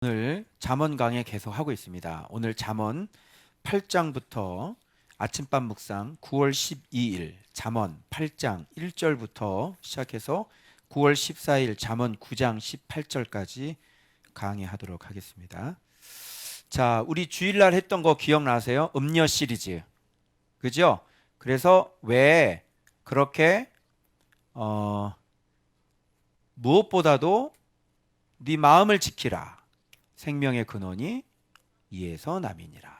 오늘 잠언 강의 계속 하고 있습니다. 오늘 잠언 8장부터 아침밥 묵상 9월 12일 잠언 8장 1절부터 시작해서 9월 14일 잠언 9장 18절까지 강의하도록 하겠습니다. 자, 우리 주일날 했던 거 기억나세요? 음녀 시리즈. 그죠? 그래서 왜 그렇게 무엇보다도 네 마음을 지키라. 생명의 근원이 이에서 남이니라.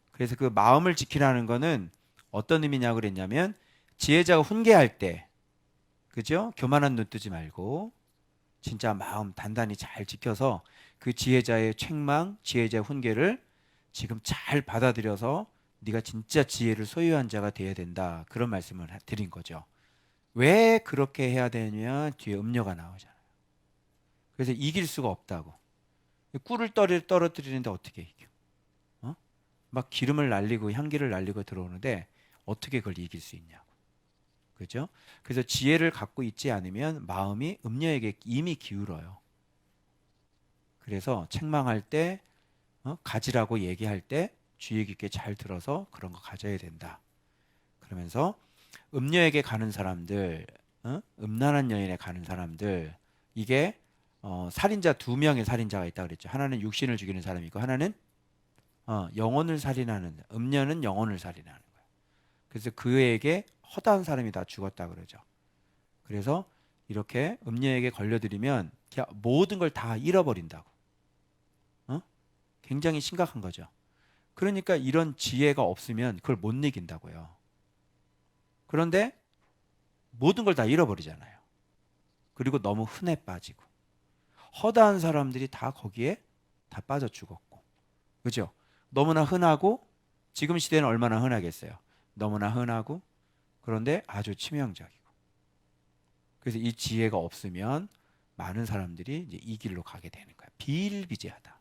그래서 그 마음을 지키라는 거는 어떤 의미냐고 그랬냐면 지혜자가 훈계할 때, 그죠? 교만한 눈 뜨지 말고 진짜 마음 단단히 잘 지켜서 그 지혜자의 책망, 지혜자의 훈계를 지금 잘 받아들여서 네가 진짜 지혜를 소유한 자가 되어야 된다. 그런 말씀을 드린 거죠. 왜 그렇게 해야 되냐? 뒤에 음료가 나오잖아요. 그래서 이길 수가 없다고. 꿀을 떨어뜨리는데 어떻게 이겨? 어? 막 기름을 날리고 향기를 날리고 들어오는데 어떻게 그걸 이길 수 있냐고. 그죠? 그래서 지혜를 갖고 있지 않으면 마음이 음녀에게 이미 기울어요. 그래서 책망할 때 가지라고 얘기할 때 주의 깊게 잘 들어서 그런 거 가져야 된다. 그러면서 음녀에게 가는 사람들, 음란한 여인에 가는 사람들, 이게 살인자 두 명의 살인자가 있다 그랬죠. 하나는 육신을 죽이는 사람이고 하나는 영혼을 살인하는, 음녀는 영혼을 살인하는 거예요. 그래서 그에게 허다한 사람이 다 죽었다 그러죠. 그래서 이렇게 음녀에게 걸려들이면 모든 걸 다 잃어버린다고. 굉장히 심각한 거죠. 그러니까 이런 지혜가 없으면 그걸 못 이긴다고요. 그런데 모든 걸 다 잃어버리잖아요. 그리고 너무 흔해 빠지고 허다한 사람들이 다 거기에 다 빠져 죽었고, 그죠? 너무나 흔하고, 지금 시대는 얼마나 흔하겠어요. 너무나 흔하고 그런데 아주 치명적이고. 그래서 이 지혜가 없으면 많은 사람들이 이제 이 길로 가게 되는 거야. 비일비재하다.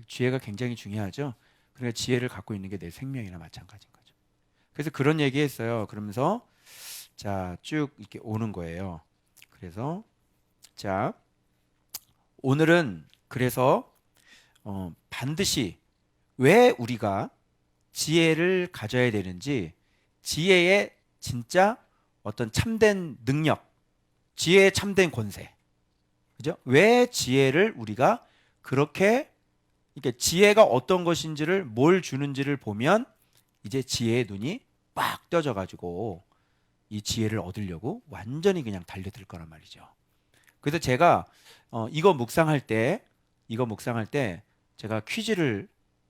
지혜가 굉장히 중요하죠. 그러니까 지혜를 갖고 있는 게 내 생명이나 마찬가지인 거죠. 그래서 그런 얘기했어요. 그러면서 자, 쭉 이렇게 오는 거예요. 그래서 자, 오늘은 그래서 반드시 왜 우리가 지혜를 가져야 되는지, 지혜의 진짜 어떤 참된 능력, 지혜의 참된 권세, 그죠? 왜 지혜를 우리가 그렇게, 이렇게 지혜가 어떤 것인지를, 뭘 주는지를 보면 이제 지혜의 눈이 빡 떠져 가지고 이 지혜를 얻으려고 완전히 그냥 달려들 거란 말이죠. 그래서 제가 이거 묵상할 때 제가 퀴즈를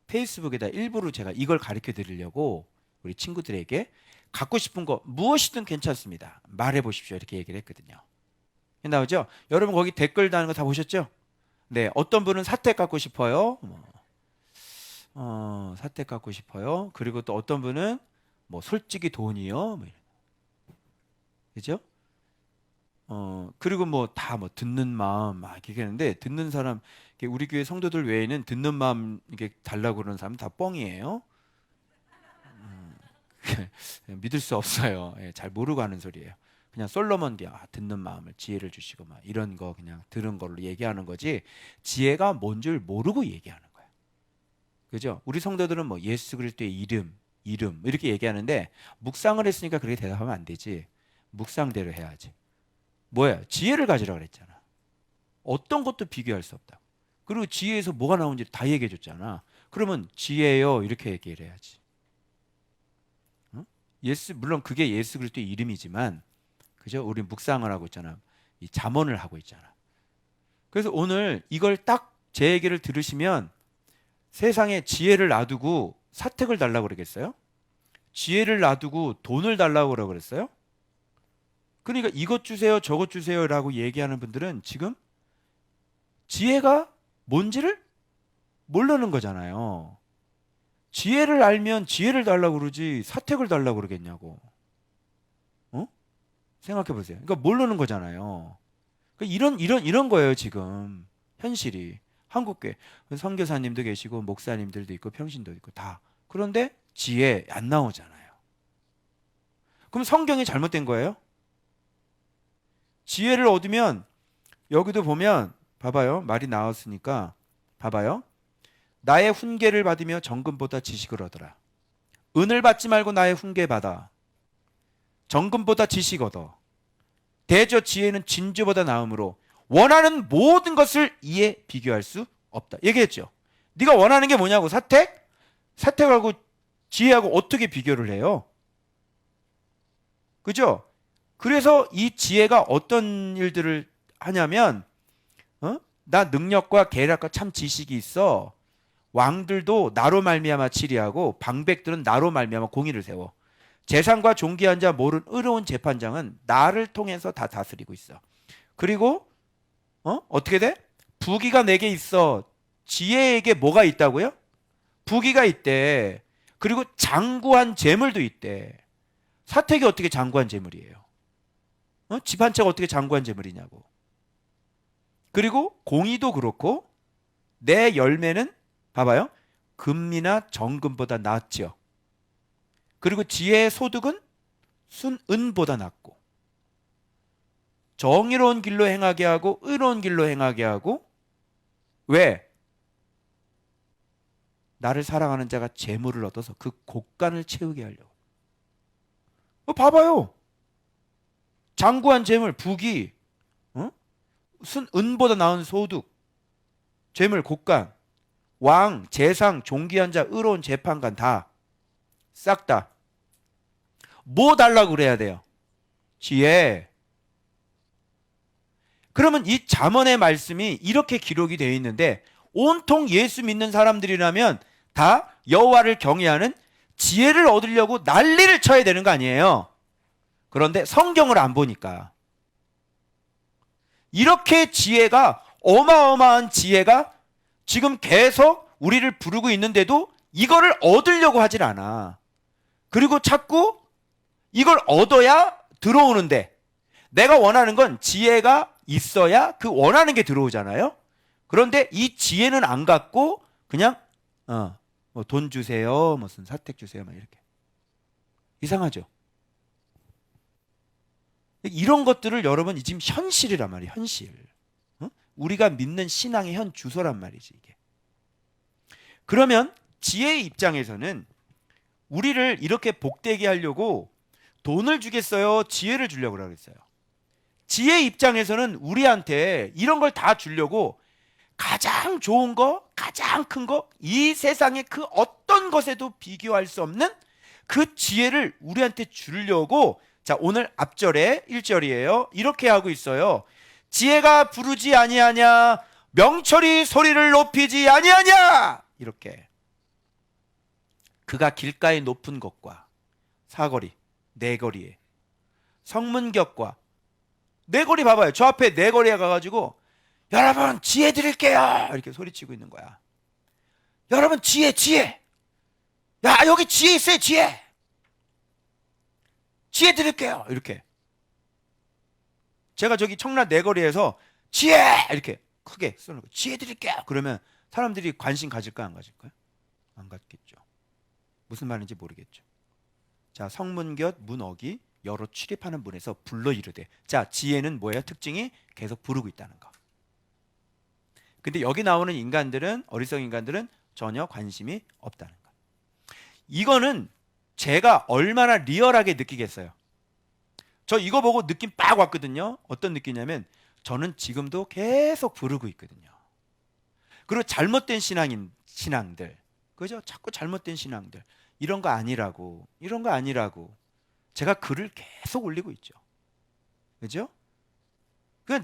페이스북에다 일부러 제가 이걸 가르쳐 드리려고 우리 친구들에게 갖고 싶은 거 무엇이든 괜찮습니다. 말해 보십시오. 이렇게 얘기를 했거든요. 나오죠? 여러분 거기 댓글 다는 거 다 보셨죠? 네, 어떤 분은 사택 갖고 싶어요. 사택 갖고 싶어요. 그리고 또 어떤 분은 뭐 솔직히 돈이요. 뭐 그죠? 그리고 뭐 다 뭐 듣는 마음 막 이렇게 하는데, 듣는 사람, 우리 교회 성도들 외에는 듣는 마음 이게 달라고 그러는 사람 다 뻥이에요. 믿을 수 없어요. 예, 잘 모르고 하는 소리예요. 그냥 솔로몬 듣는 마음을 지혜를 주시고 막 이런 거 그냥 들은 걸로 얘기하는 거지, 지혜가 뭔 줄 모르고 얘기하는 거예요. 그죠? 우리 성도들은 뭐 예수 그리스도의 이름 이렇게 얘기하는데, 묵상을 했으니까 그렇게 대답하면 안 되지. 묵상대로 해야지. 뭐야? 지혜를 가지라 그랬잖아. 어떤 것도 비교할 수 없다. 그리고 지혜에서 뭐가 나오는지 다 얘기해 줬잖아. 그러면 지혜요 이렇게 얘기를 해야지. 응? 물론 그게 예수 그리스도의 이름이지만, 그죠? 우리 묵상을 하고 있잖아. 이 잠언을 하고 있잖아. 그래서 오늘 이걸 딱 제 얘기를 들으시면 세상에 지혜를 놔두고 사택을 달라고 그러겠어요? 지혜를 놔두고 돈을 달라고 그러겠어요? 그러니까 이것 주세요, 저것 주세요라고 얘기하는 분들은 지금 지혜가 뭔지를 모르는 거잖아요. 지혜를 알면 지혜를 달라고 그러지 사택을 달라고 그러겠냐고. 어? 생각해 보세요. 그러니까 모르는 거잖아요. 그러니까 이런 거예요, 지금. 현실이. 한국교회. 선교사님도 계시고, 목사님들도 있고, 평신도 있고, 다. 그런데 지혜 안 나오잖아요. 그럼 성경이 잘못된 거예요? 지혜를 얻으면, 여기도 보면, 봐봐요. 말이 나왔으니까 봐봐요. 나의 훈계를 받으며 정금보다 지식을 얻어라. 은을 받지 말고 나의 훈계 받아. 정금보다 지식 얻어. 대저 지혜는 진주보다 나음으로 원하는 모든 것을 이에 비교할 수 없다. 얘기했죠. 네가 원하는 게 뭐냐고. 사택? 사택하고 지혜하고 어떻게 비교를 해요? 그죠? 그래서 이 지혜가 어떤 일들을 하냐면 나 능력과 계략과 참 지식이 있어. 왕들도 나로 말미암아 치리하고 방백들은 나로 말미암아 공의를 세워. 재상과 존귀한 자 모른 의로운 재판장은 나를 통해서 다 다스리고 있어. 그리고 어떻게 돼? 부귀가 내게 있어. 지혜에게 뭐가 있다고요? 부귀가 있대. 그리고 장구한 재물도 있대. 사택이 어떻게 장구한 재물이에요? 집 한 채가 어떻게 장구한 재물이냐고. 그리고 공의도 그렇고 내 열매는 봐봐요. 금이나 정금보다 낫죠. 그리고 지혜의 소득은 순은보다 낫고 정의로운 길로 행하게 하고 의로운 길로 행하게 하고 왜? 나를 사랑하는 자가 재물을 얻어서 그 곳간을 채우게 하려고. 봐봐요. 장구한 재물, 부귀, 순은보다 나은 소득, 재물, 곳간, 왕, 재상, 존귀한 자, 의로운 재판관 다 싹 다. 뭐 달라고 그래야 돼요? 지혜. 그러면 이 잠언의 말씀이 이렇게 기록이 되어 있는데 온통 예수 믿는 사람들이라면 다 여호와를 경외하는 지혜를 얻으려고 난리를 쳐야 되는 거 아니에요? 그런데 성경을 안 보니까 이렇게 지혜가 어마어마한 지혜가 지금 계속 우리를 부르고 있는데도 이거를 얻으려고 하질 않아. 그리고 자꾸 이걸 얻어야 들어오는데 내가 원하는 건 지혜가 있어야 그 원하는 게 들어오잖아요. 그런데 이 지혜는 안 갖고 그냥 뭐 돈 주세요, 무슨 사택 주세요, 막 이렇게. 이상하죠. 이런 것들을 여러분 지금 현실이란 말이에요. 현실. 우리가 믿는 신앙의 현 주소란 말이지 이게. 그러면 지혜의 입장에서는 우리를 이렇게 복되게 하려고 돈을 주겠어요? 지혜를 주려고 그러겠어요? 지혜의 입장에서는 우리한테 이런 걸 다 주려고 가장 좋은 거, 가장 큰 거, 이 세상의 그 어떤 것에도 비교할 수 없는 그 지혜를 우리한테 주려고 자, 오늘 앞절에 1절이에요. 이렇게 하고 있어요. 지혜가 부르지 아니하냐? 명철이 소리를 높이지 아니하냐? 이렇게. 그가 길가의 높은 곳과 사거리, 네거리에 성문격과 네거리 봐봐요. 저 앞에 네거리에 가가지고 여러분 지혜 드릴게요 이렇게 소리치고 있는 거야. 여러분 지혜 야 여기 지혜 있어요. 지혜 드릴게요 이렇게. 제가 저기 청라 네거리에서 지혜 이렇게 크게 쏘는 거 지혜 드릴게요 그러면 사람들이 관심 가질까 안 가질까요? 안 갖겠죠. 무슨 말인지 모르겠죠. 자, 성문곁 문어기 여러 출입하는 문에서 불러 이르되. 자, 지혜는 뭐예요? 특징이 계속 부르고 있다는 거. 근데 여기 나오는 인간들은 어리석은 인간들은 전혀 관심이 없다는 거. 이거는 제가 얼마나 리얼하게 느끼겠어요. 저 이거 보고 느낌 빡 왔거든요. 어떤 느낌이냐면 저는 지금도 계속 부르고 있거든요. 그리고 잘못된 신앙들 그죠? 자꾸 잘못된 신앙들 이런 거 아니라고 제가 글을 계속 올리고 있죠. 그죠? 그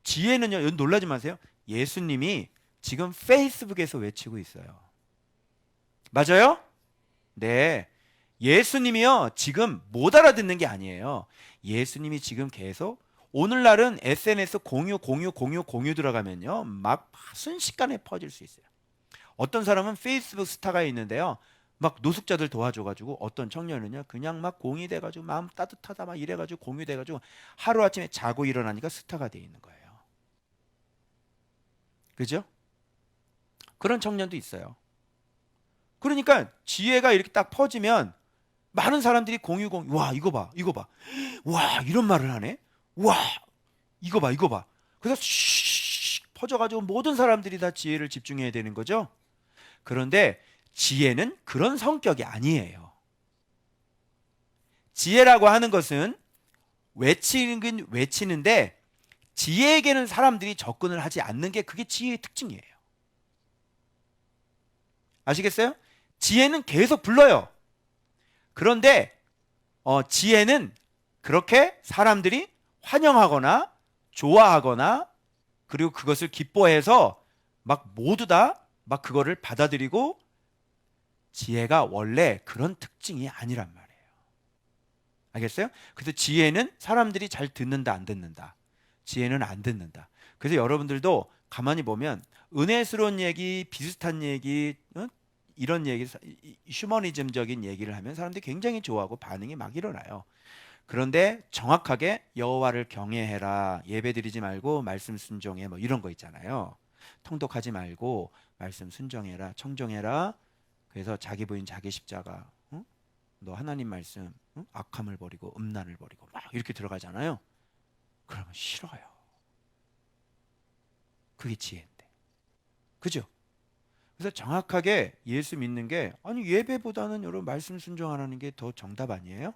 지혜는요, 놀라지 마세요. 예수님이 지금 페이스북에서 외치고 있어요. 맞아요? 네. 예수님이요, 지금 못 알아듣는 게 아니에요. 예수님이 지금 계속 오늘날은 SNS 공유 들어가면요, 막 순식간에 퍼질 수 있어요. 어떤 사람은 페이스북 스타가 있는데요, 막 노숙자들 도와줘가지고 어떤 청년은요 그냥 막 공유돼가지고 마음 따뜻하다 막 이래가지고 공유돼가지고 하루아침에 자고 일어나니까 스타가 돼 있는 거예요. 그죠? 그런 청년도 있어요. 그러니까 지혜가 이렇게 딱 퍼지면 많은 사람들이 와 이거 봐 와 이런 말을 하네 와 이거 봐 그래서 퍼져가지고 모든 사람들이 다 지혜를 집중해야 되는 거죠. 그런데 지혜는 그런 성격이 아니에요. 지혜라고 하는 것은 외치는 외치는데 지혜에게는 사람들이 접근을 하지 않는 게 그게 지혜의 특징이에요. 아시겠어요? 지혜는 계속 불러요. 그런데 지혜는 그렇게 사람들이 환영하거나 좋아하거나 그리고 그것을 기뻐해서 막 모두 다 막 그거를 받아들이고, 지혜가 원래 그런 특징이 아니란 말이에요. 알겠어요? 그래서 지혜는 사람들이 잘 듣는다 안 듣는다. 지혜는 안 듣는다. 그래서 여러분들도 가만히 보면 은혜스러운 얘기, 비슷한 얘기, 이런 얘기, 휴머니즘적인 얘기를 하면 사람들이 굉장히 좋아하고 반응이 막 일어나요. 그런데 정확하게 여호와를 경외해라, 예배드리지 말고 말씀 순종해, 뭐 이런 거 있잖아요. 통독하지 말고 말씀 순종해라, 청종해라. 그래서 자기 부인 자기 십자가, 너 하나님 말씀, 악함을 버리고 음란을 버리고 막 이렇게 들어가잖아요. 그러면 싫어요. 그게 지혜인데, 그죠? 그래서 정확하게 예수 믿는 게, 아니 예배보다는 여러분 말씀 순종하는 게 더 정답 아니에요?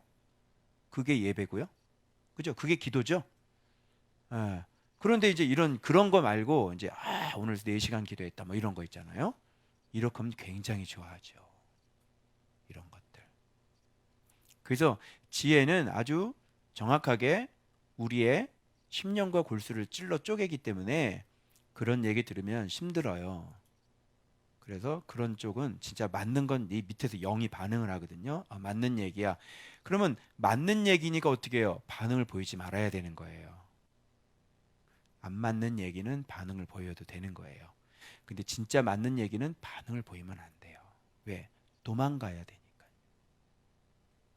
그게 예배고요, 그죠? 그게 기도죠. 예. 그런데 이제 그런 거 말고 이제 오늘 4시간 기도했다 뭐 이런 거 있잖아요. 이렇게 하면 굉장히 좋아하죠, 이런 것들. 그래서 지혜는 아주 정확하게 우리의 심령과 골수를 찔러 쪼개기 때문에 그런 얘기 들으면 힘들어요. 그래서 그런 쪽은 진짜 맞는 건 이 밑에서 영이 반응을 하거든요. 아, 맞는 얘기야. 그러면 맞는 얘기니까 어떻게 해요? 반응을 보이지 말아야 되는 거예요. 안 맞는 얘기는 반응을 보여도 되는 거예요. 근데 진짜 맞는 얘기는 반응을 보이면 안 돼요. 왜? 도망가야 되니까.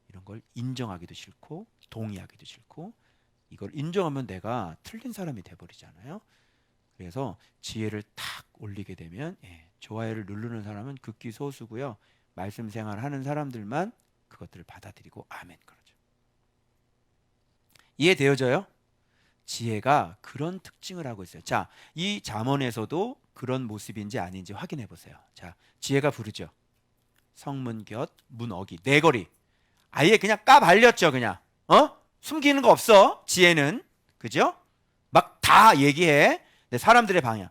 이런 걸 인정하기도 싫고 동의하기도 싫고, 이걸 인정하면 내가 틀린 사람이 돼버리잖아요. 그래서 지혜를 탁 올리게 되면, 좋아요를 누르는 사람은 극히 소수고요. 말씀 생활하는 사람들만 그것들을 받아들이고 아멘 그러죠. 이해되어져요? 지혜가 그런 특징을 하고 있어요. 자, 이 잠언에서도 그런 모습인지 아닌지 확인해 보세요. 자, 지혜가 부르죠. 성문곁 문어기 네거리. 아예 그냥 까발렸죠. 그냥 숨기는 거 없어. 지혜는, 그죠? 막 다 얘기해. 사람들의 방향.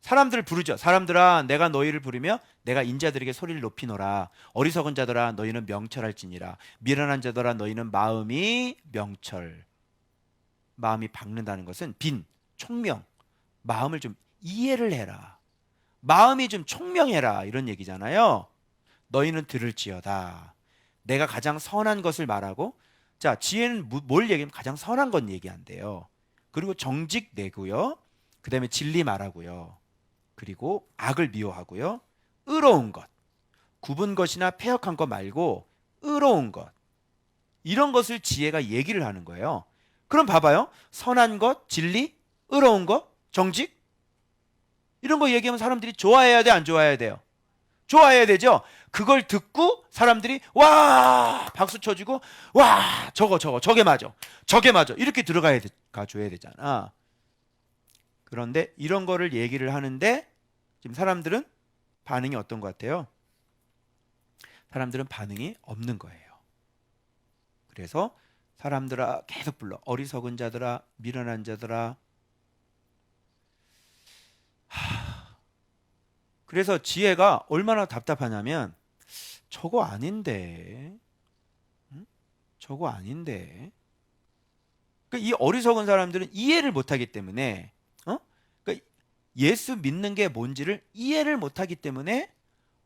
사람들을 부르죠. 사람들아, 내가 너희를 부르며 내가 인자들에게 소리를 높이노라. 어리석은 자들아, 너희는 명철할지니라. 미련한 자들아, 너희는 마음이 명철. 마음이 박는다는 것은 빈, 총명. 마음을 좀 이해를 해라. 마음이 좀 총명해라, 이런 얘기잖아요. 너희는 들을지어다. 내가 가장 선한 것을 말하고, 자, 지혜는 뭘 얘기하면 가장 선한 건 얘기한대요. 그리고 정직 내고요. 그 다음에 진리 말하고요. 그리고 악을 미워하고요. 의로운 것, 굽은 것이나 패역한 것 말고 의로운 것, 이런 것을 지혜가 얘기를 하는 거예요. 그럼 봐봐요. 선한 것, 진리, 의로운 것, 정직, 이런 거 얘기하면 사람들이 좋아해야 돼, 안 좋아해야 돼요? 좋아해야 되죠. 그걸 듣고 사람들이 와 박수 쳐주고, 와 저게 맞아, 저게 맞아, 이렇게 가줘야 되잖아. 그런데 이런 거를 얘기를 하는데 지금 사람들은 반응이 어떤 것 같아요? 사람들은 반응이 없는 거예요. 그래서 사람들아 계속 불러. 어리석은 자들아, 미련한 자들아. 그래서 지혜가 얼마나 답답하냐면, 저거 아닌데, 저거 아닌데. 그러니까 이 어리석은 사람들은 이해를 못하기 때문에, 그러니까 예수 믿는 게 뭔지를 이해를 못하기 때문에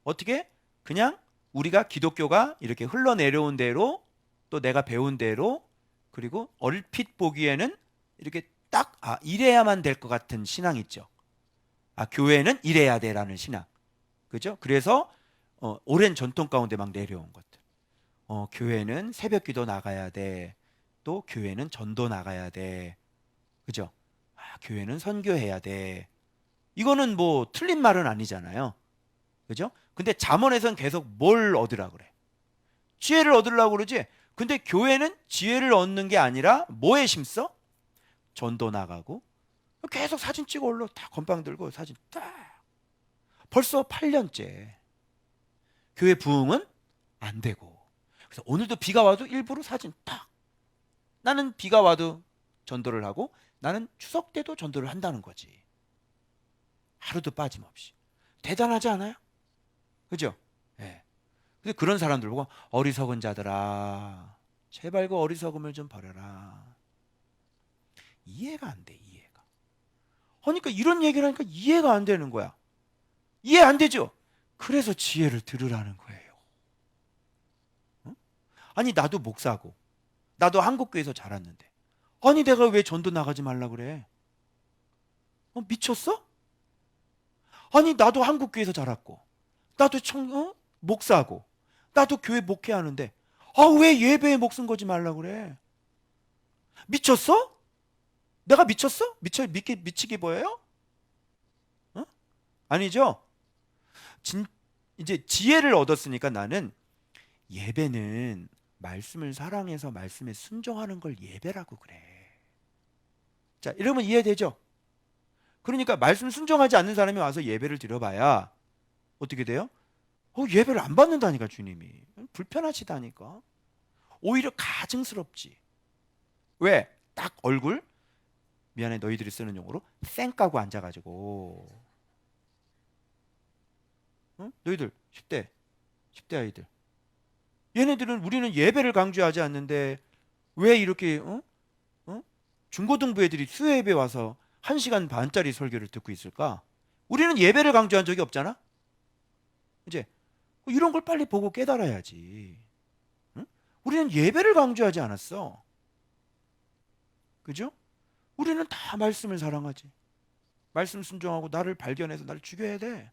어떻게 그냥 우리가 기독교가 이렇게 흘러내려온 대로, 또 내가 배운 대로, 그리고 얼핏 보기에는 이렇게 딱 이래야만 될 것 같은 신앙 있죠. 교회는 이래야 돼라는 신앙, 그죠? 그래서 오랜 전통 가운데 막 내려온 것들. 교회는 새벽기도 나가야 돼. 또 교회는 전도 나가야 돼, 그죠? 교회는 선교해야 돼. 이거는 뭐 틀린 말은 아니잖아요, 그죠? 근데 잠언에서는 계속 뭘 얻으라 그래? 지혜를 얻으려고 그러지. 근데 교회는 지혜를 얻는 게 아니라 뭐에 심써? 전도 나가고. 계속 사진 찍어 올려. 다 건빵 들고 사진 딱. 벌써 8년째. 교회 부흥은 안 되고. 그래서 오늘도 비가 와도 일부러 사진 딱. 나는 비가 와도 전도를 하고 나는 추석 때도 전도를 한다는 거지. 하루도 빠짐없이. 대단하지 않아요? 그죠? 예. 근데 그런 사람들 보고 어리석은 자들아, 제발 그 어리석음을 좀 버려라. 이해가 안 돼, 이해가. 그러니까 이런 얘기를 하니까 이해가 안 되는 거야. 이해 안 되죠? 그래서 지혜를 들으라는 거예요. 응? 아니 나도 목사고 나도 한국교회에서 자랐는데 아니 내가 왜 전도 나가지 말라 그래? 미쳤어? 아니 나도 한국교회에서 자랐고 나도 목사고 나도 교회 목회하는데 왜 예배에 목숨 거지 말라 그래? 미쳤어? 내가 미쳤어? 미치게 보여요? 어? 아니죠? 이제 지혜를 얻었으니까 나는 예배는 말씀을 사랑해서 말씀에 순종하는 걸 예배라고 그래. 자, 이러면 이해되죠? 그러니까 말씀 순종하지 않는 사람이 와서 예배를 드려봐야 어떻게 돼요? 예배를 안 받는다니까 주님이. 불편하시다니까. 오히려 가증스럽지. 왜? 딱 얼굴 미안해 너희들이 쓰는 용어로 쌩 까고 앉아가지고 너희들 10대 아이들 얘네들은 우리는 예배를 강조하지 않는데 왜 이렇게 중고등부 애들이 수요 예배 와서 1시간 반짜리 설교를 듣고 있을까? 우리는 예배를 강조한 적이 없잖아. 이제 이런 걸 빨리 보고 깨달아야지. 응? 우리는 예배를 강조하지 않았어. 그죠? 우리는 다 말씀을 사랑하지. 말씀 순종하고 나를 발견해서 나를 죽여야 돼.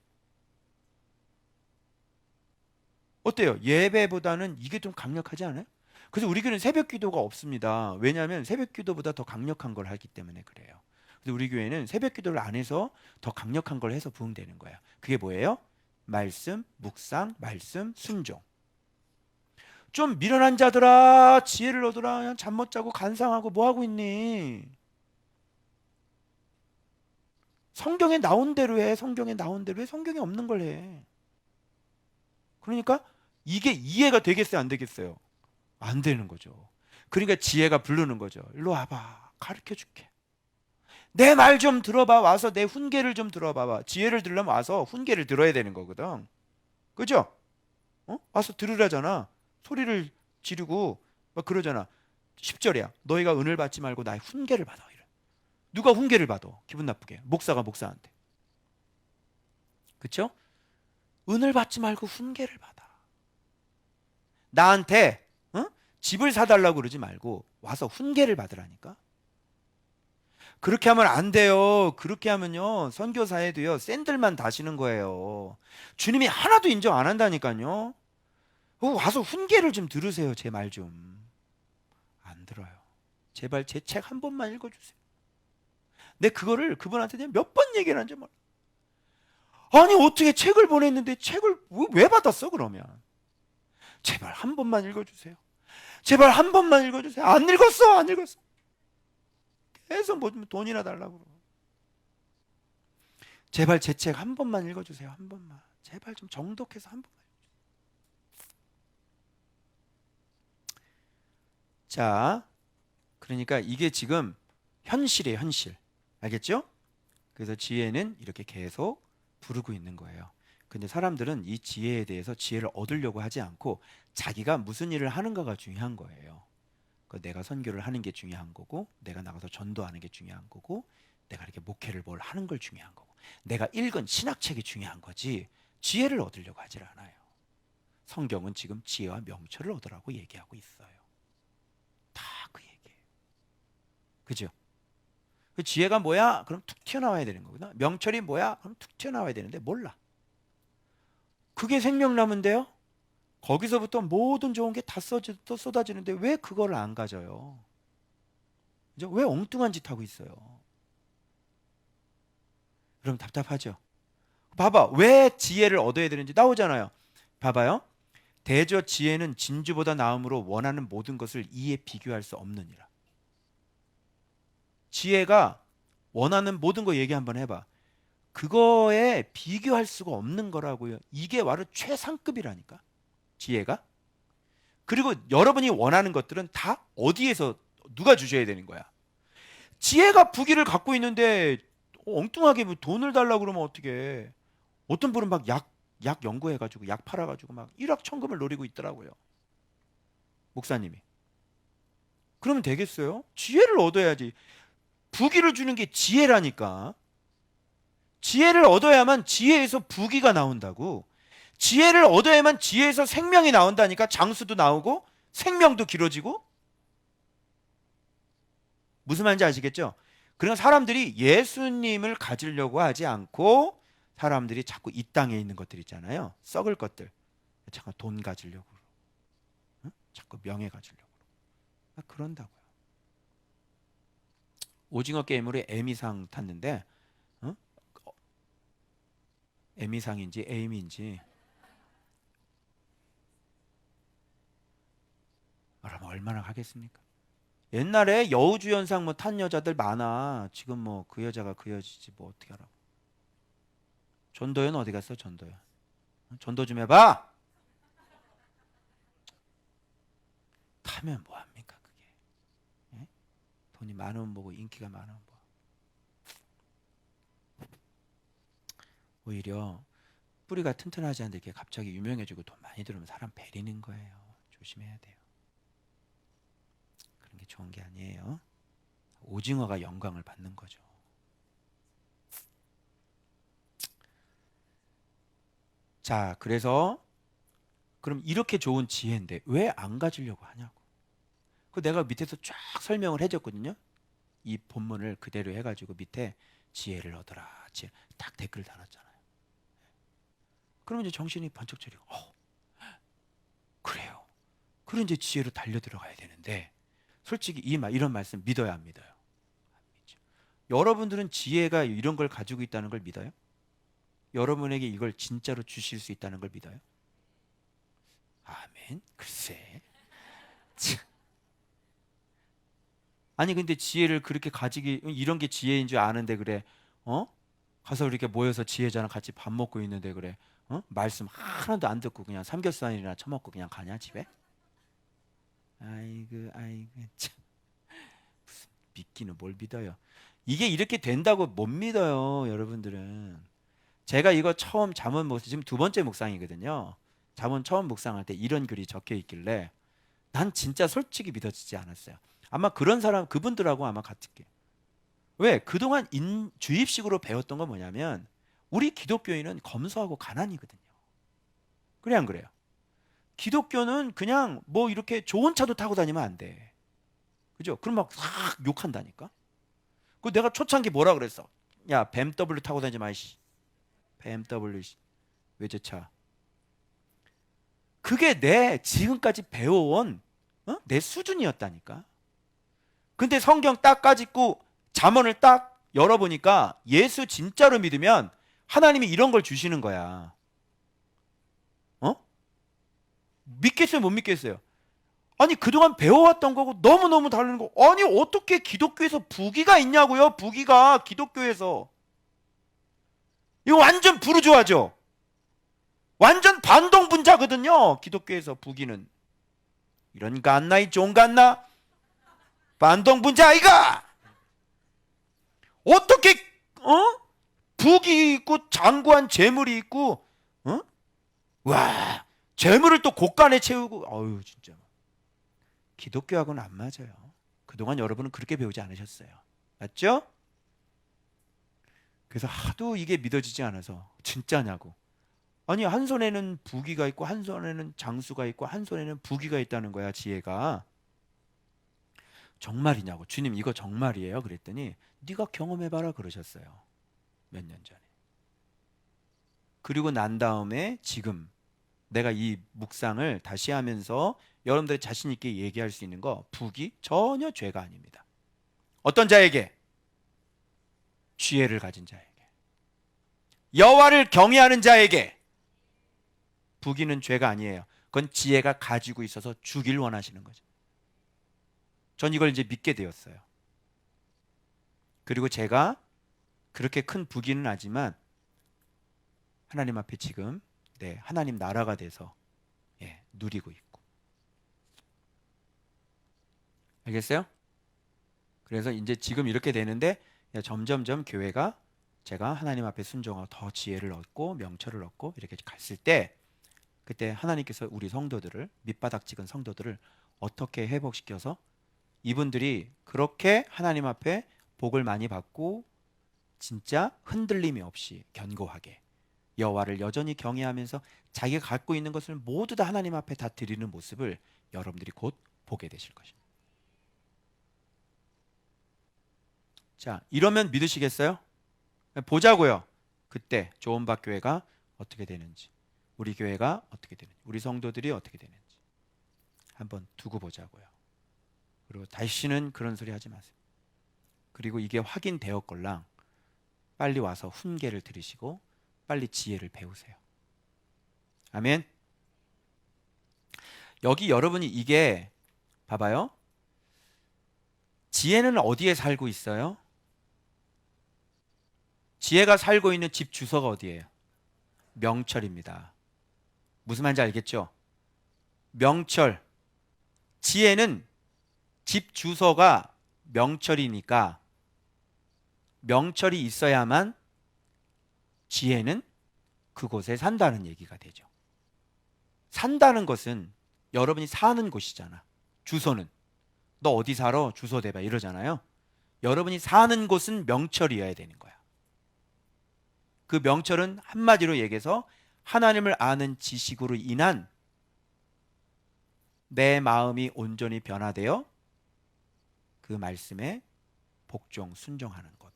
어때요? 예배보다는 이게 좀 강력하지 않아요? 그래서 우리 교회는 새벽 기도가 없습니다. 왜냐하면 새벽 기도보다 더 강력한 걸 하기 때문에 그래요. 그래서 우리 교회는 새벽 기도를 안 해서 더 강력한 걸 해서 부흥되는 거야. 그게 뭐예요? 말씀, 묵상, 말씀, 순종. 좀 미련한 자들아 지혜를 얻으라. 그냥 잠 못 자고 간상하고 뭐 하고 있니? 성경에 나온 대로 해. 성경에 나온 대로 해. 성경에 없는 걸 해. 그러니까 이게 이해가 되겠어요? 안 되겠어요? 안 되는 거죠. 그러니까 지혜가 부르는 거죠. 일로 와봐. 가르쳐 줄게. 내 말 좀 들어봐. 와서 내 훈계를 좀 들어봐봐. 지혜를 들려면 와서 훈계를 들어야 되는 거거든. 그죠? 와서 들으라잖아. 소리를 지르고 막 그러잖아. 10절이야. 너희가 은을 받지 말고 나의 훈계를 받아. 이래. 누가 훈계를 받아? 기분 나쁘게. 목사가 목사한테. 그쵸? 은을 받지 말고 훈계를 받아. 나한테 집을 사달라고 그러지 말고 와서 훈계를 받으라니까. 그렇게 하면 안 돼요. 그렇게 하면요 선교사에도요 샌들만 다시는 거예요. 주님이 하나도 인정 안 한다니까요. 와서 훈계를 좀 들으세요. 제 말 좀. 안 들어요. 제발 제 책 한 번만 읽어주세요. 내 그거를 그분한테 몇 번 얘기를 한지 몰라. 아니 어떻게 책을 보냈는데 책을 왜 받았어 그러면? 제발 한 번만 읽어주세요. 제발 한 번만 읽어주세요. 안 읽었어 안 읽었어. 계속 뭐 돈이나 달라고 그러고. 제발 제 책 한 번만 읽어주세요. 한 번만. 제발 좀 정독해서 한 번만. 자, 그러니까 이게 지금 현실이에요, 현실. 알겠죠? 그래서 지혜는 이렇게 계속 부르고 있는 거예요. 근데 사람들은 이 지혜에 대해서 지혜를 얻으려고 하지 않고 자기가 무슨 일을 하는가가 중요한 거예요. 내가 선교를 하는 게 중요한 거고, 내가 나가서 전도하는 게 중요한 거고, 내가 이렇게 목회를 뭘 하는 걸 중요한 거고, 내가 읽은 신학책이 중요한 거지 지혜를 얻으려고 하질 않아요. 성경은 지금 지혜와 명철을 얻으라고 얘기하고 있어요. 다 그 얘기예요. 그죠? 그 지혜가 뭐야? 그럼 툭 튀어나와야 되는 거구나. 명철이 뭐야? 그럼 툭 튀어나와야 되는데 몰라. 그게 생명나무인데요. 거기서부터 모든 좋은 게 다 쏟아지는데 왜 그걸 안 가져요? 그죠? 왜 엉뚱한 짓 하고 있어요? 그럼 답답하죠? 봐봐. 왜 지혜를 얻어야 되는지 나오잖아요. 봐봐요. 대저 지혜는 진주보다 나음으로 원하는 모든 것을 이에 비교할 수 없느니라. 지혜가 원하는 모든 거 얘기 한번 해봐. 그거에 비교할 수가 없는 거라고요. 이게 바로 최상급이라니까. 지혜가. 그리고 여러분이 원하는 것들은 다 어디에서 누가 주셔야 되는 거야. 지혜가 부귀를 갖고 있는데 엉뚱하게 뭐 돈을 달라고 그러면 어떻게. 어떤 분은 막 약 연구해가지고 약 팔아가지고 막 일확천금을 노리고 있더라고요. 목사님이. 그러면 되겠어요? 지혜를 얻어야지. 부귀를 주는 게 지혜라니까. 지혜를 얻어야만 지혜에서 부귀가 나온다고. 지혜를 얻어야만 지혜에서 생명이 나온다니까. 장수도 나오고 생명도 길어지고. 무슨 말인지 아시겠죠? 그러니까 사람들이 예수님을 가지려고 하지 않고 사람들이 자꾸 이 땅에 있는 것들 있잖아요. 썩을 것들. 자꾸 돈 가지려고 그러고, 응? 자꾸 명예 가지려고 그러고. 그런다고요. 오징어 게임으로 에미상 탔는데, 응? 에미상인지 에임인지 그러면 얼마나 하겠습니까? 옛날에 여우주연상 뭐 탄 여자들 많아. 지금 뭐 그 여자가 그 여자지 뭐 어떻게 알아? 전도연 어디 갔어? 전도연. 전도 좀 해봐. 타면 뭐 합니까 그게? 예? 돈이 많으면 뭐고 인기가 많으면 뭐. 오히려 뿌리가 튼튼하지 않은데 이렇게 갑자기 유명해지고 돈 많이 들으면 사람 베리는 거예요. 조심해야 돼요. 그런 게 좋은 게 아니에요. 오징어가 영광을 받는 거죠. 자, 그래서 그럼 이렇게 좋은 지혜인데 왜 안 가지려고 하냐고. 그 내가 밑에서 쫙 설명을 해줬거든요. 이 본문을 그대로 해가지고 밑에 지혜를 얻어라. 지혜. 딱 댓글 달았잖아요. 그러면 이제 정신이 번쩍 차리고, 그래요. 그럼 이제 지혜로 달려 들어가야 되는데, 솔직히 이런 말씀 믿어야 안 믿어요? 안 믿죠. 여러분들은 지혜가 이런 걸 가지고 있다는 걸 믿어요? 여러분에게 이걸 진짜로 주실 수 있다는 걸 믿어요? 아멘. 글쎄. 아니 근데 지혜를 그렇게 가지기, 이런 게 지혜인 줄 아는데 그래. 가서 이렇게 모여서 지혜자랑 같이 밥 먹고 있는데 그래. 말씀 하나도 안 듣고 그냥 삼겹살이나 처먹고 그냥 가냐 집에? 아이고 참. 무슨 믿기는 뭘 믿어요. 이게 이렇게 된다고 못 믿어요 여러분들은. 제가 이거 처음 잠언 묵상, 지금 두 번째 묵상이거든요. 잠언 처음 묵상할 때 이런 글이 적혀 있길래 난 진짜 솔직히 믿어지지 않았어요. 아마 그런 사람 그분들하고 아마 같을게요. 왜? 그동안 주입식으로 배웠던 건 뭐냐면 우리 기독교인은 검소하고 가난이거든요. 그래 안 그래요? 기독교는 그냥 뭐 이렇게 좋은 차도 타고 다니면 안 돼. 그죠? 그럼 막 싹 욕한다니까. 그 내가 초창기 뭐라 그랬어? 야, BMW 타고 다니지 마, 이씨. BMW 외제차. 그게 내 지금까지 배워온 내 수준이었다니까. 근데 성경 딱 까짓고 잠언을 딱 열어보니까 예수 진짜로 믿으면 하나님이 이런 걸 주시는 거야. 믿겠어요, 못 믿겠어요? 아니 그동안 배워왔던 거고 너무너무 다른 거. 아니 어떻게 기독교에서 부귀가 있냐고요? 부귀가 기독교에서. 이거 완전 부르주아죠. 완전 반동분자거든요. 기독교에서 부귀는. 이런 갓나 이 종 갓나 반동분자 아이가. 어떻게 부귀 있고 장구한 재물이 있고 와 재물을 또 곳간에 채우고 어유 진짜 기독교하고는 안 맞아요. 그동안 여러분은 그렇게 배우지 않으셨어요. 맞죠? 그래서 하도 이게 믿어지지 않아서 진짜냐고. 아니 한 손에는 부귀가 있고 한 손에는 장수가 있고 한 손에는 부귀가 있다는 거야. 지혜가. 정말이냐고. 주님 이거 정말이에요? 그랬더니 네가 경험해봐라 그러셨어요. 몇 년 전에. 그리고 난 다음에 지금 내가 이 묵상을 다시 하면서 여러분들이 자신 있게 얘기할 수 있는 거, 부귀 전혀 죄가 아닙니다. 어떤 자에게? 지혜를 가진 자에게, 여호와를 경외하는 자에게 부귀는 죄가 아니에요. 그건 지혜가 가지고 있어서 주길 원하시는 거죠. 전 이걸 이제 믿게 되었어요. 그리고 제가 그렇게 큰 부귀는 하지만 하나님 앞에 지금 하나님 나라가 돼서 누리고 있고. 알겠어요? 그래서 이제 지금 이렇게 되는데 점점점 교회가 제가 하나님 앞에 순종하고 더 지혜를 얻고 명철을 얻고 이렇게 갔을 때 그때 하나님께서 우리 성도들을 밑바닥 찍은 성도들을 어떻게 회복시켜서 이분들이 그렇게 하나님 앞에 복을 많이 받고 진짜 흔들림이 없이 견고하게 여호와를 여전히 경외하면서 자기가 갖고 있는 것을 모두 다 하나님 앞에 다 드리는 모습을 여러분들이 곧 보게 되실 것입니다. 자, 이러면 믿으시겠어요? 보자고요. 그때 조원박 교회가 어떻게 되는지, 우리 교회가 어떻게 되는지, 우리 성도들이 어떻게 되는지 한번 두고 보자고요. 그리고 다시는 그런 소리 하지 마세요. 그리고 이게 확인되었걸랑 빨리 와서 훈계를 들으시고 빨리 지혜를 배우세요. 아멘. 여기 여러분이 이게 봐봐요. 지혜는 어디에 살고 있어요? 지혜가 살고 있는 집 주소가 어디예요? 명철입니다. 무슨 말인지 알겠죠? 명철. 지혜는 집 주소가 명철이니까 명철이 있어야만 지혜는 그곳에 산다는 얘기가 되죠. 산다는 것은 여러분이 사는 곳이잖아. 주소는 너 어디 살아? 주소 대봐 이러잖아요. 여러분이 사는 곳은 명철이어야 되는 거야. 그 명철은 한마디로 얘기해서 하나님을 아는 지식으로 인한 내 마음이 온전히 변화되어 그 말씀에 복종 순종하는 것.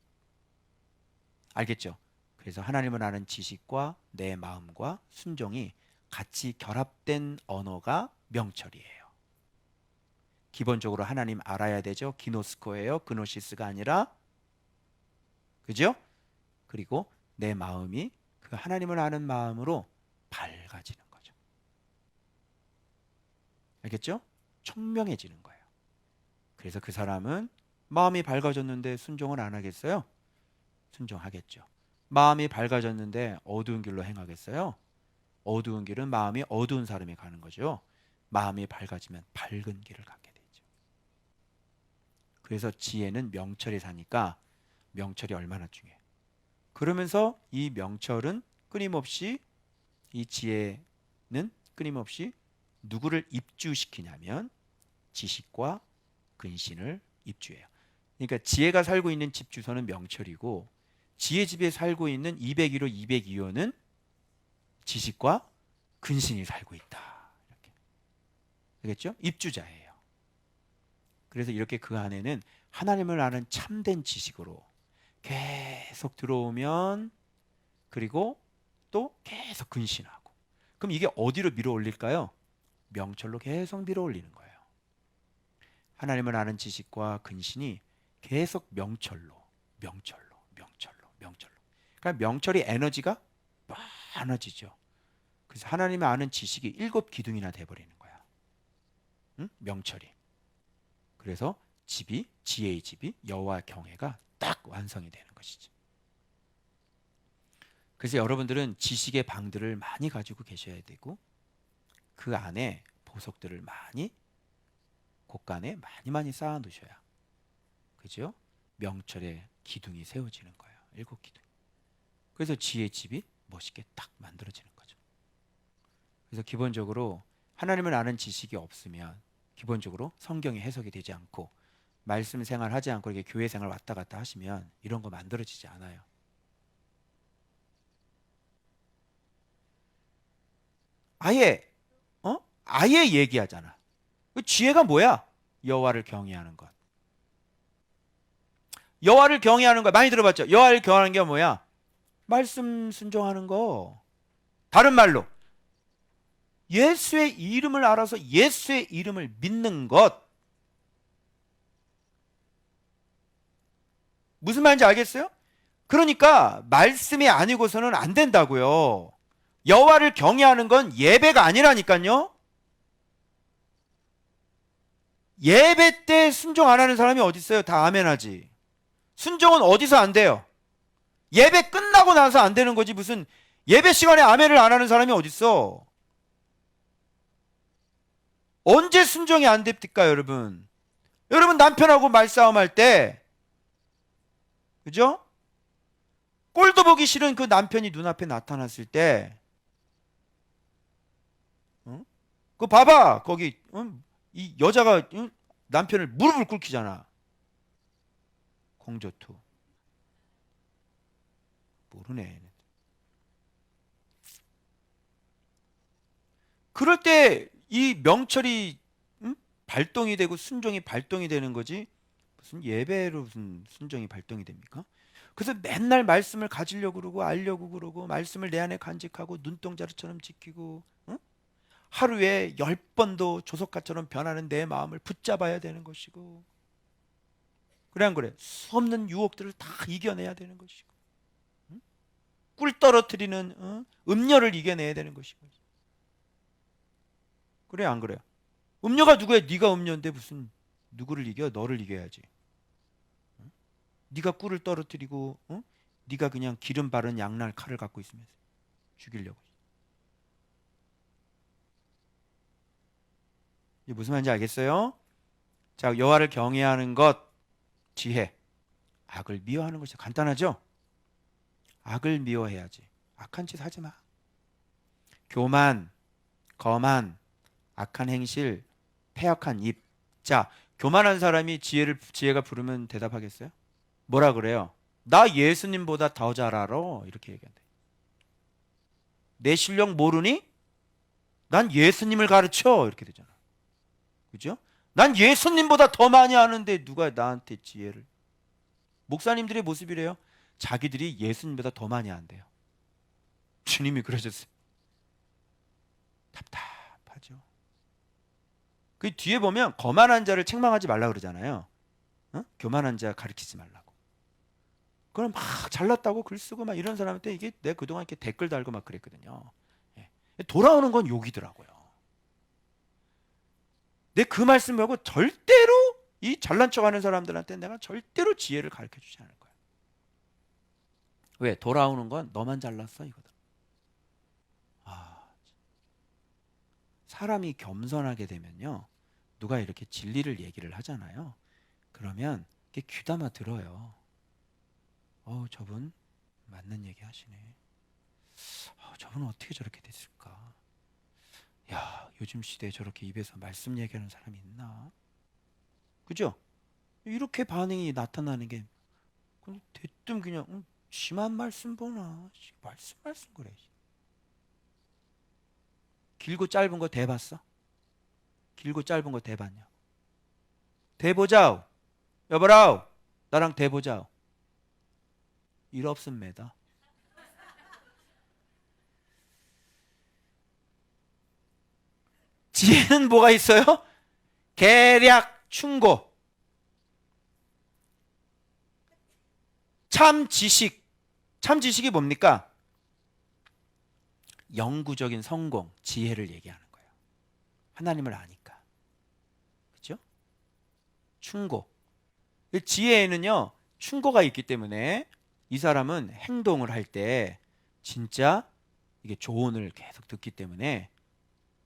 알겠죠? 그래서 하나님을 아는 지식과 내 마음과 순종이 같이 결합된 언어가 명철이에요. 기본적으로 하나님 알아야 되죠. 기노스코예요. 그노시스가 아니라. 그죠? 그리고 내 마음이 그 하나님을 아는 마음으로 밝아지는 거죠. 알겠죠? 청명해지는 거예요. 그래서 그 사람은 마음이 밝아졌는데 순종을 안 하겠어요? 순종하겠죠. 마음이 밝아졌는데 어두운 길로 행하겠어요? 어두운 길은 마음이 어두운 사람이 가는 거죠. 마음이 밝아지면 밝은 길을 가게 되죠. 그래서 지혜는 명철이 사니까 명철이 얼마나 중요해요. 그러면서 이 명철은 끊임없이 이 지혜는 끊임없이 누구를 입주시키냐면 지식과 근신을 입주해요. 그러니까 지혜가 살고 있는 집 주소는 명철이고 지혜 집에 살고 있는 201호, 202호는 지식과 근신이 살고 있다. 이렇게. 알겠죠? 입주자예요. 그래서 이렇게 그 안에는 하나님을 아는 참된 지식으로 계속 들어오면 그리고 또 계속 근신하고 그럼 이게 어디로 밀어 올릴까요? 명철로 계속 밀어 올리는 거예요. 하나님을 아는 지식과 근신이 계속 명철로 그러니까 명철이 에너지가 많아지죠. 그래서 하나님을 아는 지식이 7 기둥이나 돼버리는 거야. 응? 명철이. 그래서 집이 지혜의 집이 여호와 경외가 딱 완성이 되는 것이지. 그래서 여러분들은 지식의 방들을 많이 가지고 계셔야 되고 그 안에 보석들을 많이 곳간에 많이 쌓아 놓으셔야 그죠? 명철의 기둥이 세워지는 거예요. 7 기둥. 그래서 지혜의 집이 멋있게 딱 만들어지는 거죠. 그래서 기본적으로 하나님을 아는 지식이 없으면 기본적으로 성경이 해석이 되지 않고 말씀 생활하지 않고 이렇게 교회 생활 왔다 갔다 하시면 이런 거 만들어지지 않아요. 아예 얘기하잖아. 지혜가 뭐야? 여호와를 경외하는 것. 여호와를 경외하는 거 많이 들어봤죠? 여호와를 경외하는 게 뭐야? 말씀 순종하는 거. 다른 말로 예수의 이름을 알아서 예수의 이름을 믿는 것. 무슨 말인지 알겠어요? 그러니까 말씀이 아니고서는 안 된다고요. 여호와를 경외하는 건 예배가 아니라니까요. 예배 때 순종 안 하는 사람이 어디 있어요? 다 아멘하지. 순종은 어디서 안 돼요? 예배 끝나고 나서 안 되는 거지. 무슨 예배 시간에 아멘을 안 하는 사람이 어딨어. 언제 순종이 안 됩니까, 여러분? 여러분 남편하고 말싸움할 때, 그죠? 꼴도 보기 싫은 그 남편이 눈앞에 나타났을 때, 어? 그거 봐봐. 거기 이 여자가 남편을 무릎을 꿇기잖아. 공조투. 모르네. 그럴 때 이 명철이 발동이 되고 순종이 발동이 되는 거지. 무슨 예배로 무슨 순종이 발동이 됩니까? 그래서 맨날 말씀을 가지려고 그러고 알려고 그러고 말씀을 내 안에 간직하고 눈동자처럼 지키고, 응? 하루에 10번도 조석가처럼 변하는 내 마음을 붙잡아야 되는 것이고, 그래 안 그래? 수없는 유혹들을 다 이겨내야 되는 것이고, 응? 꿀 떨어뜨리는 음료를 이겨내야 되는 것이고, 그래 안 그래요? 음료가 누구야? 네가 음료인데 무슨 누구를 이겨? 너를 이겨야지. 응? 네가 꿀을 떨어뜨리고, 네가 그냥 기름 바른 양날 칼을 갖고 있으면서 죽이려고. 이게 무슨 말인지 알겠어요? 자, 여호와를 경외하는 것 지혜, 악을 미워하는 것이 간단하죠? 악을 미워해야지. 악한 짓 하지 마. 교만, 거만, 악한 행실, 패역한 입. 자, 교만한 사람이 지혜가 부르면 대답하겠어요? 뭐라 그래요? 나 예수님보다 더 잘 알아. 이렇게 얘기한대. 내 실력 모르니? 난 예수님을 가르쳐. 이렇게 되잖아. 그죠? 난 예수님보다 더 많이 아는데 누가 나한테 지혜를. 목사님들의 모습이래요. 자기들이 예수님보다 더 많이 안대요. 주님이 그러셨어요. 답답하죠. 그 뒤에 보면 거만한 자를 책망하지 말라 그러잖아요. 교만한 자 가르치지 말라고. 그럼 막 잘났다고 글 쓰고 막 이런 사람한테 이게 내가 그동안 이렇게 댓글 달고 막 그랬거든요. 예. 돌아오는 건 욕이더라고요. 내 그 말씀 하고 절대로 이 잘난 척하는 사람들한테 내가 절대로 지혜를 가르쳐 주지 않을 거야. 왜? 돌아오는 건 너만 잘났어 이거다. 사람이 겸손하게 되면요, 누가 이렇게 진리를 얘기를 하잖아요. 그러면 이렇게 귀담아 들어요. 저분 맞는 얘기 하시네. 저분은 어떻게 저렇게 됐을까? 야, 요즘 시대에 저렇게 입에서 말씀 얘기하는 사람이 있나? 그죠? 이렇게 반응이 나타나는 게 대뜸 그냥 심한 말씀 보나? 말씀 그래. 길고 짧은 거 대봤어? 길고 짧은 거 대봤냐? 대보자오. 여보라오. 나랑 대보자오. 일 없습니다. 지혜는 뭐가 있어요? 계략, 충고. 참 지식. 참 지식이 뭡니까? 영구적인 성공, 지혜를 얘기하는 거예요. 하나님을 아니까. 그렇죠? 충고. 지혜에는요, 충고가 있기 때문에 이 사람은 행동을 할 때 진짜 이게 조언을 계속 듣기 때문에,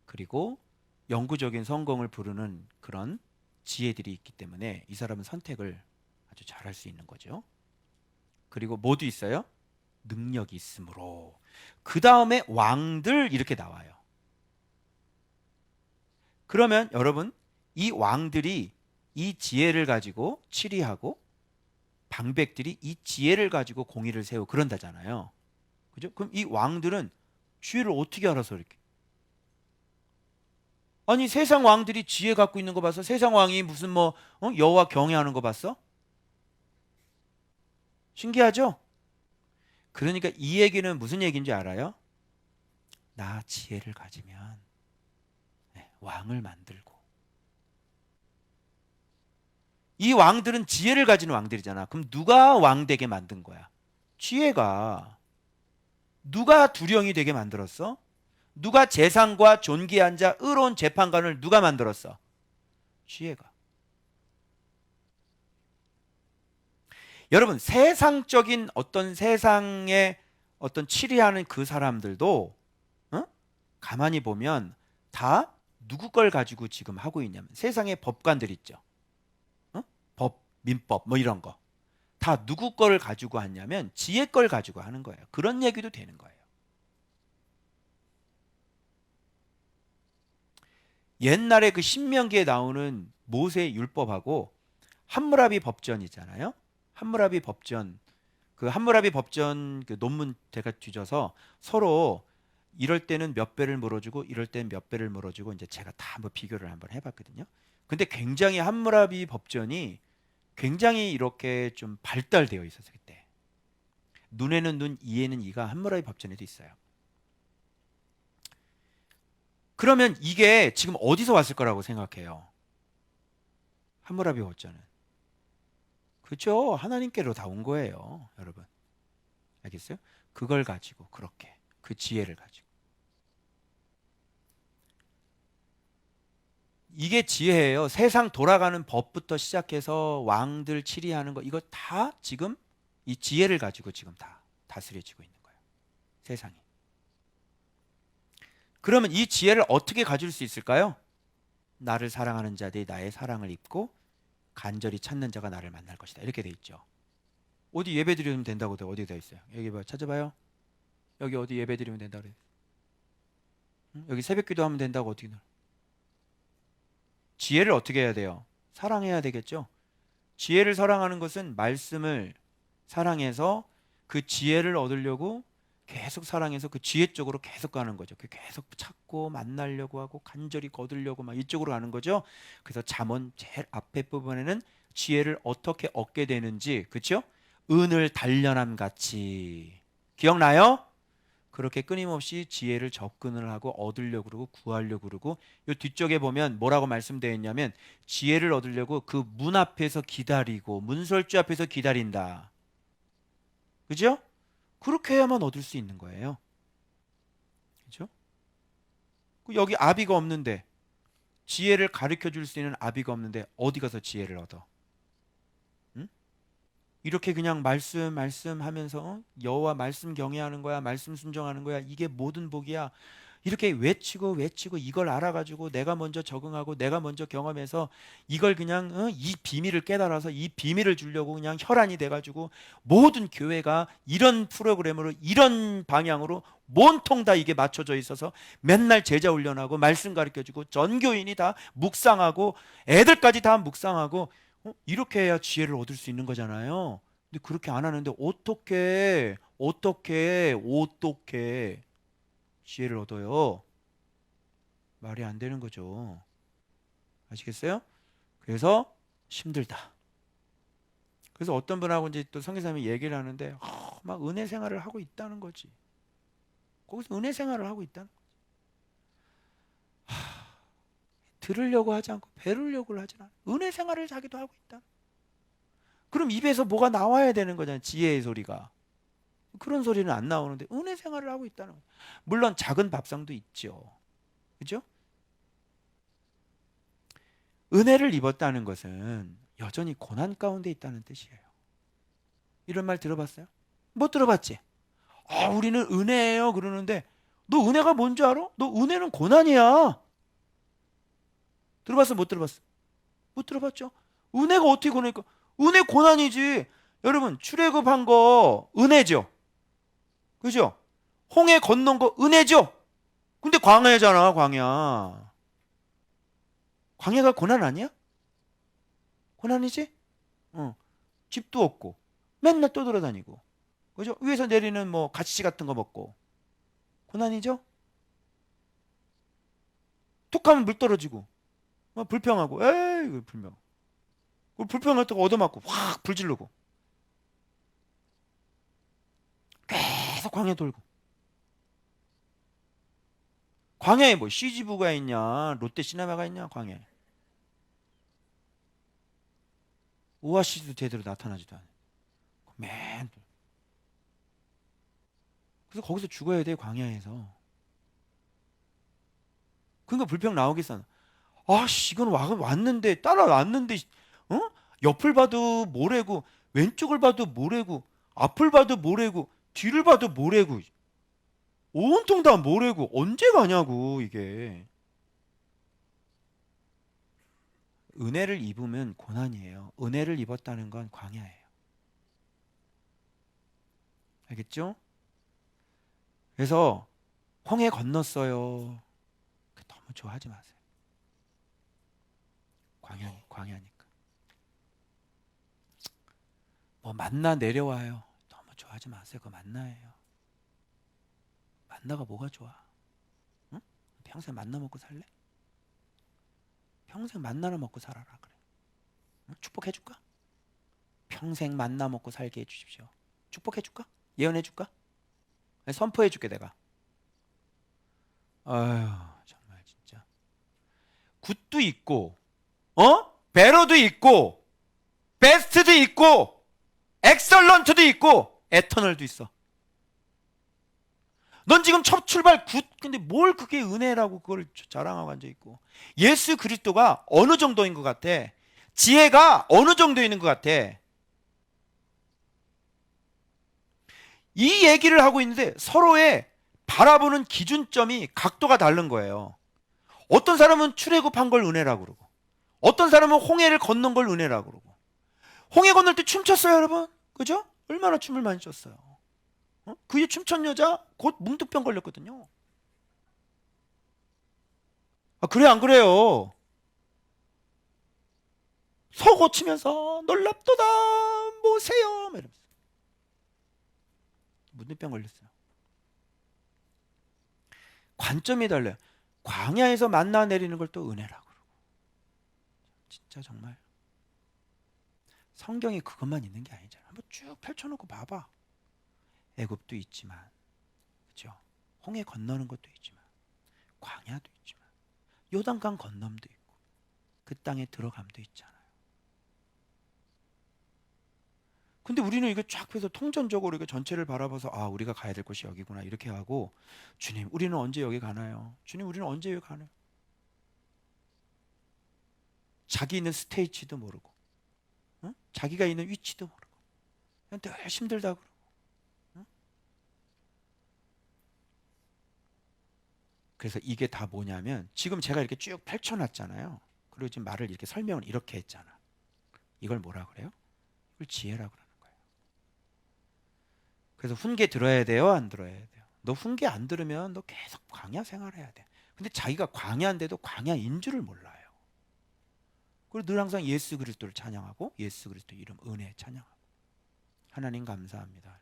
그리고 영구적인 성공을 부르는 그런 지혜들이 있기 때문에 이 사람은 선택을 아주 잘할 수 있는 거죠. 그리고 뭐도 있어요? 능력이 있으므로. 그 다음에 왕들 이렇게 나와요. 그러면 여러분, 이 왕들이 이 지혜를 가지고 치리하고 방백들이 이 지혜를 가지고 공의를 세우고 그런다잖아요. 그죠? 그럼 이 왕들은 지혜를 어떻게 알아서 이렇게? 아니, 세상 왕들이 지혜 갖고 있는 거 봤어? 세상 왕이 무슨 여호와 경외하는 거 봤어? 신기하죠? 그러니까 이 얘기는 무슨 얘기인지 알아요? 나 지혜를 가지면 왕을 만들고, 이 왕들은 지혜를 가진 왕들이잖아. 그럼 누가 왕 되게 만든 거야? 지혜가. 누가 두령이 되게 만들었어? 누가 재상과 존귀한 자 의로운 재판관을 누가 만들었어? 지혜가. 여러분, 세상적인 어떤 세상의 어떤 치리하는 그 사람들도 어? 가만히 보면 다 누구 걸 가지고 지금 하고 있냐면 세상의 법관들 있죠. 어? 법, 민법 뭐 이런 거. 다 누구 거를 가지고 하냐면 지혜 걸 가지고 하는 거예요. 그런 얘기도 되는 거예요. 옛날에 그 신명기에 나오는 모세 율법하고 함무라비 법전이잖아요. 함무라비 법전, 그 함무라비 법전 그 논문 제가 뒤져서 서로 이럴 때는 몇 배를 물어주고 이럴 때는 몇 배를 물어주고 이제 제가 다 한번 비교를 한번 해봤거든요. 근데 굉장히 함무라비 법전이 굉장히 이렇게 좀 발달되어 있었어요. 그때 눈에는 눈, 이에는 이가 함무라비 법전에도 있어요. 그러면 이게 지금 어디서 왔을 거라고 생각해요? 함무라비 법전은. 그죠? 하나님께로 다 온 거예요, 여러분. 알겠어요? 그걸 가지고 그렇게 그 지혜를 가지고 이게 지혜예요. 세상 돌아가는 법부터 시작해서 왕들 치리하는 거 이거 다 지금 이 지혜를 가지고 지금 다 다스려지고 있는 거예요. 세상이. 그러면 이 지혜를 어떻게 가질 수 있을까요? 나를 사랑하는 자들이 나의 사랑을 입고 간절히 찾는 자가 나를 만날 것이다. 이렇게 돼 있죠. 어디 예배 드리면 된다고 돼. 어디 돼 있어요? 여기 봐. 찾아봐요. 여기 어디 예배 드리면 된다고 그래. 응? 여기 새벽 기도하면 된다고 어떻게 지혜를 어떻게 해야 돼요? 사랑해야 되겠죠? 지혜를 사랑하는 것은 말씀을 사랑해서 그 지혜를 얻으려고 계속 사랑해서 그 지혜 쪽으로 계속 가는 거죠. 계속 찾고 만나려고 하고 간절히 거두려고 막 이쪽으로 가는 거죠. 그래서 잠언 제일 앞에 부분에는 지혜를 어떻게 얻게 되는지, 그렇죠? 은을 단련함 같이 기억나요? 그렇게 끊임없이 지혜를 접근을 하고 얻으려고 그러고 구하려고 그러고 요 뒤쪽에 보면 뭐라고 말씀되어 있냐면 지혜를 얻으려고 그 문 앞에서 기다리고 문설주 앞에서 기다린다. 그죠? 그렇게 해야만 얻을 수 있는 거예요. 그죠? 여기 아비가 없는데 지혜를 가르쳐 줄 수 있는 아비가 없는데 어디 가서 지혜를 얻어? 응? 이렇게 그냥 말씀하면서 여호와 말씀 경외하는 거야, 말씀 순종하는 거야. 이게 모든 복이야. 이렇게 외치고 이걸 알아가지고 내가 먼저 적응하고 내가 먼저 경험해서 이걸 그냥 이 비밀을 깨달아서 이 비밀을 주려고 그냥 혈안이 돼가지고 모든 교회가 이런 프로그램으로 이런 방향으로 온통 다 이게 맞춰져 있어서 맨날 제자 훈련하고 말씀 가르쳐주고 전교인이 다 묵상하고 애들까지 다 묵상하고 이렇게 해야 지혜를 얻을 수 있는 거잖아요. 근데 그렇게 안 하는데 어떻게 지혜를 얻어요? 말이 안 되는 거죠. 아시겠어요? 그래서 힘들다. 그래서 어떤 분하고 이제 또 성교사님이 얘기를 하는데 막 은혜 생활을 하고 있다는 거지. 거기서 은혜 생활을 하고 있다는 거지. 들으려고 하지 않고 배우려고 하지 않아. 은혜 생활을 자기도 하고 있다. 그럼 입에서 뭐가 나와야 되는 거잖아요. 지혜의 소리가. 그런 소리는 안 나오는데 은혜 생활을 하고 있다는 거예요. 물론 작은 밥상도 있죠. 그죠? 은혜를 입었다는 것은 여전히 고난 가운데 있다는 뜻이에요. 이런 말 들어봤어요? 못 들어봤지? 우리는 은혜예요 그러는데 너 은혜가 뭔지 알아? 너 은혜는 고난이야. 들어봤어? 못 들어봤어? 못 들어봤죠? 은혜가 어떻게 고난일까? 은혜 고난이지. 여러분 출애굽한 거 은혜죠. 그죠? 홍해 건넌 거 은혜죠. 근데 광야잖아, 광야. 광야가 고난 아니야? 고난이지? 집도 없고 맨날 떠돌아다니고 그죠? 위에서 내리는 뭐 가시지 같은 거 먹고 고난이죠? 툭하면 물 떨어지고 불평하고 에이 불평 불평할 때 얻어맞고 확 불지르고 계속 광야 돌고 광야에 뭐 CGV가 있냐 롯데 시네마가 있냐 광야에 오아시스도 제대로 나타나지도 않아 맨 그래서 거기서 죽어야 돼 광야에서 그러니까 불평 나오겠어 아씨 이건 왔는데 따라왔는데 어? 옆을 봐도 모래고 왼쪽을 봐도 모래고 앞을 봐도 모래고 뒤를 봐도 모래고 온통 다 모래고 언제 가냐고. 이게 은혜를 입으면 고난이에요. 은혜를 입었다는 건 광야예요. 알겠죠? 그래서 홍해 건넜어요. 너무 좋아하지 마세요. 광야니까. 뭐 만나 내려와요. 너무 좋아하지 마세요. 그거 만나예요. 만나가 뭐가 좋아? 응? 평생 만나 먹고 살래? 평생 만나나 먹고 살아라 그래. 응? 축복해줄까? 평생 만나 먹고 살게 해주십시오. 축복해줄까? 예언해줄까? 선포해줄게 내가. 아유 정말 진짜. 굿도 있고 베러도 있고 베스트도 있고 엑설런트도 있고 에터널도 있어. 넌 지금 첫 출발 굿, 근데 뭘 그게 은혜라고 그걸 자랑하고 앉아있고. 예수 그리스도가 어느 정도인 것 같아? 지혜가 어느 정도 있는 것 같아? 이 얘기를 하고 있는데 서로의 바라보는 기준점이 각도가 다른 거예요. 어떤 사람은 출애굽한 걸 은혜라고 그러고 어떤 사람은 홍해를 건넌 걸 은혜라고 그러고. 홍해 건널 때 춤췄어요 여러분? 그죠? 얼마나 춤을 많이 췄어요. 그의 춤춘 여자 곧 뭉뚝병 걸렸거든요. 아, 그래 안 그래요? 서 고치면서 놀랍도다 모세요 이러면서 뭉뚝병 걸렸어요. 관점이 달라요. 광야에서 만나 내리는 걸 또 은혜라고 그러고. 진짜 정말 성경에 그것만 있는 게 아니잖아. 한번 쭉 펼쳐놓고 봐봐. 애굽도 있지만, 그죠? 홍해 건너는 것도 있지만, 광야도 있지만, 요단강 건너도 있고, 그 땅에 들어감도 있잖아요. 근데 우리는 이거 쫙 해서 통전적으로 이거 전체를 바라봐서 아 우리가 가야 될 곳이 여기구나 이렇게 하고, 주님 우리는 언제 여기 가나요? 주님 우리는 언제 여기 가나요? 자기 있는 스테이지도 모르고, 응? 자기가 있는 위치도 모르고, 그냥 늘 힘들다고 그러고. 응? 그래서 이게 다 뭐냐면 지금 제가 이렇게 쭉 펼쳐놨잖아요. 그리고 지금 말을 이렇게 설명을 이렇게 했잖아. 이걸 뭐라 그래요? 이걸 지혜라 그러는 거예요. 그래서 훈계 들어야 돼요, 안 들어야 돼요? 너 훈계 안 들으면 너 계속 광야 생활해야 돼. 근데 자기가 광야인데도 광야인 줄을 몰라요. 그리고 늘 항상 예수 그리스도를 찬양하고 예수 그리스도 이름 은혜 찬양하고. 하나님 감사합니다.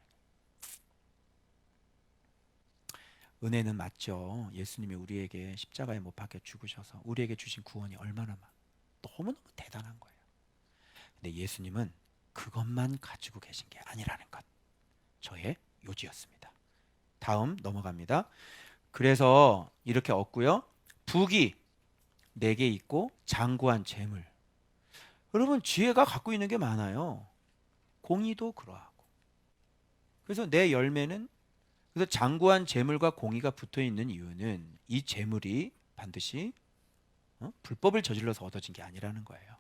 은혜는 맞죠. 예수님이 우리에게 십자가에 못 박혀 죽으셔서 우리에게 주신 구원이 얼마나 너무너무 대단한 거예요. 근데 예수님은 그것만 가지고 계신 게 아니라는 것, 저의 요지였습니다. 다음 넘어갑니다. 그래서 이렇게 얻고요. 북이 4개 있고 장구한 재물. 여러분 지혜가 갖고 있는 게 많아요. 공의도 그러하고. 그래서 내 열매는, 그래서 장구한 재물과 공의가 붙어 있는 이유는 이 재물이 반드시 불법을 저질러서 얻어진 게 아니라는 거예요.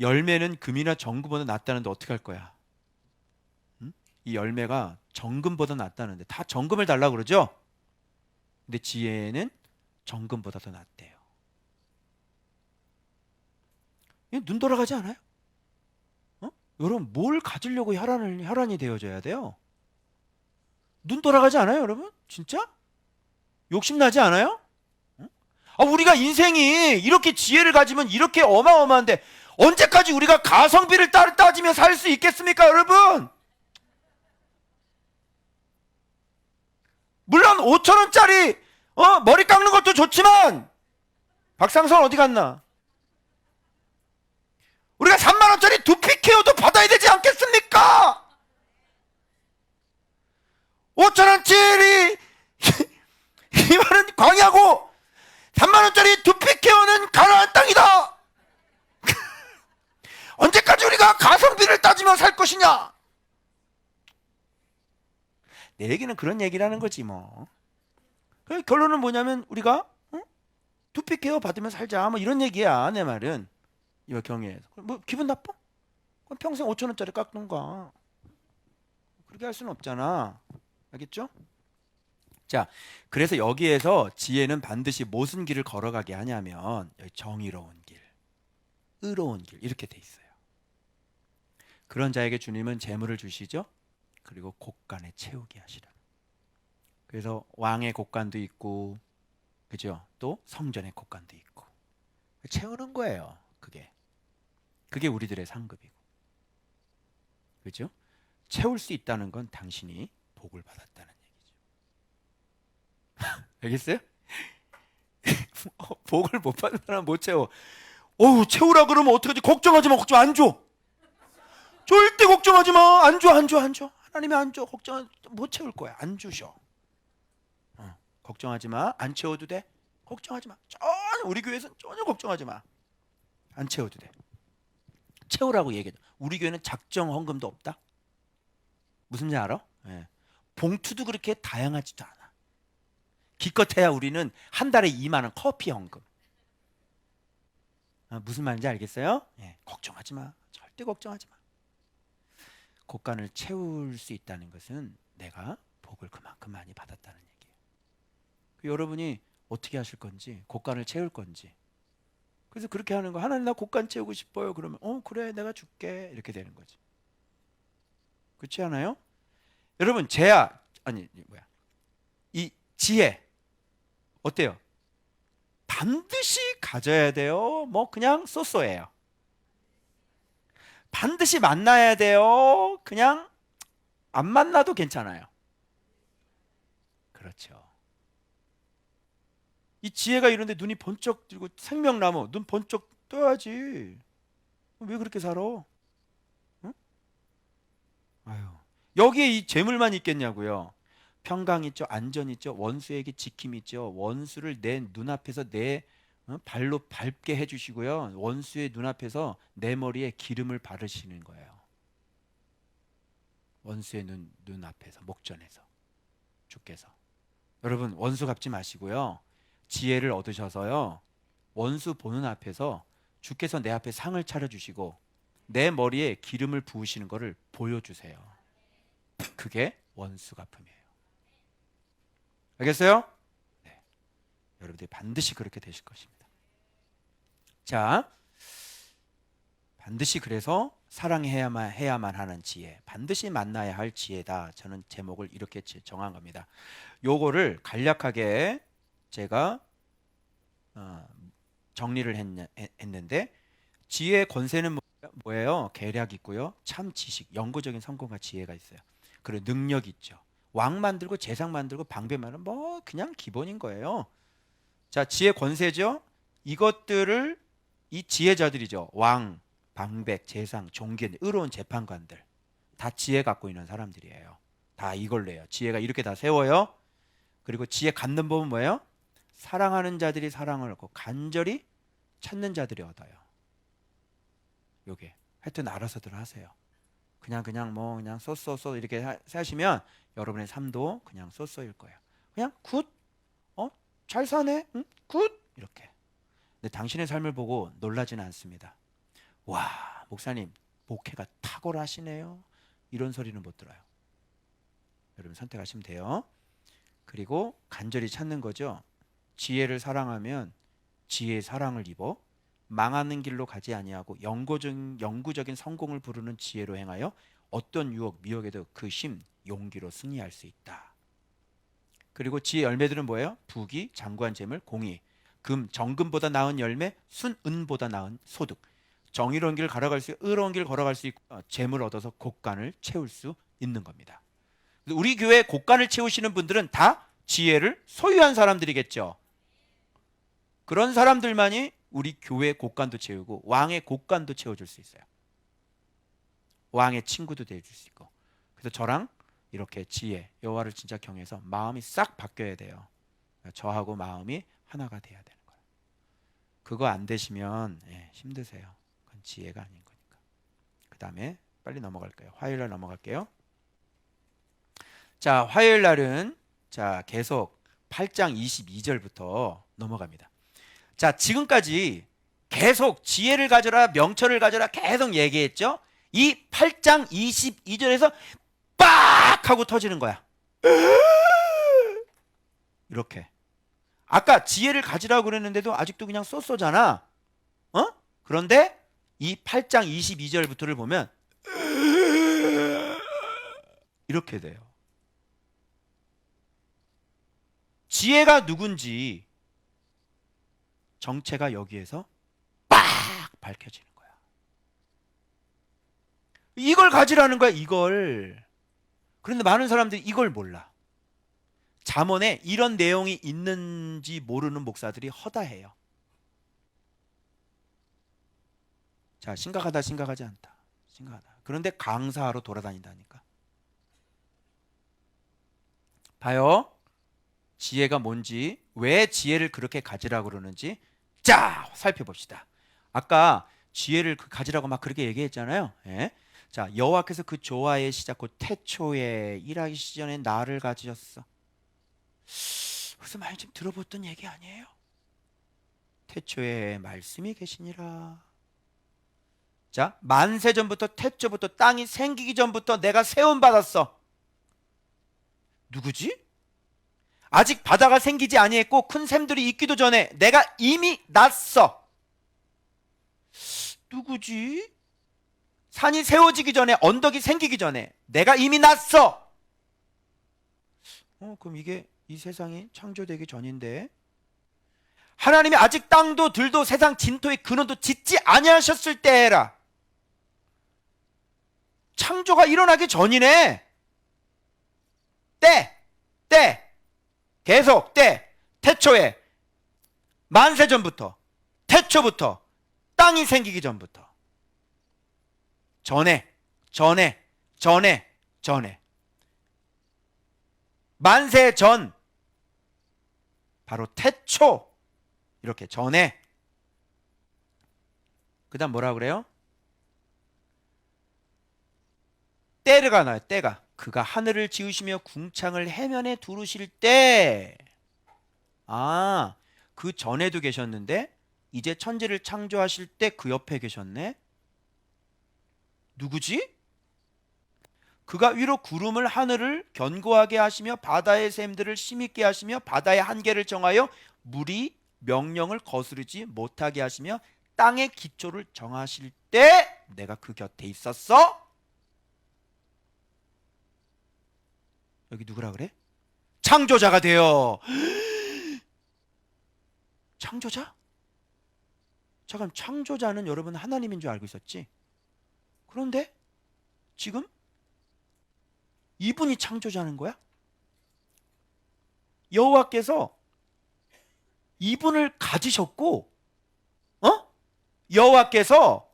열매는 금이나 정금보다 낫다는데 어떻게 할 거야? 응? 이 열매가 정금보다 낫다는데 다 정금을 달라고 그러죠? 근데 지혜는 정금보다 더 낫대요. 눈 돌아가지 않아요? 여러분 뭘 가지려고 혈안이 되어져야 돼요? 눈 돌아가지 않아요 여러분? 진짜? 욕심나지 않아요? 우리가 인생이 이렇게 지혜를 가지면 이렇게 어마어마한데 언제까지 우리가 가성비를 따지며 살 수 있겠습니까 여러분? 물론 5,000원짜리 머리 깎는 것도 좋지만 박상선 어디 갔나? 우리가 3만원짜리 두피 케어도 받아야 되지 않겠습니까? 5,000원짜리 이 말은 광야고 3만원짜리 두피 케어는 가나안 땅이다. 언제까지 우리가 가성비를 따지며 살 것이냐? 내 얘기는 그런 얘기라는 거지 뭐. 결론은 뭐냐면 우리가 두피 케어 받으며 살자 뭐 이런 얘기야. 내 말은 이 경우에서 뭐 기분 나빠? 그럼 평생 5천 원짜리 깎던가. 그렇게 할 수는 없잖아. 알겠죠? 자, 그래서 여기에서 지혜는 반드시 무슨 길을 걸어가게 하냐면 여기 정의로운 길, 의로운 길 이렇게 돼 있어요. 그런 자에게 주님은 재물을 주시죠. 그리고 곳간에 채우게 하시라. 그래서 왕의 곳간도 있고, 그죠? 또 성전의 곳간도 있고 채우는 거예요. 그게 우리들의 상급이고, 그죠? 채울 수 있다는 건 당신이 복을 받았다는 얘기죠. 알겠어요? 복을 못 받는 사람은 못 채워. 어우, 채우라 그러면 어떡하지? 걱정하지 마. 걱정 안 줘. 절대 걱정하지 마. 안 줘, 안 줘, 안 줘. 하나님이 안 줘. 걱정 못 채울 거야. 안 주셔. 걱정하지 마. 안 채워도 돼. 걱정하지 마. 전혀 우리 교회에서는 전혀 걱정하지 마. 안 채워도 돼. 채우라고 얘기해. 우리 교회는 작정 헌금도 없다. 무슨 말 알아? 예. 봉투도 그렇게 다양하지도 않아. 기껏해야 우리는 한 달에 2만 원 커피 헌금. 무슨 말인지 알겠어요? 예. 걱정하지 마. 절대 걱정하지 마. 곳간을 채울 수 있다는 것은 내가 복을 그만큼 많이 받았다는 얘기예요. 여러분이 어떻게 하실 건지, 곳간을 채울 건지. 그래서 그렇게 하는 거. 하나님 나 곳간 채우고 싶어요. 그러면 그래 내가 줄게. 이렇게 되는 거지. 그렇지 않아요? 여러분 이 지혜 어때요? 반드시 가져야 돼요? 뭐 그냥 쏘쏘예요? 반드시 만나야 돼요? 그냥 안 만나도 괜찮아요? 그렇죠. 이 지혜가 이런데 눈이 번쩍 뜨고 생명나무 눈 번쩍 떠야지. 왜 그렇게 살아? 응? 아유. 여기에 이 재물만 있겠냐고요. 평강 있죠, 안전 있죠, 원수에게 지킴 있죠. 원수를 내 눈앞에서 내 발로 밟게 해주시고요. 원수의 눈앞에서 내 머리에 기름을 바르시는 거예요. 원수의 눈앞에서, 목전에서 주께서. 여러분 원수 갚지 마시고요. 지혜를 얻으셔서요. 원수 보는 앞에서 주께서 내 앞에 상을 차려주시고 내 머리에 기름을 부으시는 것을 보여주세요. 그게 원수 갚음이에요. 알겠어요? 네. 여러분들이 반드시 그렇게 되실 것입니다. 자, 반드시 그래서 사랑해야만 하는 지혜, 반드시 만나야 할 지혜다. 저는 제목을 이렇게 정한 겁니다. 요거를 간략하게 제가 정리를 했는데 지혜의 권세는 뭐예요? 계략 있고요. 참 지식, 영구적인 성공과 지혜가 있어요. 그리고 능력 있죠. 왕 만들고 재상 만들고 방배 만들고 뭐 그냥 기본인 거예요. 자, 지혜 권세죠. 이것들을 이 지혜자들이죠. 왕, 방백, 재상, 종견, 의로운 재판관들 다 지혜 갖고 있는 사람들이에요. 다 이걸로 해요. 지혜가 이렇게 다 세워요. 그리고 지혜 갖는 법은 뭐예요? 사랑하는 자들이 사랑을 얻고 간절히 찾는 자들이 얻어요. 요게 하여튼 알아서들 하세요. 그냥 쏘쏘쏘 이렇게 사시면 여러분의 삶도 그냥 쏘쏘일 거예요. 그냥 굿, 잘 사네, 응? 굿 이렇게. 근데 당신의 삶을 보고 놀라지는 않습니다. 와, 목사님 목회가 탁월하시네요. 이런 소리는 못 들어요. 여러분 선택하시면 돼요. 그리고 간절히 찾는 거죠. 지혜를 사랑하면 지혜의 사랑을 입어 망하는 길로 가지 아니하고 영구적인 성공을 부르는 지혜로 행하여 어떤 유혹 미혹에도 그 힘 용기로 승리할 수 있다. 그리고 지혜 열매들은 뭐예요? 부귀, 장구한 재물, 공의, 금, 정금보다 나은 열매, 순은보다 나은 소득. 정의로운 길 걸어갈 수 있고 의로운 길 걸어갈 수 있고 재물 얻어서 곳간을 채울 수 있는 겁니다. 우리 교회 곳간을 채우시는 분들은 다 지혜를 소유한 사람들이겠죠. 그런 사람들만이 우리 교회 곳간도 채우고 왕의 곳간도 채워줄 수 있어요. 왕의 친구도 돼줄 수 있고. 그래서 저랑 이렇게 지혜, 여호와를 진짜 경외해서 마음이 싹 바뀌어야 돼요. 저하고 마음이 하나가 돼야 되는 거예요. 그거 안 되시면 힘드세요. 그건 지혜가 아닌 거니까. 그 다음에 빨리 넘어갈까요? 화요일 날 넘어갈게요. 자, 화요일 날은 자 계속 8장 22절부터 넘어갑니다. 자, 지금까지 계속 지혜를 가져라, 명철을 가져라 계속 얘기했죠. 이 8장 22절에서 빡 하고 터지는 거야. 이렇게. 아까 지혜를 가지라고 그랬는데도 아직도 그냥 쏘쏘잖아. 어? 그런데 이 8장 22절부터를 보면 이렇게 돼요. 지혜가 누군지 정체가 여기에서 빡 밝혀지는 거야. 이걸 가지라는 거야, 이걸. 그런데 많은 사람들이 이걸 몰라. 잠언에 이런 내용이 있는지 모르는 목사들이 허다해요. 자, 심각하다, 심각하지 않다. 심각하다. 그런데 강사하러 돌아다닌다니까. 봐요. 지혜가 뭔지, 왜 지혜를 그렇게 가지라고 그러는지 자, 살펴봅시다. 아까 지혜를 가지라고 막 그렇게 얘기했잖아요. 예? 자, 여호와께서 그 조화의 시작 곧 태초에 일하기 시전에 나를 가지셨어. 무슨 말 좀 들어봤던 얘기 아니에요? 태초에 말씀이 계시니라. 자, 만세 전부터 태초부터 땅이 생기기 전부터 내가 세움 받았어. 누구지? 아직 바다가 생기지 아니했고 큰 샘들이 있기도 전에 내가 이미 났어. 누구지? 산이 세워지기 전에, 언덕이 생기기 전에 내가 이미 났어. 그럼 이게 이 세상이 창조되기 전인데, 하나님이 아직 땅도 들도 세상 진토의 근원도 짓지 아니하셨을 때라. 창조가 일어나기 전이네. 계속 태초에, 만세 전부터, 태초부터, 땅이 생기기 전부터, 전에 만세 전, 바로 태초, 이렇게 전에. 그 다음 뭐라 그래요? 때가 나요. 때가. 그가 하늘을 지으시며 궁창을 해면에 두르실 때. 아, 그 전에도 계셨는데 이제 천지를 창조하실 때 그 옆에 계셨네. 누구지? 그가 위로 구름을 하늘을 견고하게 하시며 바다의 샘들을 심있게 하시며 바다의 한계를 정하여 물이 명령을 거스르지 못하게 하시며 땅의 기초를 정하실 때 내가 그 곁에 있었어. 여기 누구라 그래? 창조자가 되어. 창조자? 잠깐, 창조자는 여러분 하나님인 줄 알고 있었지? 그런데 지금 이분이 창조자는 거야? 여호와께서 이분을 가지셨고, 여호와께서,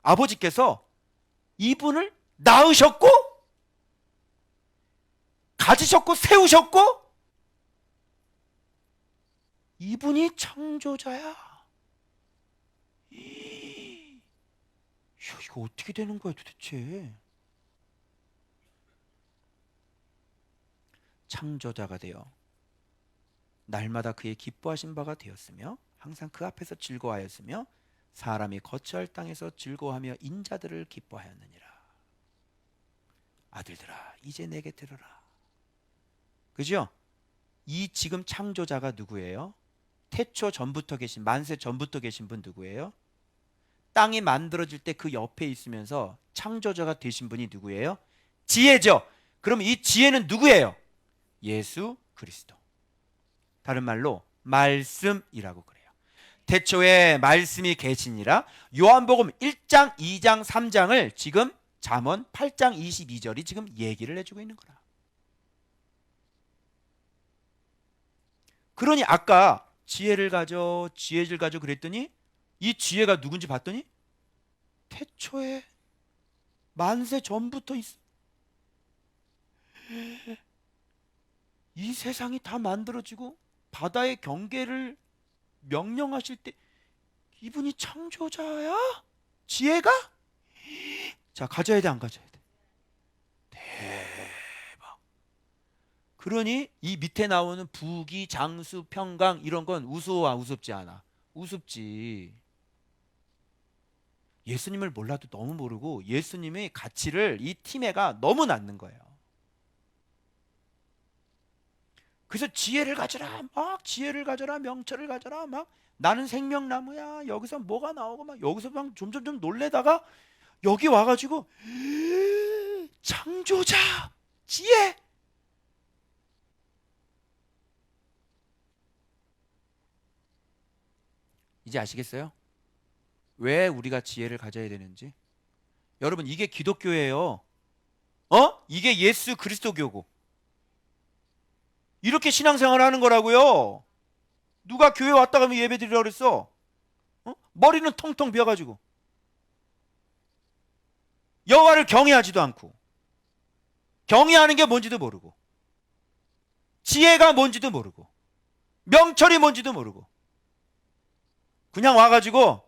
아버지께서 이분을 낳으셨고, 가지셨고, 세우셨고, 이분이 창조자야. 이거 어떻게 되는 거야 도대체? 창조자가 되어 날마다 그의 기뻐하신 바가 되었으며 항상 그 앞에서 즐거워하였으며 사람이 거처할 땅에서 즐거워하며 인자들을 기뻐하였느니라. 아들들아 이제 내게 들으라. 그죠? 이 지금 창조자가 누구예요? 태초 전부터 계신, 만세 전부터 계신 분 누구예요? 땅이 만들어질 때 그 옆에 있으면서 창조자가 되신 분이 누구예요? 지혜죠. 그럼 이 지혜는 누구예요? 예수 그리스도. 다른 말로 말씀이라고 그래요. 태초에 말씀이 계시니라. 요한복음 1장, 2장, 3장을 지금 잠언 8장 22절이 지금 얘기를 해주고 있는 거라. 그러니 아까 지혜를 가져 그랬더니 이 지혜가 누군지 봤더니 태초에 만세 전부터 이 세상이 다 만들어지고 바다의 경계를 명령하실 때 이분이 창조자야? 지혜가? 자, 가져야 돼, 안 가져야 돼? 대박. 그러니 이 밑에 나오는 부기, 장수, 평강 이런 건 우스워, 우습지 않아? 우습지. 예수님을 몰라도 너무 모르고 예수님의 가치를 이 팀에가 너무 낳는 거예요. 그래서 지혜를 가져라, 막 지혜를 가져라, 명철을 가져라, 막 나는 생명나무야. 여기서 뭐가 나오고 막 여기서 막 점점점 놀래다가 여기 와가지고 창조자, 지혜. 이제 아시겠어요? 왜 우리가 지혜를 가져야 되는지? 여러분, 이게 기독교예요. 이게 예수 그리스도교고. 이렇게 신앙생활 하는 거라고요. 누가 교회 왔다 가면 예배 드리라고 그랬어? 머리는 텅텅 비어가지고 여호와를 경외하지도 않고 경외하는 게 뭔지도 모르고 지혜가 뭔지도 모르고 명철이 뭔지도 모르고 그냥 와가지고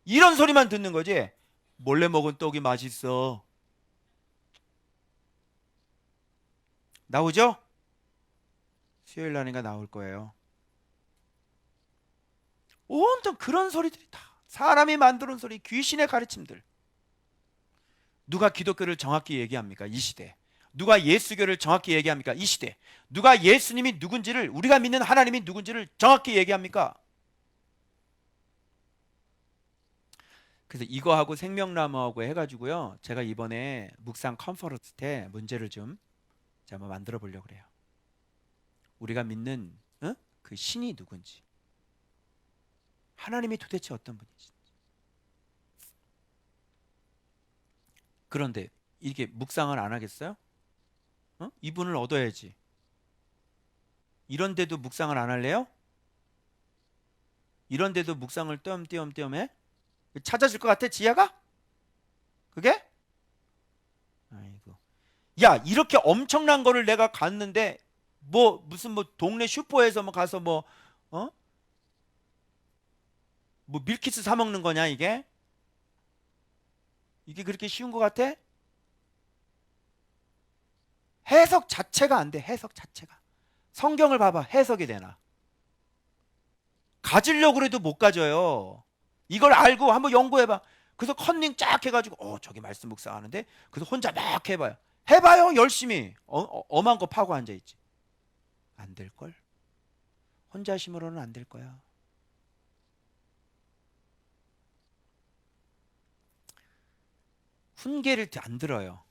이런 소리만 듣는 거지. 몰래 먹은 떡이 맛있어. 나오죠? 수요일 날인가 나올 거예요. 온통 그런 소리들이 다 사람이 만들어온 소리, 귀신의 가르침들. 누가 기독교를 정확히 얘기합니까? 이 시대. 누가 예수교를 정확히 얘기합니까? 이 시대. 누가 예수님이 누군지를, 우리가 믿는 하나님이 누군지를 정확히 얘기합니까? 그래서 이거하고 생명나무하고 해가지고요, 제가 이번에 묵상 컨퍼런스 때 문제를 좀 제가 한번 만들어 보려고 그래요. 우리가 믿는 그 신이 누군지, 하나님이 도대체 어떤 분이신지. 그런데 이게 묵상을 안 하겠어요? 이분을 얻어야지. 이런데도 묵상을 안 할래요? 이런데도 묵상을 띄엄띄엄 해? 찾아질 것 같아, 지혜가? 그게? 아이고. 야, 이렇게 엄청난 거를 내가 갔는데 무슨 동네 슈퍼에서 가서 밀키트 사 먹는 거냐, 이게? 이게 그렇게 쉬운 것 같아? 해석 자체가 안 돼. 해석 자체가. 성경을 봐봐. 해석이 되나? 가지려고 그래도 못 가져요. 이걸 알고 한번 연구해봐. 그래서 컨닝 쫙 해가지고 저기 말씀 묵상하는데 그래서 혼자 막 해봐요. 해봐요, 열심히. 엄한 거 파고 앉아있지. 안 될걸? 혼자 심으로는 안 될 거야. 훈계를 안 들어요.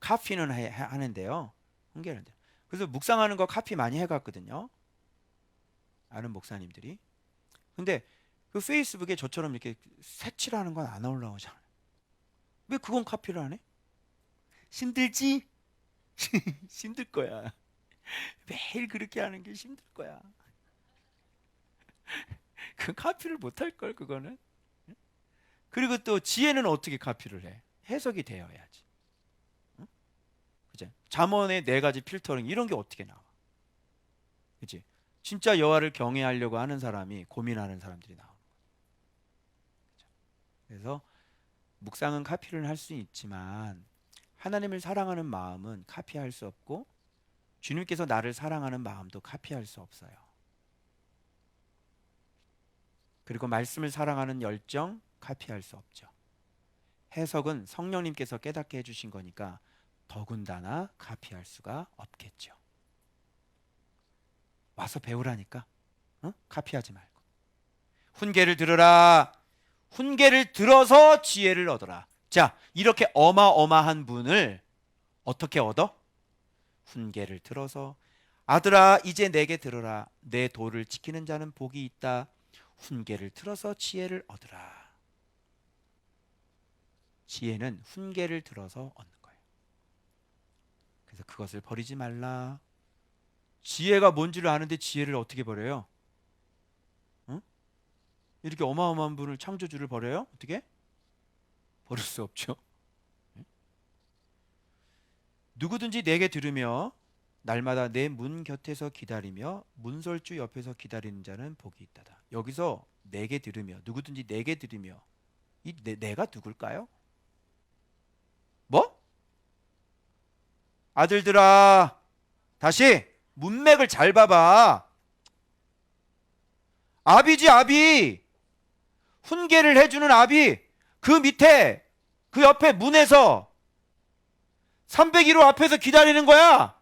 카피는 하는데요, 훈계를 안 돼요. 그래서 묵상하는 거 카피 많이 해갔거든요, 아는 목사님들이. 근데 그 페이스북에 저처럼 이렇게 색칠하는 건 안 올라오잖아요. 왜 그건 카피를 안 해? 힘들지? 힘들 거야. 매일 그렇게 하는 게 힘들 거야. 그 카피를 못 할 걸, 그거는. 그리고 또 지혜는 어떻게 카피를 해? 해석이 되어야지. 그죠? 잠언의 4가지 필터링 이런 게 어떻게 나와? 그치? 진짜 여호와를 경외하려고 하는 사람이 고민하는 사람들이 나오는 거죠. 그래서 묵상은 카피를 할 수 있지만 하나님을 사랑하는 마음은 카피할 수 없고 주님께서 나를 사랑하는 마음도 카피할 수 없어요. 그리고 말씀을 사랑하는 열정 카피할 수 없죠. 해석은 성령님께서 깨닫게 해주신 거니까 더군다나 카피할 수가 없겠죠. 와서 배우라니까. 카피하지 말고. 훈계를 들으라. 훈계를 들어서 지혜를 얻어라. 자, 이렇게 어마어마한 분을 어떻게 얻어? 훈계를 들어서. 아들아, 이제 내게 들으라. 내 도를 지키는 자는 복이 있다. 훈계를 들어서 지혜를 얻으라. 지혜는 훈계를 들어서 얻는 거예요. 그래서 그것을 버리지 말라. 지혜가 뭔지를 아는데 지혜를 어떻게 버려요? 이렇게 어마어마한 분을, 창조주를 버려요? 어떻게? 버릴 수 없죠. 누구든지 내게 들으며 날마다 내 문 곁에서 기다리며 문설주 옆에서 기다리는 자는 복이 있다다. 여기서 내게 들으며, 누구든지 내게 들으며, 이 내가 누굴까요? 뭐? 아들들아, 다시 문맥을 잘 봐봐. 아비지, 아비. 훈계를 해주는 아비, 그 밑에 그 옆에 문에서 301호 앞에서 기다리는 거야.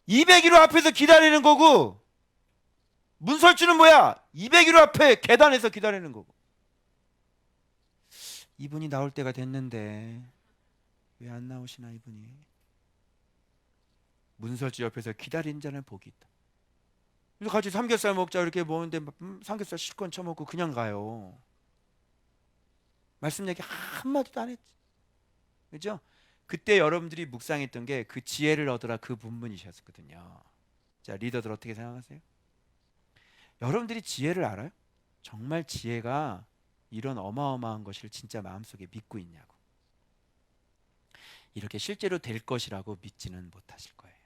201호 앞에서 기다리는 거고, 문설주는 뭐야? 201호 앞에 계단에서 기다리는 거고. 이분이 나올 때가 됐는데 왜 안 나오시나 이분이. 문설주 옆에서 기다린 자는 복이 있다. 그래서 같이 삼겹살 먹자 이렇게 먹는데 삼겹살 실컷 쳐먹고 그냥 가요. 말씀 얘기 한마디도 안 했지. 그죠? 그때 여러분들이 묵상했던 게 그 지혜를 얻으라 그 본문이셨거든요. 자, 리더들 어떻게 생각하세요? 여러분들이 지혜를 알아요? 정말 지혜가 이런 어마어마한 것을 진짜 마음속에 믿고 있냐고. 이렇게 실제로 될 것이라고 믿지는 못하실 거예요.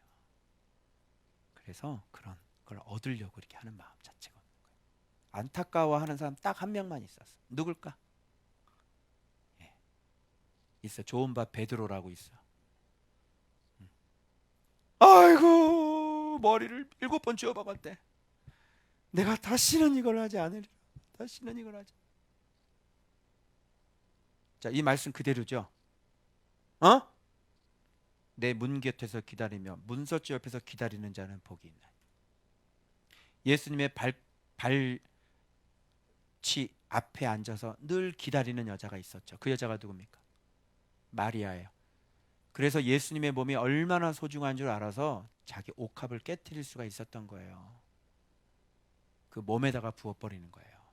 그래서 그런 걸 얻으려고 이렇게 하는 마음 자체가 없는 거예요. 안타까워하는 사람 딱 한 명만 있었어. 누굴까? 예. 있어. 좋은 밥 베드로라고 있어. 아이고, 머리를 7번 쥐어박았대. 내가 다시는 이걸 하지 않으리라. 다시는 이걸 하지. 자, 이 말씀 그대로죠. 내 문 곁에서 기다리며 문설주 옆에서 기다리는 자는 복이 있나니. 예수님의 발치 앞에 앉아서 늘 기다리는 여자가 있었죠. 그 여자가 누굽니까? 마리아예요. 그래서 예수님의 몸이 얼마나 소중한 줄 알아서 자기 옥합을 깨트릴 수가 있었던 거예요. 그 몸에다가 부어버리는 거예요.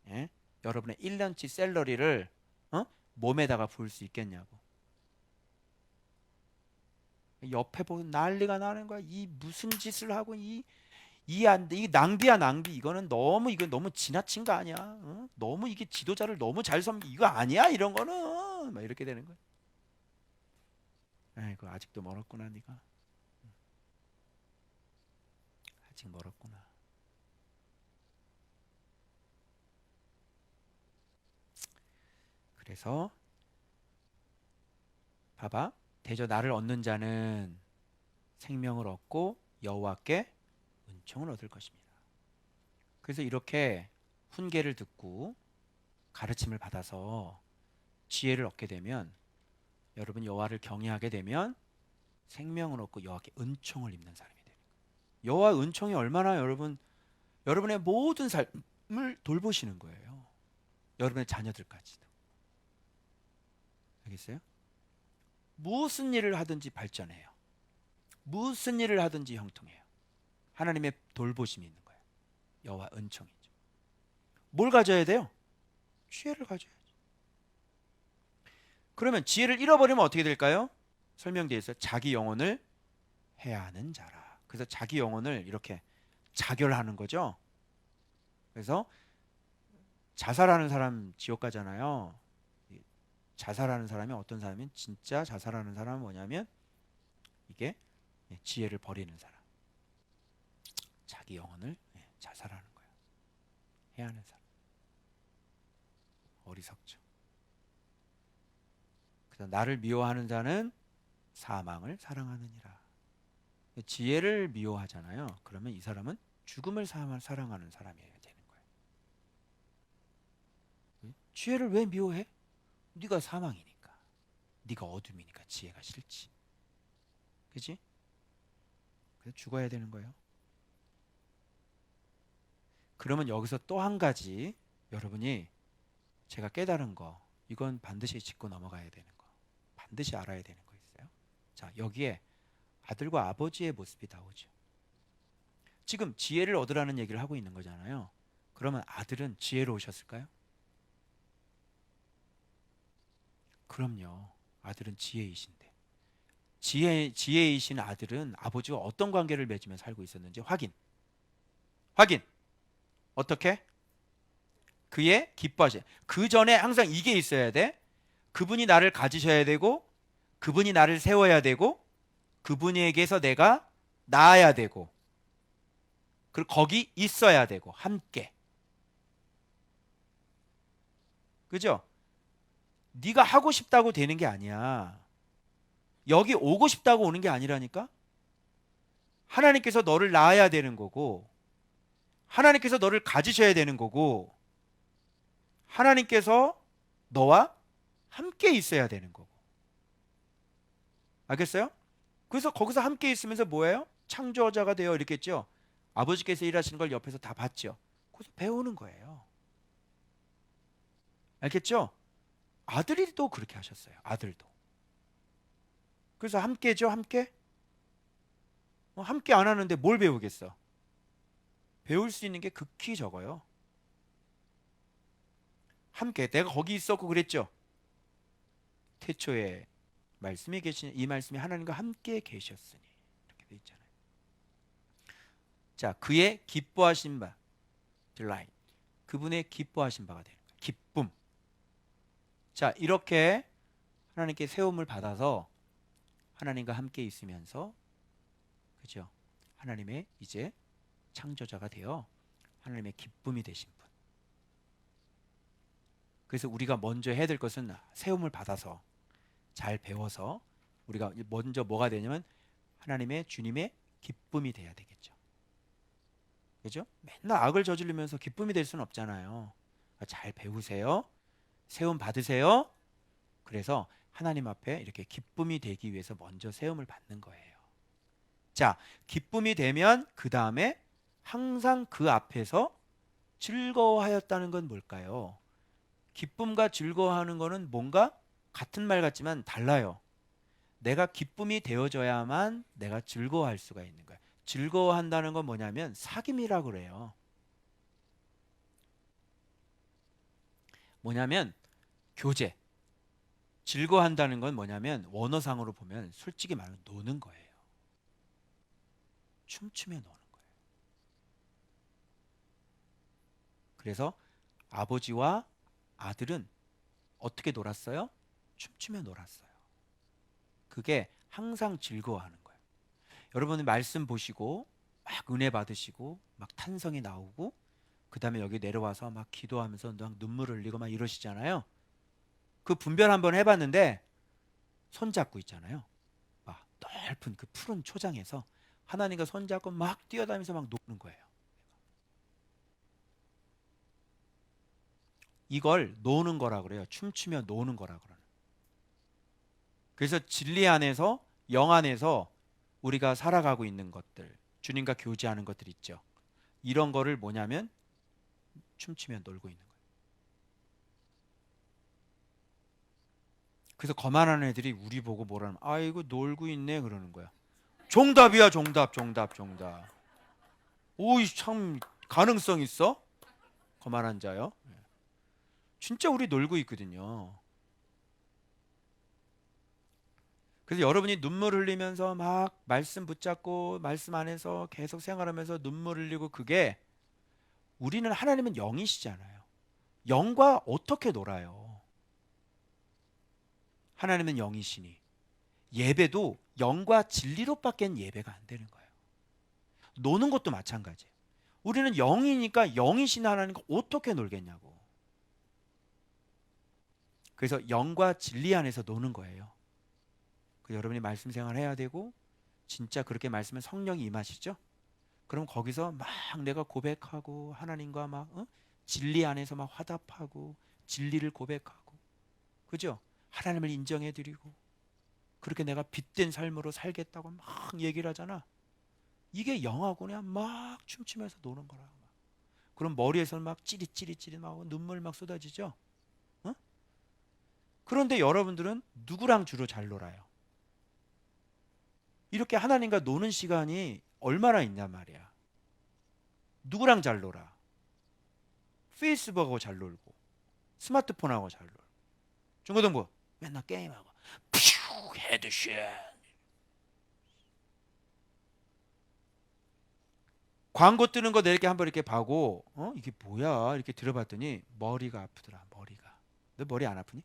예? 여러분의 1년치 샐러리를 몸에다가 부을 수 있겠냐고. 옆에 보면 난리가 나는 거야. 이 무슨 짓을 하고 이 낭비야 낭비. 이건 너무 지나친 거 아니야? 너무 이게 지도자를 너무 잘 섬기 이거 아니야? 이런 거는 막 이렇게 되는 거야. 아이고, 아직도 멀었구나 네가. 아직 멀었구나. 그래서 봐봐. 대저 나를 얻는 자는 생명을 얻고 여호와께 은총을 얻을 것입니다. 그래서 이렇게 훈계를 듣고 가르침을 받아서 지혜를 얻게 되면 여러분 여호와를 경외하게 되면 생명을 얻고 여호와께 은총을 입는 사람이 되는 거예요. 여호와 은총이 얼마나 여러분의 모든 삶을 돌보시는 거예요. 여러분의 자녀들까지도. 알겠어요? 무슨 일을 하든지 발전해요. 무슨 일을 하든지 형통해요. 하나님의 돌보심이 있는 거예요. 여호와 은총이죠. 뭘 가져야 돼요? 지혜를 가져야죠. 그러면 지혜를 잃어버리면 어떻게 될까요? 설명되어 있어요. 자기 영혼을 해야 하는 자라. 그래서 자기 영혼을 이렇게 자결하는 거죠. 그래서 자살하는 사람 지옥 가잖아요. 자살하는 사람이 어떤 사람이면 진짜 자살하는 사람은 뭐냐면 이게 지혜를 버리는 사람. 자기 영혼을 자살하는 거예요. 해야 하는 사람. 어리석죠. 그래서 나를 미워하는 자는 사망을 사랑하느니라. 지혜를 미워하잖아요. 그러면 이 사람은 죽음을 사랑하는 사람이어야 되는 거예요. 지혜를 왜 미워해? 네가 사망이니까, 네가 어둠이니까 지혜가 싫지. 그렇지? 그래서 죽어야 되는 거예요. 그러면 여기서 또 한 가지 여러분이 제가 깨달은 거, 이건 반드시 짚고 넘어가야 되는 거, 반드시 알아야 되는 거 있어요. 자, 여기에 아들과 아버지의 모습이 나오죠. 지금 지혜를 얻으라는 얘기를 하고 있는 거잖아요. 그러면 아들은 지혜로우셨을까요? 그럼요. 아들은 지혜이신데. 지혜이신 아들은 아버지와 어떤 관계를 맺으며 살고 있었는지 확인. 어떻게? 그의 기뻐하시. 그 전에 항상 이게 있어야 돼. 그분이 나를 가지셔야 되고, 그분이 나를 세워야 되고, 그분에게서 내가 나아야 되고, 그리고 거기 있어야 되고, 함께. 그죠? 네가 하고 싶다고 되는 게 아니야. 여기 오고 싶다고 오는 게 아니라니까. 하나님께서 너를 낳아야 되는 거고, 하나님께서 너를 가지셔야 되는 거고 하나님께서 너와 함께 있어야 되는 거고. 알겠어요? 그래서 거기서 함께 있으면서 뭐예요? 창조자가 되어 이렇겠죠. 아버지께서 일하시는 걸 옆에서 다 봤죠. 그래서 배우는 거예요. 알겠죠? 아들이 또 그렇게 하셨어요. 아들도. 그래서 함께죠, 함께. 함께 안 하는데 뭘 배우겠어? 배울 수 있는 게 극히 적어요. 함께. 내가 거기 있었고 그랬죠. 태초에 말씀이 계신 이 말씀이 하나님과 함께 계셨으니 이렇게 돼 있잖아요. 자, 그의 기뻐하신 바, delight. 그분의 기뻐하신 바가 되는 거예요. 기쁨. 자, 이렇게 하나님께 세움을 받아서 하나님과 함께 있으면서 그죠? 하나님의 이제 창조자가 되어 하나님의 기쁨이 되신 분. 그래서 우리가 먼저 해야 될 것은 세움을 받아서 잘 배워서 우리가 먼저 뭐가 되냐면 하나님의 주님의 기쁨이 돼야 되겠죠. 그죠? 맨날 악을 저지르면서 기쁨이 될 수는 없잖아요. 잘 배우세요. 세움 받으세요. 그래서 하나님 앞에 이렇게 기쁨이 되기 위해서 먼저 세움을 받는 거예요. 자, 기쁨이 되면 그 다음에 항상 그 앞에서 즐거워하였다는 건 뭘까요? 기쁨과 즐거워하는 거는 뭔가 같은 말 같지만 달라요. 내가 기쁨이 되어져야만 내가 즐거워할 수가 있는 거예요. 즐거워한다는 건 뭐냐면 사귐이라고 그래요. 뭐냐면 교제. 즐거워한다는 건 뭐냐면 원어상으로 보면 솔직히 말하면 노는 거예요. 춤추며 노는 거예요. 그래서 아버지와 아들은 어떻게 놀았어요? 춤추며 놀았어요. 그게 항상 즐거워하는 거예요. 여러분이 말씀 보시고 막 은혜 받으시고 막 탄성이 나오고 그 다음에 여기 내려와서 막 기도하면서 막 눈물을 흘리고 막 이러시잖아요. 그 분별 한번 해봤는데 손잡고 있잖아요. 막 넓은 그 푸른 초장에서 하나님과 손잡고 막 뛰어다니면서 막 노는 거예요. 이걸 노는 거라 그래요. 춤추며 노는 거라 그러는. 그래서 진리 안에서 영 안에서 우리가 살아가고 있는 것들, 주님과 교제하는 것들 있죠. 이런 거를 뭐냐면 춤추며 놀고 있는 거예요. 그래서 거만한 애들이 우리 보고 뭐라면 아이고 놀고 있네 그러는 거야. 정답이야, 정답, 정답, 정답. 오이 참 가능성 있어? 거만한 자요. 진짜 우리 놀고 있거든요. 그래서 여러분이 눈물 흘리면서 막 말씀 붙잡고 말씀 안에서 계속 생활하면서 눈물 흘리고 그게 우리는 하나님은 영이시잖아요. 영과 어떻게 놀아요? 하나님은 영이시니 예배도 영과 진리로밖엔 예배가 안 되는 거예요. 노는 것도 마찬가지예요. 우리는 영이니까 영이신 하나님과 어떻게 놀겠냐고. 그래서 영과 진리 안에서 노는 거예요. 여러분이 말씀 생활해야 되고 진짜 그렇게 말씀은 성령이 임하시죠? 그럼 거기서 막 내가 고백하고 하나님과 막 진리 안에서 막 화답하고 진리를 고백하고 그죠? 하나님을 인정해 드리고 그렇게 내가 빛된 삶으로 살겠다고 막 얘기를 하잖아. 이게 영하고 그냥 막 춤추면서 노는 거라. 그럼 머리에서 막 찌릿찌릿찌릿 막 눈물 막 쏟아지죠? 어? 그런데 여러분들은 누구랑 주로 잘 놀아요? 이렇게 하나님과 노는 시간이 얼마나 있냔 말이야. 누구랑 잘 놀아? 페이스북하고 잘 놀고 스마트폰하고 잘 놀고 중고등부 맨날 게임하고 퓨 헤드샷 광고 뜨는 거 내게 한번 이렇게 봐고 이게 뭐야 이렇게 들어봤더니 머리가 아프더라. 머리가. 너 머리 안 아프니?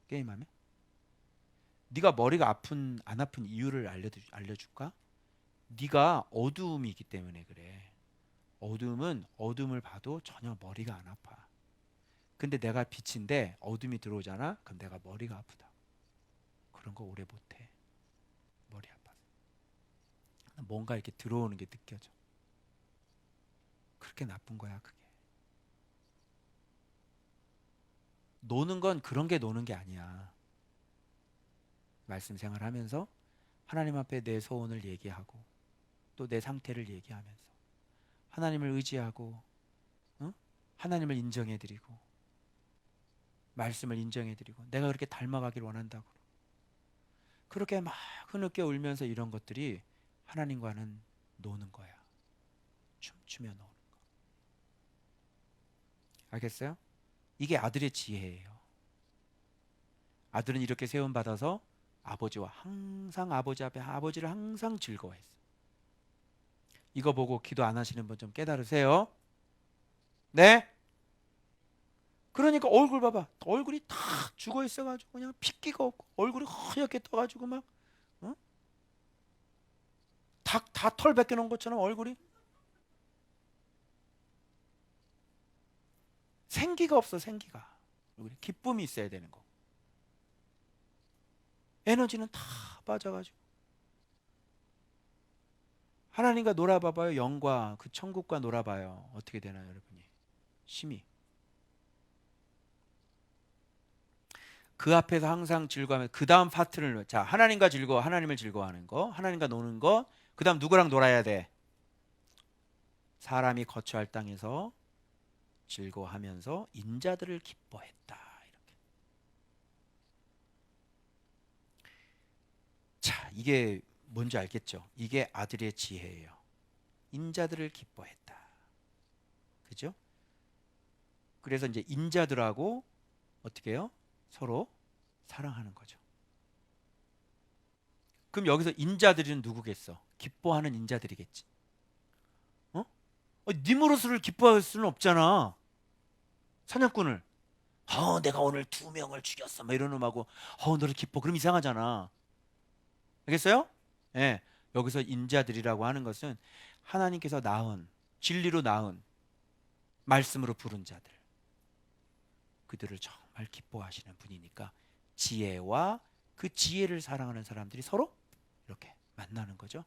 게임하면? 네가 머리가 아픈 안 아픈 이유를 알려줄까? 네가 어두움이 있기 때문에 그래. 어둠은 어둠을 봐도 전혀 머리가 안 아파. 근데 내가 빛인데 어둠이 들어오잖아. 그럼 내가 머리가 아프다. 그런 거 오래 못해. 머리 아파서. 뭔가 이렇게 들어오는 게 느껴져. 그렇게 나쁜 거야, 그게. 노는 건 그런 게 노는 게 아니야. 말씀 생활하면서 하나님 앞에 내 소원을 얘기하고 또 내 상태를 얘기하면서 하나님을 의지하고, 응? 하나님을 인정해드리고 말씀을 인정해드리고 내가 그렇게 닮아가길 원한다고 그렇게 막 흐느껴 울면서 이런 것들이 하나님과는 노는 거야. 춤추며 노는 거. 알겠어요? 이게 아들의 지혜예요. 아들은 이렇게 세움받아서 아버지와 항상 아버지 앞에 아버지를 항상 즐거워했어. 이거 보고 기도 안 하시는 분 좀 깨달으세요. 네? 그러니까 얼굴 봐봐. 얼굴이 다 죽어 있어가지고 그냥 핏기가 없고 얼굴이 허옇게 떠가지고 막 어? 다 털 벗겨놓은 것처럼 얼굴이 생기가 없어. 생기가. 기쁨이 있어야 되는 거. 에너지는 다 빠져가지고 하나님과 놀아봐봐요. 영과 그 천국과 놀아봐요. 어떻게 되나요, 여러분이? 심히 그 앞에서 항상 즐거워하면 그 다음 파트를, 자, 하나님과 즐거워, 하나님을 즐거워하는 거, 하나님과 노는 거, 그 다음 누구랑 놀아야 돼? 사람이 거처할 땅에서 즐거워하면서 인자들을 기뻐했다. 이렇게. 자, 이게 뭔지 알겠죠? 이게 아들의 지혜예요. 인자들을 기뻐했다. 그죠? 그래서 이제 인자들하고 어떻게 해요? 서로 사랑하는 거죠. 그럼 여기서 인자들은 누구겠어? 기뻐하는 인자들이겠지. 어? 니무로스를 기뻐할 수는 없잖아. 사냥꾼을. 내가 오늘 2명을 죽였어. 막 이런 놈하고 너를 기뻐. 그럼 이상하잖아. 알겠어요? 예. 네. 여기서 인자들이라고 하는 것은 하나님께서 낳은, 진리로 낳은, 말씀으로 부른 자들. 그들을 정말 기뻐하시는 분이니까 지혜와 그 지혜를 사랑하는 사람들이 서로 이렇게 만나는 거죠.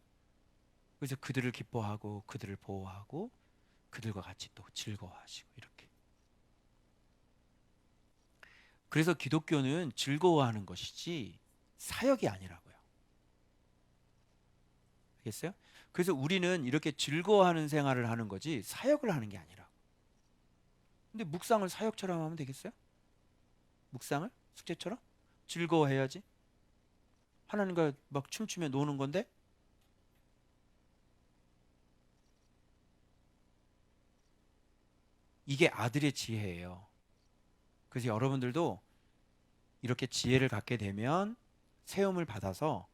그래서 그들을 기뻐하고 그들을 보호하고 그들과 같이 또 즐거워하시고 이렇게. 그래서 기독교는 즐거워하는 것이지 사역이 아니라고요. 알겠어요? 그래서 우리는 이렇게 즐거워하는 생활을 하는 거지 사역을 하는 게 아니라고. 근데 묵상을 사역처럼 하면 되겠어요? 묵상을 숙제처럼 즐거워해야지. 하나님과 막 춤추며 노는 건데. 이게 아들의 지혜예요. 그래서 여러분들도 이렇게 지혜를 갖게 되면 세움을 받아서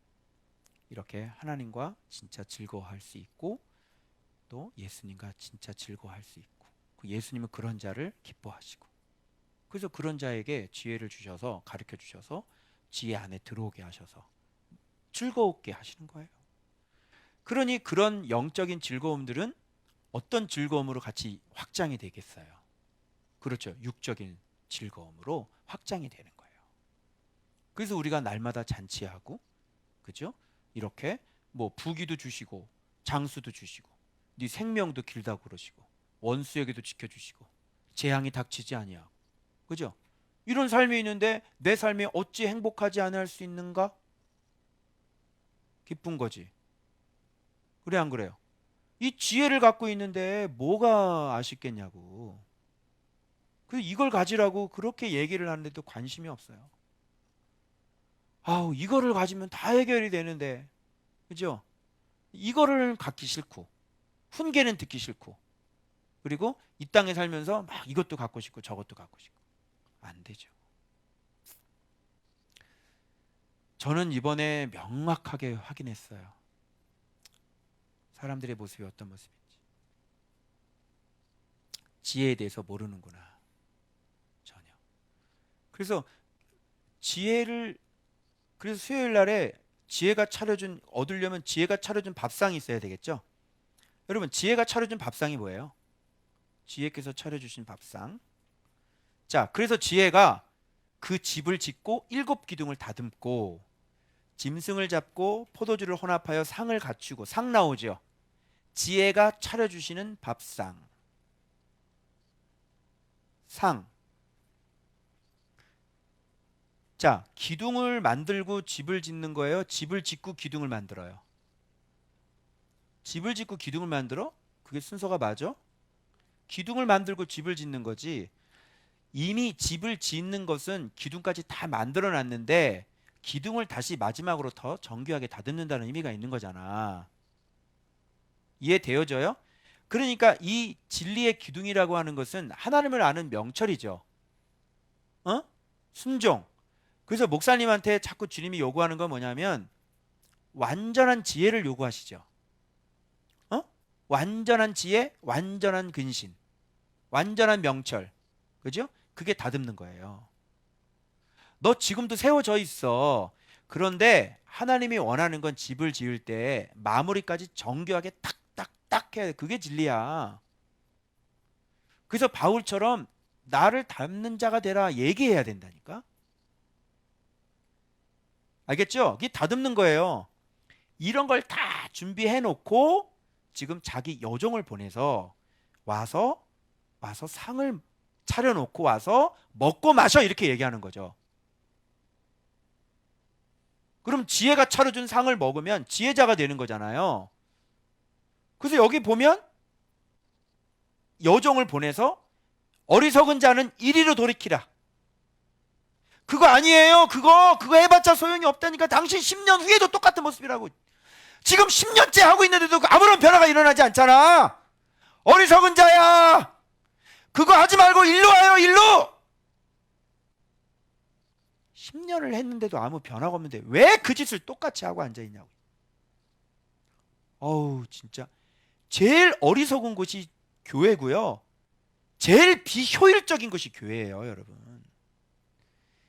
이렇게 하나님과 진짜 즐거워할 수 있고 또 예수님과 진짜 즐거워할 수 있고, 그 예수님은 그런 자를 기뻐하시고, 그래서 그런 자에게 지혜를 주셔서 가르쳐 주셔서 지혜 안에 들어오게 하셔서 즐거웠게 하시는 거예요. 그러니 그런 영적인 즐거움들은 어떤 즐거움으로 같이 확장이 되겠어요? 그렇죠. 육적인 즐거움으로 확장이 되는 거예요. 그래서 우리가 날마다 잔치하고, 그죠? 이렇게 뭐 부귀도 주시고 장수도 주시고 네 생명도 길다고 그러시고 원수에게도 지켜주시고 재앙이 닥치지 아니하고, 그죠? 이런 삶이 있는데 내 삶이 어찌 행복하지 않을 수 있는가? 기쁜 거지. 그래 안 그래요? 이 지혜를 갖고 있는데 뭐가 아쉽겠냐고. 그래서 이걸 가지라고 그렇게 얘기를 하는데도 관심이 없어요. 아우, 이거를 가지면 다 해결이 되는데, 그죠? 이거를 갖기 싫고 훈계는 듣기 싫고, 그리고 이 땅에 살면서 막 이것도 갖고 싶고 저것도 갖고 싶고. 안 되죠. 저는 이번에 명확하게 확인했어요. 사람들의 모습이 어떤 모습인지. 지혜에 대해서 모르는구나. 전혀. 그래서 지혜를, 그래서 수요일 날에 지혜가 차려준, 얻으려면 지혜가 차려준 밥상이 있어야 되겠죠. 여러분, 지혜가 차려준 밥상이 뭐예요? 지혜께서 차려주신 밥상. 자, 그래서 지혜가 그 집을 짓고 7기둥을 다듬고 짐승을 잡고 포도주를 혼합하여 상을 갖추고, 상 나오죠. 지혜가 차려주시는 밥상. 상. 자, 기둥을 만들고 집을 짓는 거예요? 집을 짓고 기둥을 만들어요? 집을 짓고 기둥을 만들어? 그게 순서가 맞아? 기둥을 만들고 집을 짓는 거지. 이미 집을 짓는 것은 기둥까지 다 만들어 놨는데 기둥을 다시 마지막으로 더 정교하게 다듬는다는 의미가 있는 거잖아. 이해되어져요? 그러니까 이 진리의 기둥이라고 하는 것은 하나님을 아는 명철이죠. 어? 순종. 그래서 목사님한테 자꾸 주님이 요구하는 건 뭐냐면 완전한 지혜를 요구하시죠. 어? 완전한 지혜, 완전한 근신, 완전한 명철. 그죠? 그게 다듬는 거예요. 너 지금도 세워져 있어. 그런데 하나님이 원하는 건 집을 지을 때 마무리까지 정교하게 탁탁탁 해야 돼. 그게 진리야. 그래서 바울처럼 나를 닮는 자가 되라 얘기해야 된다니까. 알겠죠? 이게 다듬는 거예요. 이런 걸 다 준비해 놓고 지금 자기 여종을 보내서 와서 상을 차려놓고 와서 먹고 마셔 이렇게 얘기하는 거죠. 그럼 지혜가 차려준 상을 먹으면 지혜자가 되는 거잖아요. 그래서 여기 보면 여종을 보내서 어리석은 자는 이리로 돌이키라. 그거 아니에요. 그거 해봤자 소용이 없다니까. 당신 10년 후에도 똑같은 모습이라고. 지금 10년째 하고 있는데도 아무런 변화가 일어나지 않잖아. 어리석은 자야. 그거 하지 말고 일로 와요. 일로. 10년을 했는데도 아무 변화가 없는데 왜 그 짓을 똑같이 하고 앉아있냐고. 어우 진짜 제일 어리석은 곳이 교회고요. 제일 비효율적인 것이 교회예요, 여러분.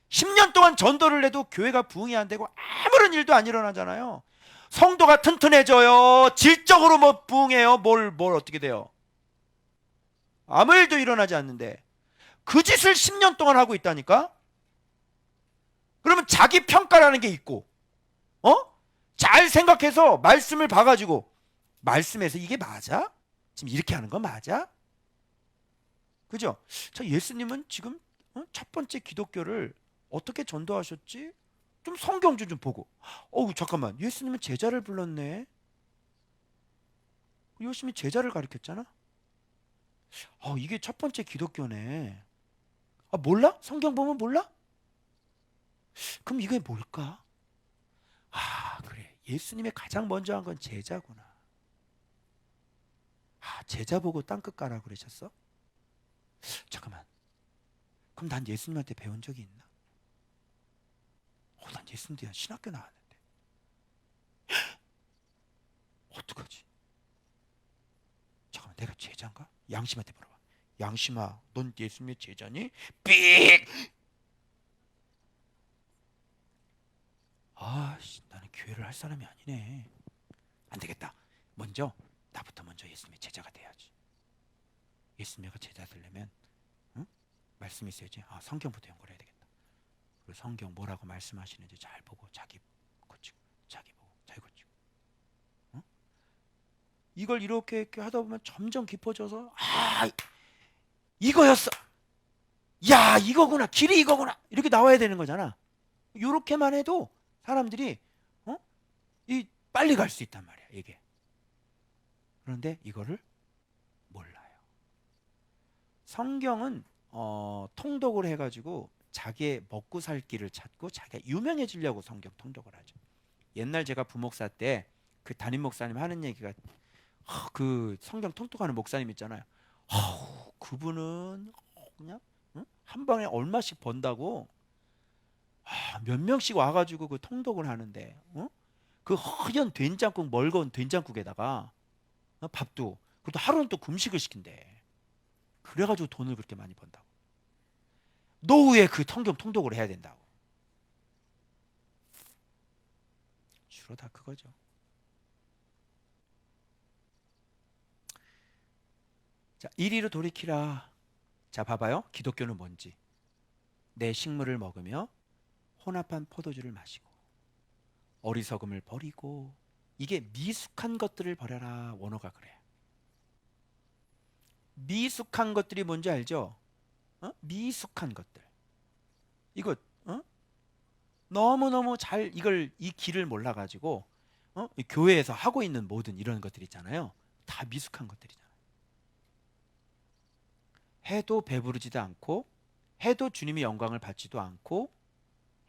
10년 동안 전도를 해도 교회가 부흥이 안 되고 아무런 일도 안 일어나잖아요. 성도가 튼튼해져요. 질적으로 뭐 부흥해요. 뭘 어떻게 돼요? 아무 일도 일어나지 않는데 그 짓을 10년 동안 하고 있다니까? 그러면 자기 평가라는 게 있고, 잘 생각해서 말씀을 봐가지고 말씀에서 이게 맞아? 지금 이렇게 하는 거 맞아? 그죠? 자, 예수님은 지금 첫 번째 기독교를 어떻게 전도하셨지? 좀 성경 좀 보고. 잠깐만. 예수님은 제자를 불렀네. 예수님이 제자를 가르쳤잖아. 이게 첫 번째 기독교네. 몰라? 성경 보면 몰라? 그럼 이게 뭘까? 그래. 예수님이 가장 먼저 한 건 제자구나. 제자 보고 땅끝 가라 그러셨어? 잠깐만. 그럼 난 예수님한테 배운 적이 있나? 난 예수님 대한 신학교 나왔는데. 어떡하지? 잠깐만, 내가 제자인가? 양심한테 물어봐. 양심아, 넌 예수님의 제자니? 삑! 나는 교회를 할 사람이 아니네. 안 되겠다. 나부터 먼저 예수님의 제자가 돼야지. 예수님과 제자 되려면 말씀이 있어야지. 성경부터 연구해야 되겠다. 그리고 성경 뭐라고 말씀하시는지 잘 보고 자기 고치고 자기 보고 자기 고치고. 이걸 이렇게 하다 보면 점점 깊어져서 이거였어. 야, 이거구나. 길이 이거구나. 이렇게 나와야 되는 거잖아. 이렇게만 해도 사람들이 이 빨리 갈 수 있단 말이야, 이게. 그런데 이거를 몰라요. 성경은 통독을 해가지고 자기의 먹고 살 길을 찾고 자기가 유명해지려고 성경 통독을 하죠. 옛날 제가 부목사 때 그 담임 목사님 하는 얘기가 그 성경 통독하는 목사님 있잖아요. 그분은 그냥 한 방에 얼마씩 번다고 몇 명씩 와가지고 그 통독을 하는데 그 허연 된장국 멀건 된장국에다가 밥도 그것도 하루는 또 금식을 시킨대. 그래가지고 돈을 그렇게 많이 번다고. 노후에 그 성경 통독을 해야 된다고. 주로 다 그거죠. 자, 이리로 돌이키라. 자, 봐봐요. 기독교는 뭔지. 내 식물을 먹으며 혼합한 포도주를 마시고 어리석음을 버리고. 이게 미숙한 것들을 버려라. 원어가 그래. 미숙한 것들이 뭔지 알죠? 미숙한 것들. 이거 너무너무 잘 이 길을 몰라가지고 이 교회에서 하고 있는 모든 이런 것들 있잖아요. 다 미숙한 것들이잖아요. 해도 배부르지도 않고, 해도 주님의 영광을 받지도 않고,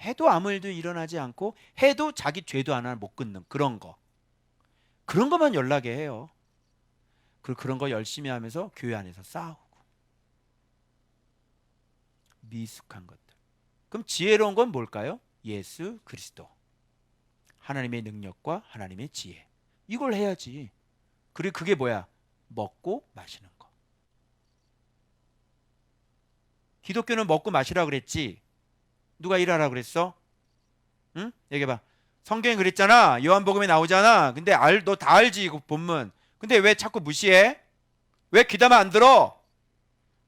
해도 아무 일도 일어나지 않고, 해도 자기 죄도 하나 못 끊는 그런 거. 그런 것만 연락해 해요. 그리고 그런 거 열심히 하면서 교회 안에서 싸우고. 미숙한 것들. 그럼 지혜로운 건 뭘까요? 예수 그리스도. 하나님의 능력과 하나님의 지혜. 이걸 해야지. 그리고 그게 뭐야? 먹고 마시는 거. 기독교는 먹고 마시라 그랬지. 누가 일하라 그랬어? 응? 얘기해봐. 성경에 그랬잖아. 요한복음에 나오잖아. 근데 너 다 알지 이거 본문. 근데 왜 자꾸 무시해? 왜 귀담아 안 들어?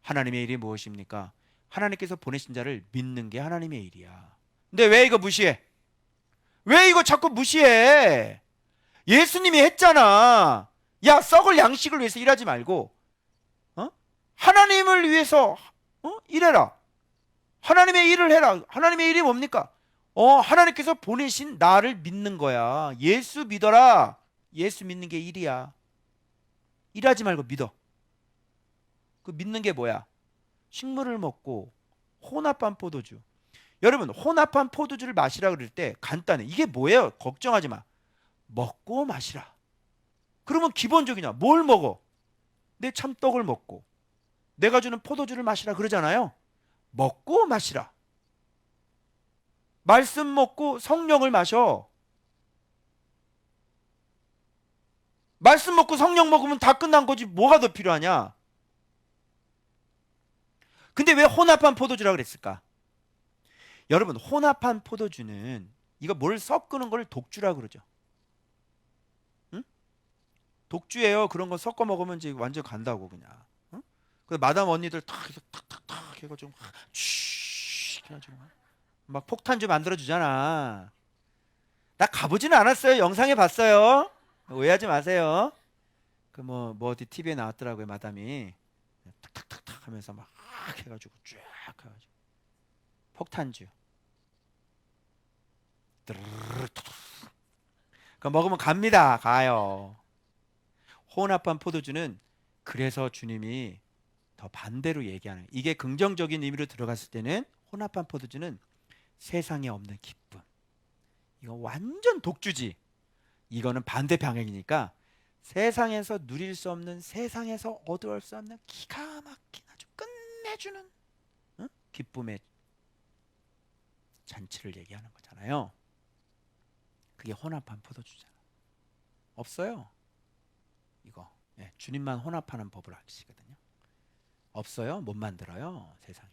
하나님의 일이 무엇입니까? 하나님께서 보내신 자를 믿는 게 하나님의 일이야. 근데 왜 이거 무시해? 왜 이거 자꾸 무시해? 예수님이 했잖아. 야, 썩을 양식을 위해서 일하지 말고 하나님을 위해서 일해라. 하나님의 일을 해라. 하나님의 일이 뭡니까? 하나님께서 보내신 나를 믿는 거야. 예수 믿어라. 예수 믿는 게 일이야. 일하지 말고 믿어. 그 믿는 게 뭐야? 식물을 먹고 혼합한 포도주. 여러분, 혼합한 포도주를 마시라 그럴 때 간단해. 이게 뭐예요? 걱정하지 마. 먹고 마시라. 그러면 기본적이냐? 뭘 먹어? 내 참떡을 먹고 내가 주는 포도주를 마시라 그러잖아요. 먹고 마시라. 말씀 먹고 성령을 마셔. 말씀 먹고 성령 먹으면 다 끝난 거지. 뭐가 더 필요하냐? 근데 왜 혼합한 포도주라 그랬을까? 여러분, 혼합한 포도주는 이거 뭘 섞는 걸 독주라 그러죠. 응? 독주예요. 그런 거 섞어 먹으면 이제 완전 간다고 그냥. 응? 그 마담 언니들 탁탁탁탁 해가지고 쉿 해가지고 막 폭탄주 만들어 주잖아. 나 가보지는 않았어요. 영상에 봤어요. 오해하지 마세요. 그 뭐 어디 TV에 나왔더라고요. 마담이 탁탁탁탁 하면서 막 해가지고 쫙 해가지고 폭탄주. 그 먹으면 갑니다. 가요. 혼합한 포도주는 그래서 주님이 더 반대로 얘기하는, 이게 긍정적인 의미로 들어갔을 때는 혼합한 포도주는 세상에 없는 기쁨. 이거 완전 독주지. 이거는 반대 방향이니까 세상에서 누릴 수 없는, 세상에서 얻을 수 없는 기가 막힌 아주 끝내주는 기쁨의 잔치를 얘기하는 거잖아요. 그게 혼합한 포도주잖아. 없어요. 이거 주님만 혼합하는 법을 아시거든요. 없어요. 못 만들어요. 세상에.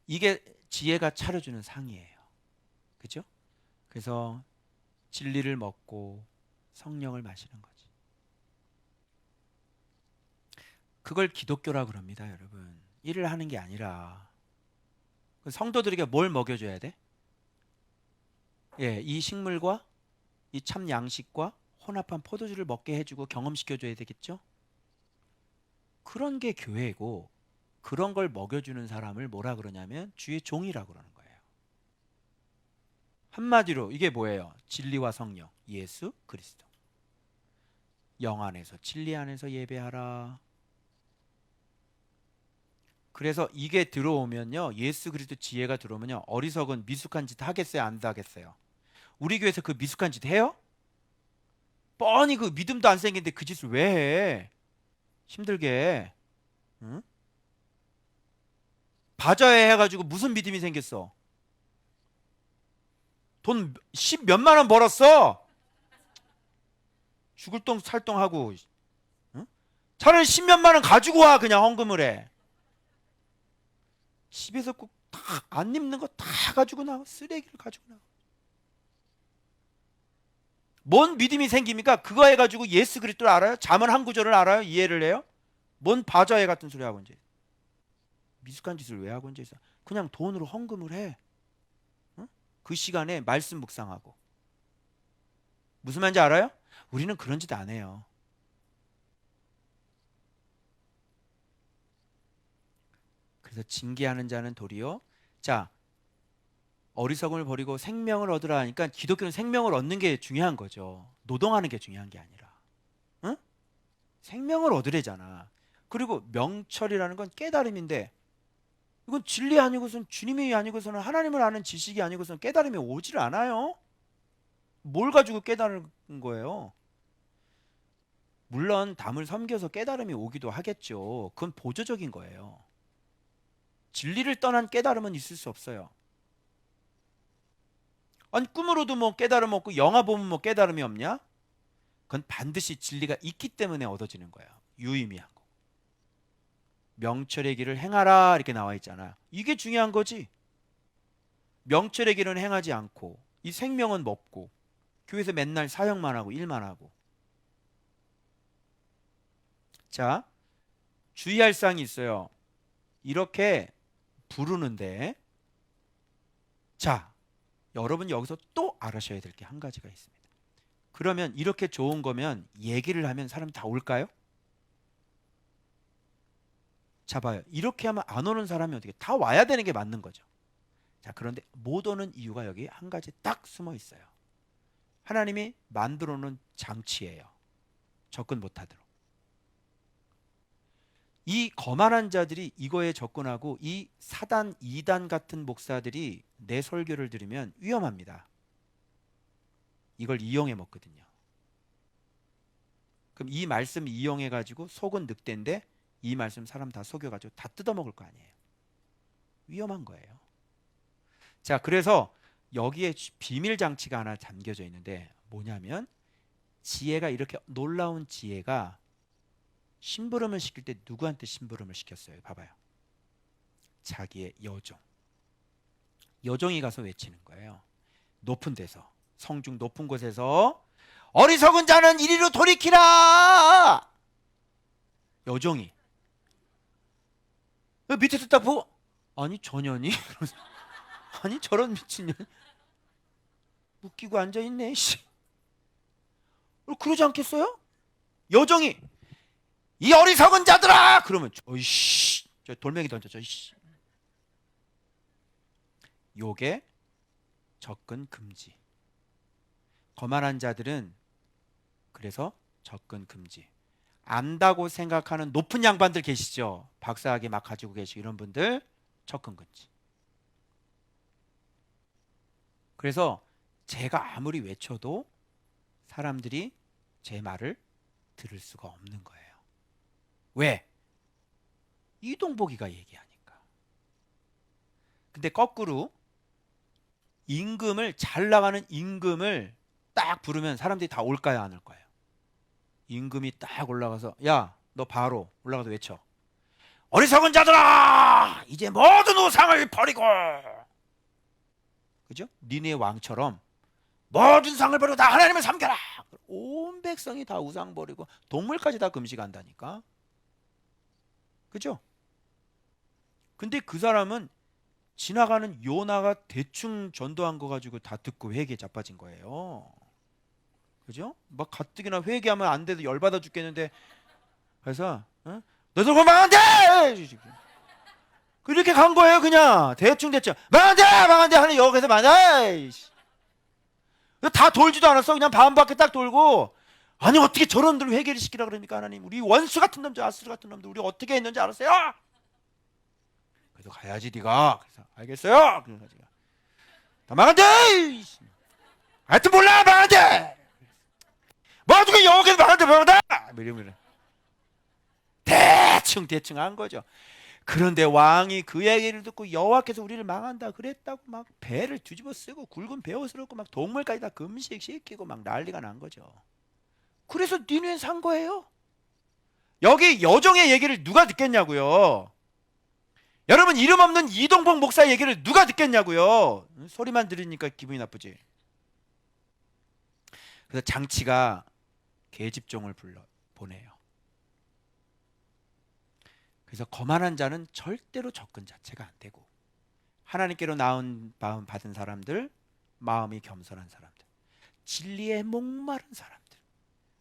이게 지혜가 차려주는 상이에요. 그죠? 그래서 진리를 먹고 성령을 마시는 거지. 그걸 기독교라 그럽니다, 여러분. 일을 하는 게 아니라. 성도들에게 뭘 먹여줘야 돼? 이 식물과 이 참 양식과 혼합한 포도주를 먹게 해주고 경험시켜줘야 되겠죠? 그런 게 교회고, 그런 걸 먹여주는 사람을 뭐라 그러냐면 주의 종이라고 그러는 거예요. 한마디로 이게 뭐예요? 진리와 성령, 예수 그리스도. 영 안에서 진리 안에서 예배하라. 그래서 이게 들어오면요, 예수 그리스도 지혜가 들어오면요, 어리석은 미숙한 짓 하겠어요? 안 하겠어요? 우리 교회에서 그 미숙한 짓 해요? 뻔히 그 믿음도 안 생기는데 그 짓을 왜 해? 힘들게. 응? 바자회 해가지고 무슨 믿음이 생겼어? 돈 10 몇만 원 벌었어. 죽을 똥 살똥하고. 응? 차라리 10 몇만 원 가지고 와. 그냥 헌금을 해. 집에서 꼭 다 안 입는 거 다 가지고 나와. 쓰레기를 가지고 나와. 뭔 믿음이 생깁니까? 그거 해가지고 예수 그리스도를 알아요? 잠언 한 구절을 알아요? 이해를 해요? 뭔 바자회 같은 소리 하고 이제 미숙한 짓을 왜 하고 이제 그냥 돈으로 헌금을 해. 응? 그 시간에 말씀 묵상하고. 무슨 말인지 알아요? 우리는 그런 짓 안 해요. 그래서 징계하는 자는 도리어 자 어리석음을 버리고 생명을 얻으라 하니까 기독교는 생명을 얻는 게 중요한 거죠. 노동하는 게 중요한 게 아니라. 응? 생명을 얻으래잖아. 그리고 명철이라는 건 깨달음인데 이건 진리 아니고선 주님이 아니고서는 하나님을 아는 지식이 아니고서는 깨달음이 오질 않아요. 뭘 가지고 깨달은 거예요? 물론 담을 섬겨서 깨달음이 오기도 하겠죠. 그건 보조적인 거예요. 진리를 떠난 깨달음은 있을 수 없어요. 아니 꿈으로도 뭐 깨달음 없고 영화 보면 뭐 깨달음이 없냐? 그건 반드시 진리가 있기 때문에 얻어지는 거예요. 유의미한 거. 명철의 길을 행하라 이렇게 나와 있잖아. 이게 중요한 거지. 명철의 길은 행하지 않고 이 생명은 먹고 교회에서 맨날 사역만 하고 일만 하고. 자, 주의할 사항이 있어요. 이렇게 부르는데 자, 여러분 여기서 또 알아셔야 될 게 한 가지가 있습니다. 그러면 이렇게 좋은 거면 얘기를 하면 사람이 다 올까요? 자 봐요. 이렇게 하면 안 오는 사람이 어떻게 다 와야 되는 게 맞는 거죠. 자, 그런데 못 오는 이유가 여기 한 가지 딱 숨어 있어요. 하나님이 만들어 놓은 장치예요. 접근 못하도록. 이 거만한 자들이 이거에 접근하고 이 사단, 이단 같은 목사들이 내 설교를 들으면 위험합니다. 이걸 이용해 먹거든요. 그럼 이 말씀 이용해 가지고 속은 늑대인데 이 말씀 사람 다 속여 가지고 다 뜯어 먹을 거 아니에요. 위험한 거예요. 자, 그래서 여기에 비밀 장치가 하나 담겨져 있는데 뭐냐면 지혜가 이렇게 놀라운 지혜가 심부름을 시킬 때 누구한테 심부름을 시켰어요? 봐봐요. 자기의 여종. 여종이 가서 외치는 거예요. 높은 데서, 성중 높은 곳에서 어리석은 자는 이리로 돌이키라. 여종이 밑에서 딱 보고 아니 전현이 아니 저런 미친년 웃기고 앉아있네. 그러지 않겠어요? 여종이 이 어리석은 자들아 그러면 어이씨 저 돌멩이 던져 이씨. 요게 접근 금지. 거만한 자들은 그래서 접근 금지. 안다고 생각하는 높은 양반들 계시죠? 박사학위 막 가지고 계시고 이런 분들 접근 금지. 그래서 제가 아무리 외쳐도 사람들이 제 말을 들을 수가 없는 거예요. 왜? 이동복이가 얘기하니까. 근데 거꾸로 임금을 잘 나가는 임금을 딱 부르면 사람들이 다 올까요? 안 올까요? 임금이 딱 올라가서 야, 너 바로 올라가서 외쳐. 어리석은 자들아! 이제 모든 우상을 버리고 그죠? 니네 왕처럼 모든 상을 버리고 다 하나님을 섬겨라. 온 백성이 다 우상 버리고 동물까지 다 금식한다니까. 그죠? 근데 그 사람은 지나가는 요나가 대충 전도한 거 가지고 다 듣고 회개에 자빠진 거예요. 그죠? 막 가뜩이나 회개하면 안 돼도 열받아 죽겠는데 그래서 너들 보면 안 돼! 그렇게 간 거예요. 그냥 대충 망한대 하는 여기서 망한대. 다 돌지도 않았어. 그냥 반바퀴 딱 돌고 아니 어떻게 저런 놈들 회개를 시키라 그러니까 하나님 우리 원수 같은 놈들 아스르 같은 놈들 우리 어떻게 했는지 알았어요? 그래도 가야지 네가. 그래서 알겠어요. 그래서 제가 다 망한대. 하여튼 몰라 망한대. 뭐 어떻게 여기서 망한대 이러면 대충 한 거죠. 그런데 왕이 그 얘기를 듣고 여호와께서 우리를 망한다 그랬다고 막 배를 뒤집어 쓰고 굵은 베어스럽고 막 동물까지 다 금식시키고 막 난리가 난 거죠. 그래서 니네는 산 거예요. 여기 여종의 얘기를 누가 듣겠냐고요. 여러분 이름 없는 이동복 목사 얘기를 누가 듣겠냐고요. 소리만 들으니까 기분이 나쁘지. 그래서 장치가 계집종을 보내요. 그래서 거만한 자는 절대로 접근 자체가 안 되고 하나님께로 나온 마음 받은 사람들, 마음이 겸손한 사람들, 진리에 목마른 사람들.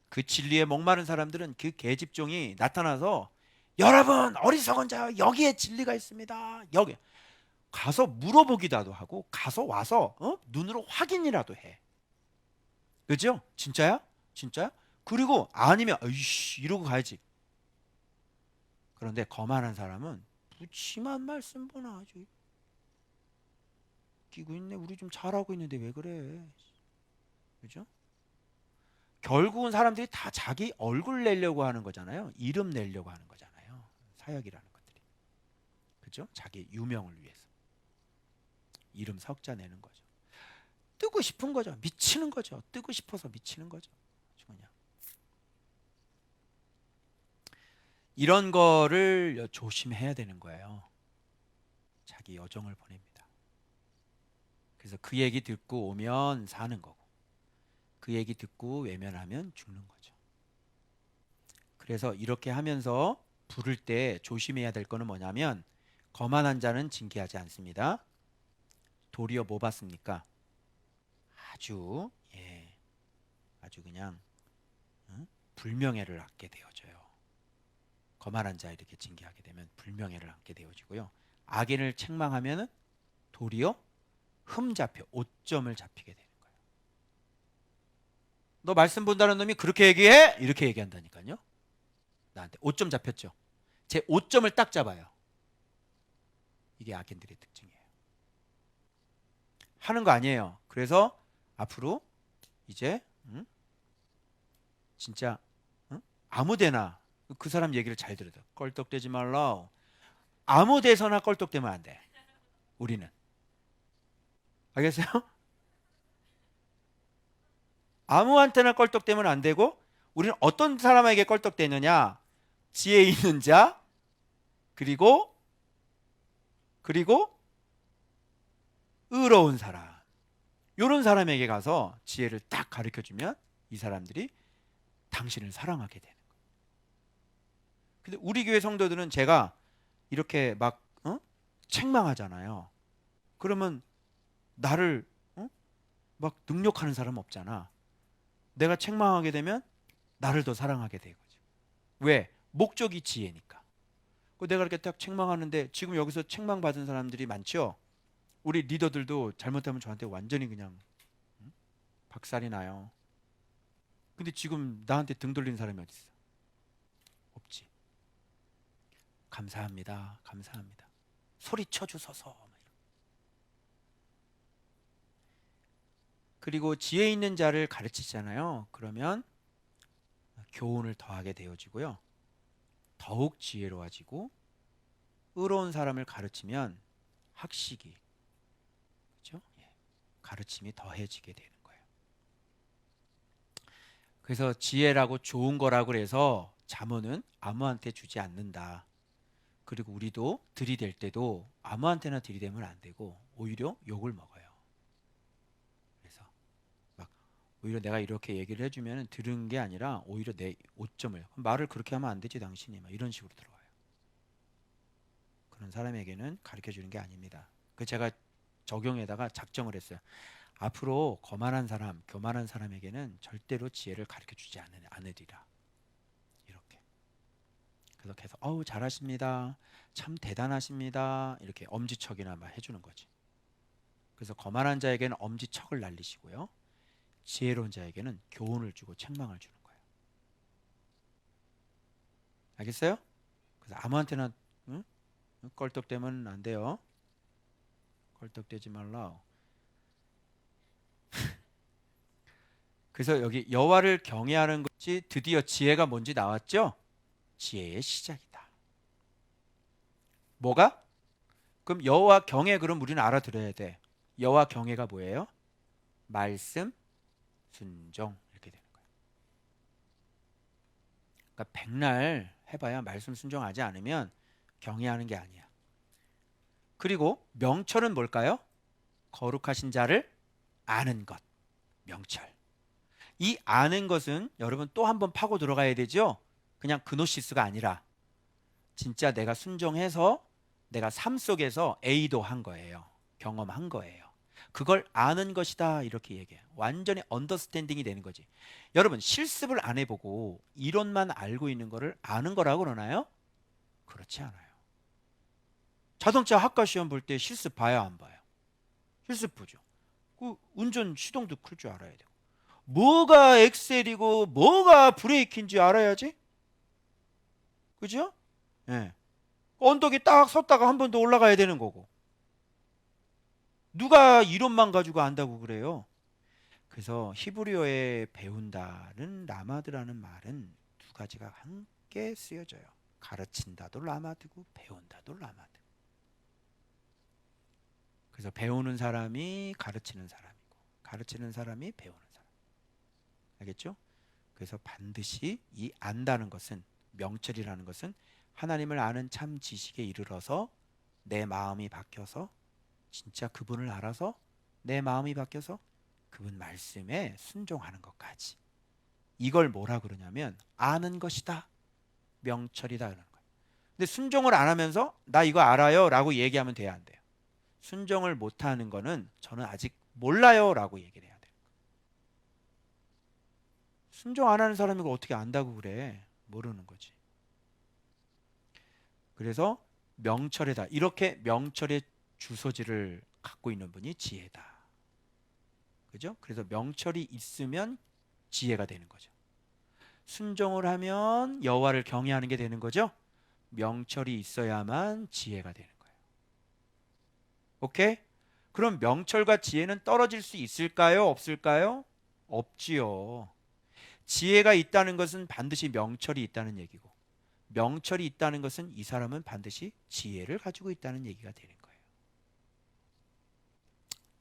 그 진리에 목마른 사람들은 그 계집종이 나타나서 여러분 어리석은 자여 여기에 진리가 있습니다. 여기 가서 물어보기라도 하고 가서 와서 눈으로 확인이라도 해. 그죠? 진짜야? 진짜야? 그리고 아니면 이씨 이러고 가야지. 그런데 거만한 사람은 무심한 말씀 보나 아주 끼고 있네. 우리 좀 잘하고 있는데 왜 그래? 그죠? 결국은 사람들이 다 자기 얼굴 내려고 하는 거잖아요. 이름 내려고 하는 거잖아요. 사역이라는 것들이. 그죠? 자기 유명을 위해서. 이름 석자 내는 거죠. 뜨고 싶은 거죠. 미치는 거죠. 뜨고 싶어서 미치는 거죠. 그냥. 이런 거를 조심해야 되는 거예요. 자기 여정을 보냅니다. 그래서 그 얘기 듣고 오면 사는 거고 그 얘기 듣고 외면하면 죽는 거죠. 그래서 이렇게 하면서 부를 때 조심해야 될 거는 뭐냐면 거만한 자는 징계하지 않습니다. 도리어 뭐 받습니까? 아주 아주 그냥 불명예를 얻게 되어져요. 거만한 자 이렇게 징계하게 되면 불명예를 얻게 되어지고요. 악인을 책망하면은 도리어 흠잡혀 5점을 잡히게 되는 거예요. 너 말씀 본다는 놈이 그렇게 얘기해? 이렇게 얘기한다니까요. 나한테 5점 잡혔죠. 제 5점을 딱 잡아요. 이게 악인들의 특징이에요. 하는 거 아니에요. 그래서 앞으로 이제 진짜 아무데나 그 사람 얘기를 잘 들어도 껄떡대지 말라. 아무 데서나 껄떡대면 안 돼. 우리는. 알겠어요? 아무한테나 껄떡대면 안 되고 우리는 어떤 사람에게 껄떡대느냐? 지혜 있는 자 그리고 의로운 사람. 이런 사람에게 가서 지혜를 딱 가르쳐주면 이 사람들이 당신을 사랑하게 되는 거예요. 근데 우리 교회 성도들은 제가 이렇게 막 책망하잖아요. 그러면 나를 막 능욕하는 사람 없잖아. 내가 책망하게 되면 나를 더 사랑하게 되거죠. 왜? 목적이 지혜니까. 내가 이렇게 딱 책망하는데 지금 여기서 책망받은 사람들이 많죠. 우리 리더들도 잘못하면 저한테 완전히 그냥 박살이 나요. 근데 지금 나한테 등 돌리는 사람이 어디 있어? 없지. 감사합니다. 감사합니다. 소리쳐 주소서. 그리고 지혜 있는 자를 가르치잖아요. 그러면 교훈을 더하게 되어지고요. 더욱 지혜로워지고 의로운 사람을 가르치면 학식이 그렇죠? 가르침이 더해지게 되는 거예요. 그래서 지혜라고 좋은 거라고 해서 자문은 아무한테 주지 않는다. 그리고 우리도 들이댈 때도 아무한테나 들이대면 안 되고 오히려 욕을 먹어요. 그래서 막 오히려 내가 이렇게 얘기를 해주면 들은 게 아니라 오히려 내 오점을 말을 그렇게 하면 안 되지 당신이 막 이런 식으로 들어와요. 그런 사람에게는 가르쳐 주는 게 아닙니다. 그 제가 적용에다가 작정을 했어요. 앞으로 거만한 사람, 교만한 사람에게는 절대로 지혜를 가르쳐 주지 않으리라. 이렇게. 그래서 계속 잘하십니다. 참 대단하십니다. 이렇게 엄지척이나 막 해주는 거지. 그래서 거만한 자에게는 엄지척을 날리시고요. 지혜로운 자에게는 교훈을 주고 책망을 주는 거예요. 알겠어요? 그래서 아무한테나 껄떡대면 안 돼요. 껄떡대지 말라. 그래서 여기 여호와를 경외하는 것이 드디어 지혜가 뭔지 나왔죠? 지혜의 시작이다. 뭐가? 그럼 여호와 경외 그럼 우리는 알아들어야 돼. 여호와 경외가 뭐예요? 말씀, 순종 이렇게 되는 거예요. 그러니까 백날 해봐야 말씀 순종하지 않으면 경외하는 게 아니야. 그리고 명철은 뭘까요? 거룩하신 자를 아는 것. 명철. 이 아는 것은 여러분 또 한 번 파고 들어가야 되죠. 그냥 그노시스가 아니라 진짜 내가 순종해서 내가 삶 속에서 A도 한 거예요. 경험한 거예요. 그걸 아는 것이다 이렇게 얘기해요. 완전히 언더스탠딩이 되는 거지. 여러분 실습을 안 해보고 이론만 알고 있는 거를 아는 거라고 그러나요? 그렇지 않아요. 자동차 학과 시험 볼 때 실습 봐야 안 봐요? 실습 보죠. 그 운전 시동도 클 줄 알아야 되고 뭐가 엑셀이고 뭐가 브레이크인지 알아야지. 그죠? 예. 언덕에 딱 섰다가 한 번 더 올라가야 되는 거고. 누가 이론만 가지고 안다고 그래요? 그래서 히브리어에 배운다는 라마드라는 말은 두 가지가 함께 쓰여져요. 가르친다도 라마드고 배운다도 라마드. 그래서 배우는 사람이 가르치는 사람이고 가르치는 사람이 배우는 사람. 알겠죠? 그래서 반드시 이 안다는 것은 명철이라는 것은 하나님을 아는 참 지식에 이르러서 내 마음이 바뀌어서 진짜 그분을 알아서 내 마음이 바뀌어서 그분 말씀에 순종하는 것까지. 이걸 뭐라 그러냐면 아는 것이다. 명철이다 그러는 거예요. 근데 순종을 안 하면서 나 이거 알아요 라고 얘기하면 돼야 안 돼요. 순종을 못하는 거는 저는 아직 몰라요 라고 얘기를 해야 돼요. 순종 안 하는 사람이 어떻게 안다고 그래. 모르는 거지. 그래서 명철이다. 이렇게 명철의 주소지를 갖고 있는 분이 지혜다. 그죠? 그래서 명철이 있으면 지혜가 되는 거죠. 순종을 하면 여호와를 경외하는 게 되는 거죠. 명철이 있어야만 지혜가 되는 거예요. 오케이? 그럼 명철과 지혜는 떨어질 수 있을까요? 없을까요? 없지요. 지혜가 있다는 것은 반드시 명철이 있다는 얘기고 명철이 있다는 것은 이 사람은 반드시 지혜를 가지고 있다는 얘기가 되는 거예요.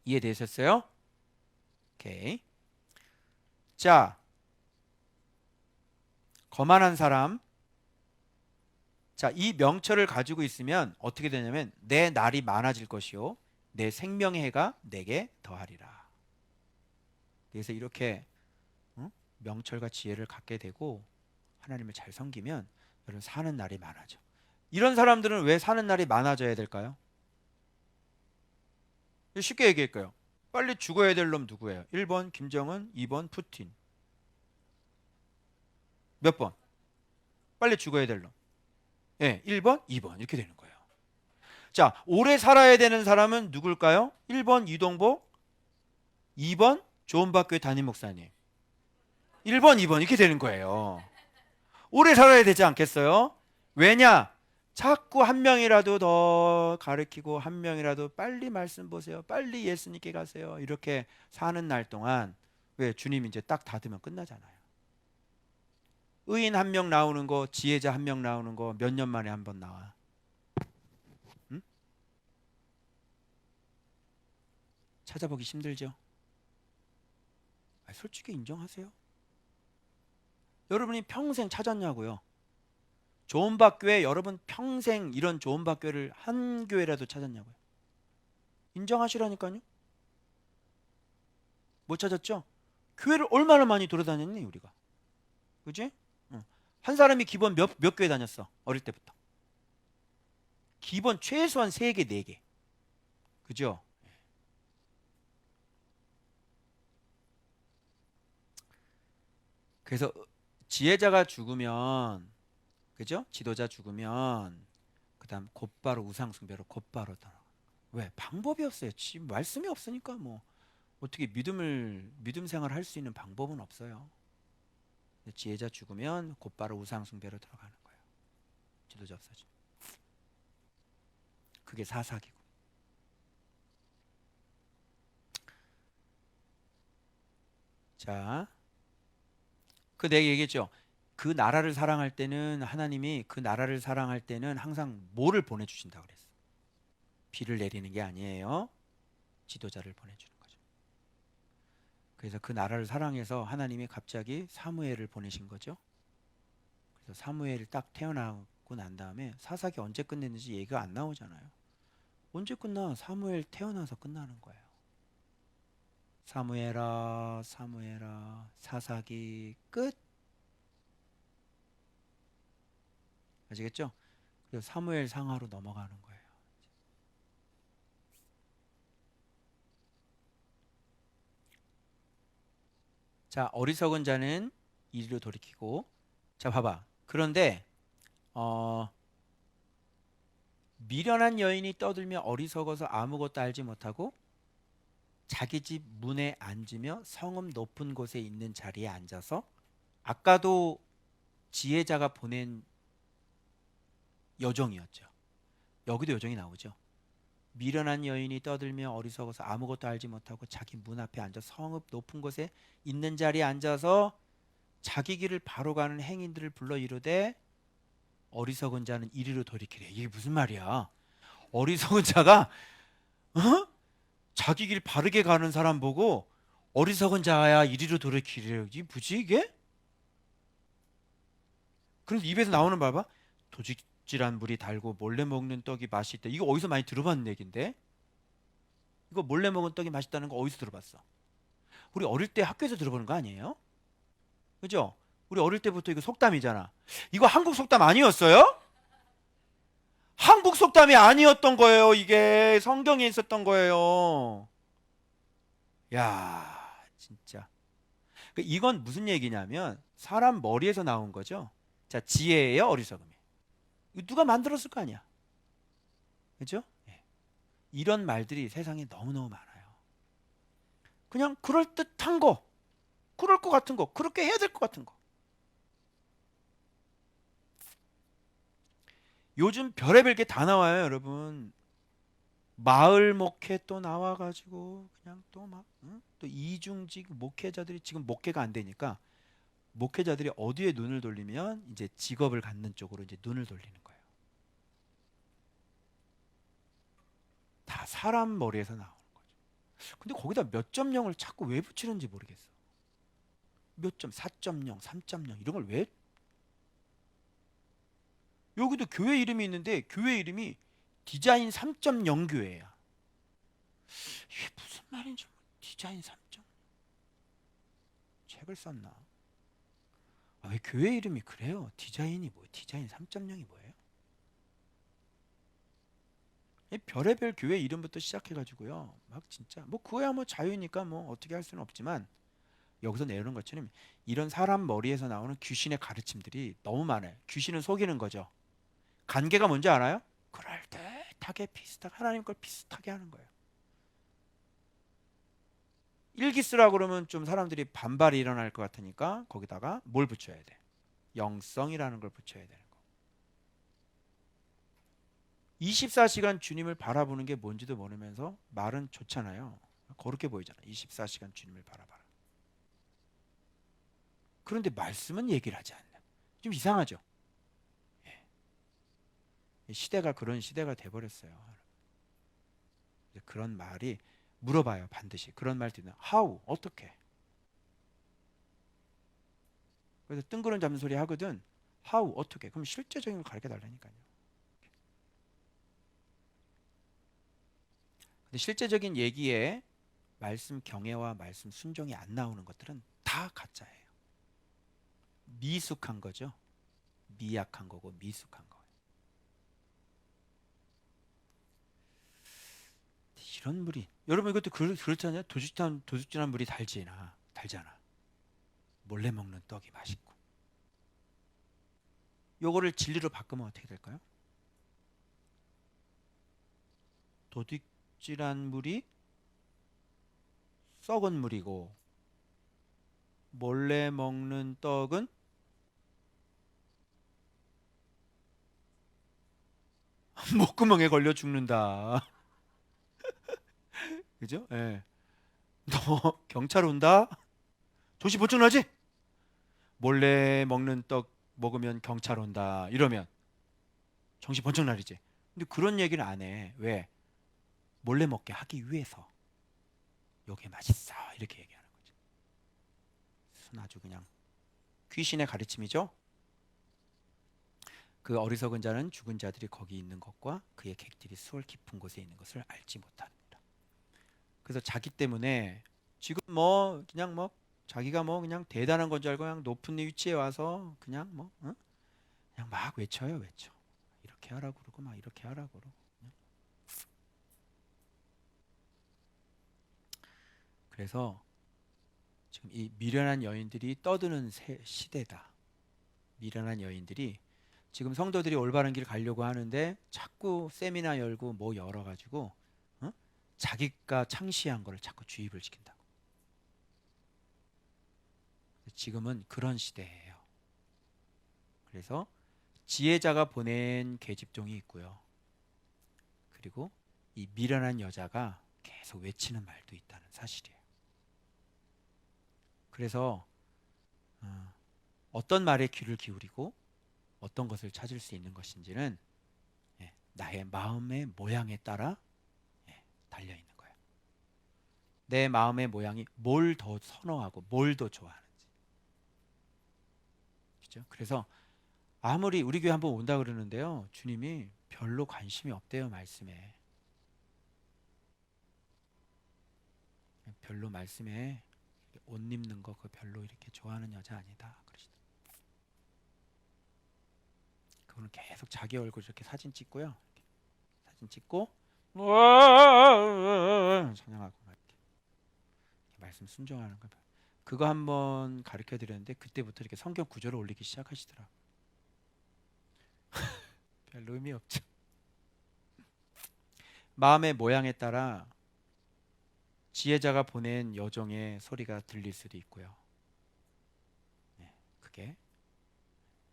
이해되셨어요? 오케이. 자, 거만한 사람. 자, 이 명철을 가지고 있으면 어떻게 되냐면 내 날이 많아질 것이요 내 생명의 해가 내게 더하리라. 그래서 이렇게 명철과 지혜를 갖게 되고 하나님을 잘 섬기면 여러분 사는 날이 많아져. 이런 사람들은 왜 사는 날이 많아져야 될까요? 쉽게 얘기할까요? 빨리 죽어야 될 놈 누구예요? 1번 김정은, 2번 푸틴. 몇 번? 빨리 죽어야 될 놈. 예, 1번, 2번 이렇게 되는 거예요. 자, 오래 살아야 되는 사람은 누굴까요? 1번 이동복, 2번 조은박교회 담임 목사님. 1번, 2번 이렇게 되는 거예요. 오래 살아야 되지 않겠어요? 왜냐? 자꾸 한 명이라도 더 가르치고 한 명이라도 빨리 말씀 보세요. 빨리 예수님께 가세요. 이렇게 사는 날 동안 왜 주님 이제 딱 닫으면 끝나잖아요. 의인 한 명 나오는 거, 지혜자 한 명 나오는 거 몇 년 만에 한 번 나와. 응? 찾아보기 힘들죠? 솔직히 인정하세요. 여러분이 평생 찾았냐고요? 조은박교회 여러분 평생 이런 조은박교회를 한 교회라도 찾았냐고요? 인정하시라니까요. 못 찾았죠? 교회를 얼마나 많이 돌아다녔니 우리가? 그지? 한 사람이 기본 몇 교회 다녔어? 어릴 때부터. 기본 최소한 3개, 4개. 그죠? 그래서 지혜자가 죽으면, 그죠? 지도자 죽으면 그다음 곧바로 우상숭배로 곧바로 떠나. 왜? 방법이 없어요. 지금 말씀이 없으니까 뭐 어떻게 믿음 생활을 할 수 있는 방법은 없어요. 지혜자 죽으면 곧바로 우상숭배로 들어가는 거예요. 지도자 없어지. 그게 사사기고. 자, 내가 얘기했죠. 그 나라를 사랑할 때는 하나님이 그 나라를 사랑할 때는 항상 뭐를 보내주신다 그랬어. 비를 내리는 게 아니에요. 지도자를 보내주는 거죠. 그래서 그 나라를 사랑해서 하나님이 갑자기 사무엘을 보내신 거죠. 그래서 사무엘이 딱 태어나고 난 다음에 사사기 언제 끝냈는지 얘기가 안 나오잖아요. 언제 끝나? 사무엘 태어나서 끝나는 거예요. 사무엘아 사무엘아 사사기 끝. 아시겠죠? 그래서 사무엘 상하로 넘어가는 거예요. 자, 어리석은 자는 이리로 돌이키고. 자, 봐봐. 그런데 미련한 여인이 떠들며 어리석어서 아무것도 알지 못하고 자기 집 문에 앉으며 성읍 높은 곳에 있는 자리에 앉아서, 아까도 지혜자가 보낸 여종이었죠. 여기도 여종이 나오죠. 미련한 여인이 떠들며 어리석어서 아무것도 알지 못하고 자기 문 앞에 앉아 성읍 높은 곳에 있는 자리에 앉아서 자기 길을 바로 가는 행인들을 불러 이르되 어리석은 자는 이리로 돌이키래. 이게 무슨 말이야? 어리석은 자가 자기 길 바르게 가는 사람 보고 어리석은 자야 이리로 돌이키래. 이게 뭐지 이게? 그래서 입에서 나오는 말 봐. 도둑질한 물이 달고 몰래 먹는 떡이 맛이 있다. 이거 어디서 많이 들어봤는 얘긴데? 이거 몰래 먹은 떡이 맛있다는 거 어디서 들어봤어? 우리 어릴 때 학교에서 들어보는 거 아니에요? 그죠? 우리 어릴 때부터 이거 속담이잖아. 이거 한국 속담 아니었어요? 한국 속담이 아니었던 거예요. 이게 성경에 있었던 거예요. 야, 진짜. 이건 무슨 얘기냐면 사람 머리에서 나온 거죠. 자, 지혜예요, 어리석음이에요. 이거 누가 만들었을 거 아니야. 그죠? 예. 이런 말들이 세상에 너무너무 많아요. 그냥 그럴듯한 거, 그럴 것 같은 거, 그렇게 해야 될 것 같은 거. 요즘 별의별 게 다 나와요, 여러분. 마을 목회 또 나와가지고 그냥 또 막, 응? 또 이중직 목회자들이 지금 목회가 안 되니까 목회자들이 어디에 눈을 돌리면 이제 직업을 갖는 쪽으로 이제 눈을 돌리는 거예요. 다 사람 머리에서 나오는 거죠. 근데 거기다 몇 점 0을 자꾸 왜 붙이는지 모르겠어. 몇 점, 4.0, 3.0 이런 걸 왜? 여기도 교회 이름이 있는데 교회 이름이 디자인 3.0 교회야. 이게 무슨 말인지 디자인 3.0 책을 썼나? 아, 왜 교회 이름이 그래요? 디자인이 뭐예요? 디자인 3.0이 뭐예요? 별의별 교회 이름부터 시작해가지고요. 막 진짜 뭐 그거야 뭐 자유니까 뭐 어떻게 할 수는 없지만 여기서 내려오는 것처럼 이런 사람 머리에서 나오는 귀신의 가르침들이 너무 많아요. 귀신은 속이는 거죠. 관계가 뭔지 알아요? 그럴듯하게 비슷하게 하나님 걸 비슷하게 하는 거예요. 일기 쓰라고 그러면 좀 사람들이 반발이 일어날 것 같으니까 거기다가 뭘 붙여야 돼? 영성이라는 걸 붙여야 되는 거. 24시간 주님을 바라보는 게 뭔지도 모르면서 말은 좋잖아요. 그렇게 보이잖아. 24시간 주님을 바라봐라. 그런데 말씀은 얘기를 하지 않는. 좀 이상하죠. 예. 시대가 그런 시대가 돼버렸어요. 그런 말이 물어봐요. 반드시 그런 말 듣는 how 어떻게. 그래서 뜬구름 잡는 소리 하거든. how 어떻게. 그럼 실제적인 걸 가르쳐 달라니까요. 근데 실제적인 얘기에 말씀 경외와 말씀 순종이 안 나오는 것들은 다 가짜예요. 미숙한 거죠. 미약한 거고 미숙한 거예요. 이런 물이 여러분 이것도 그렇잖아요. 도둑질한 물이 달잖아. 몰래 먹는 떡이 맛있고. 요거를 진리로 바꾸면 어떻게 될까요? 도둑질한 물이 썩은 물이고 몰래 먹는 떡은 목구멍에 걸려 죽는다. 그죠? 예. 너 경찰 온다? 조시 보증나지? 몰래 먹는 떡 먹으면 경찰 온다. 이러면 정신 번쩍 나리지. 근데 그런 얘기를 안 해. 왜? 몰래 먹게 하기 위해서. 요게 맛있어. 이렇게 얘기하는 거죠. 아주 그냥 귀신의 가르침이죠. 그 어리석은 자는 죽은 자들이 거기 있는 것과 그의 객들이 수월 깊은 곳에 있는 것을 알지 못합니다. 그래서 자기 때문에 지금 뭐 그냥 뭐 자기가 뭐 그냥 대단한 건 줄 알고 그냥 높은 위치에 와서 그냥 뭐 그냥 막 외쳐요. 이렇게 하라고 그러고 막 이렇게 하라고 그러고. 그래서 지금 이 미련한 여인들이 떠드는 시대다. 미련한 여인들이 지금 성도들이 올바른 길 가려고 하는데 자꾸 세미나 열고 뭐 열어가지고 자기가 창시한 거를 자꾸 주입을 시킨다고. 지금은 그런 시대예요. 그래서 지혜자가 보낸 계집종이 있고요. 그리고 이 미련한 여자가 계속 외치는 말도 있다는 사실이에요. 그래서 어떤 말에 귀를 기울이고 어떤 것을 찾을 수 있는 것인지는 나의 마음의 모양에 따라 달려 있는 거예요. 내 마음의 모양이 뭘 더 선호하고 뭘 더 좋아하는지. 그렇죠? 그래서 아무리 우리 교회 한번 온다 그러는데요, 주님이 별로 관심이 없대요, 말씀에. 별로 말씀에 옷 입는 거 그거 별로 이렇게 좋아하는 여자 아니다 그러시더라고요. 그거는 계속 자기 얼굴 이렇게 사진 찍고요, 사진 찍고 찬양하고 이렇게 말씀 순종하는 거. 그거 한번 가르쳐 드렸는데 그때부터 이렇게 성경 구절을 올리기 시작하시더라고요. 별 의미 없죠. 마음의 모양에 따라 지혜자가 보낸 여종의 소리가 들릴 수도 있고요. 그게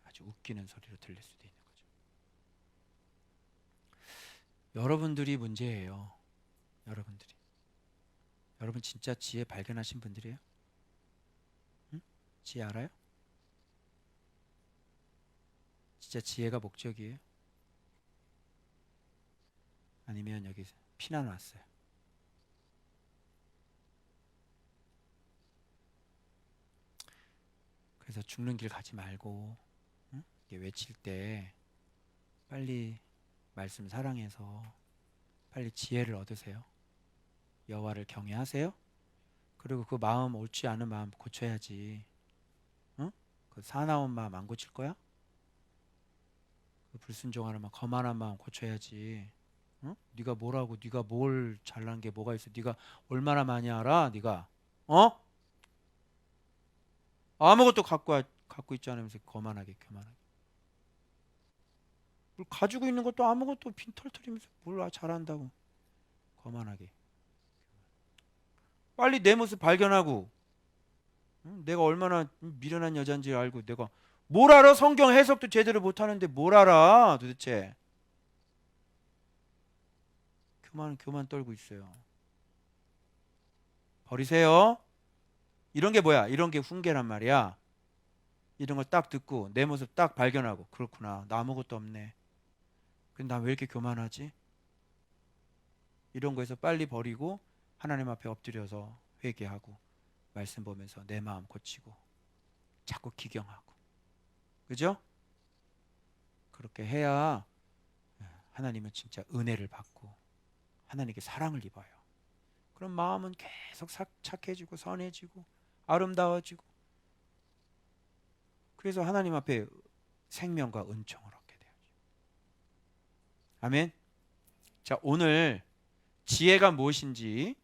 아주 웃기는 소리로 들릴 수도 있는 거죠. 여러분들이 문제예요. 여러분들이. 여러분 진짜 지혜 발견하신 분들이에요? 응? 지혜 알아요? 진짜 지혜가 목적이에요? 아니면 여기 피난 왔어요? 그래서 죽는 길 가지 말고 외칠 때 빨리 말씀 사랑해서 빨리 지혜를 얻으세요. 여호와를 경외하세요. 그리고 그 마음 옳지 않은 마음 고쳐야지. 그 사나운 마음 안 고칠 거야? 그 불순종하는 마음, 거만한 마음 고쳐야지. 네가 뭐라고, 네가 뭘 잘난 게 뭐가 있어? 네가 얼마나 많이 알아? 네가 아무것도 갖고 있지 않으면서 거만하게 교만하게. 뭘 가지고 있는 것도 아무것도 빈털털이면서 뭘 잘한다고 거만하게. 빨리 내 모습 발견하고 내가 얼마나 미련한 여잔지 알고. 내가 뭘 알아? 성경 해석도 제대로 못하는데 뭘 알아 도대체. 교만 떨고 있어요. 버리세요. 이런 게 뭐야? 이런 게 훈계란 말이야. 이런 걸 딱 듣고 내 모습 딱 발견하고, 그렇구나, 나 아무것도 없네. 근데 나 왜 이렇게 교만하지? 이런 거에서 빨리 버리고 하나님 앞에 엎드려서 회개하고 말씀 보면서 내 마음 고치고 자꾸 기경하고. 그죠? 그렇게 해야 하나님은 진짜 은혜를 받고 하나님께 사랑을 입어요. 그럼 마음은 계속 착해지고 선해지고 아름다워지고, 그래서 하나님 앞에 생명과 은총을 얻게 돼요. 아멘. 자, 오늘 지혜가 무엇인지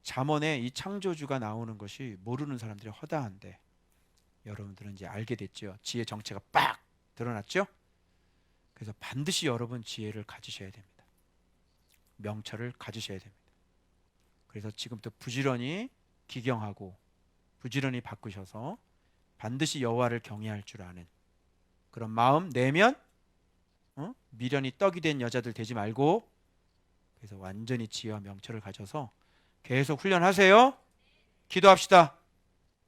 잠언에 이 창조주가 나오는 것이 모르는 사람들이 허다한데 여러분들은 이제 알게 됐죠. 지혜 정체가 빡 드러났죠. 그래서 반드시 여러분 지혜를 가지셔야 됩니다. 명철을 가지셔야 됩니다. 그래서 지금부터 부지런히 기경하고 부지런히 바꾸셔서 반드시 여호와를 경외할 줄 아는 그런 마음 내면 미련이 떡이 된 여자들 되지 말고, 그래서 완전히 지혜와 명철을 가져서 계속 훈련하세요. 기도합시다.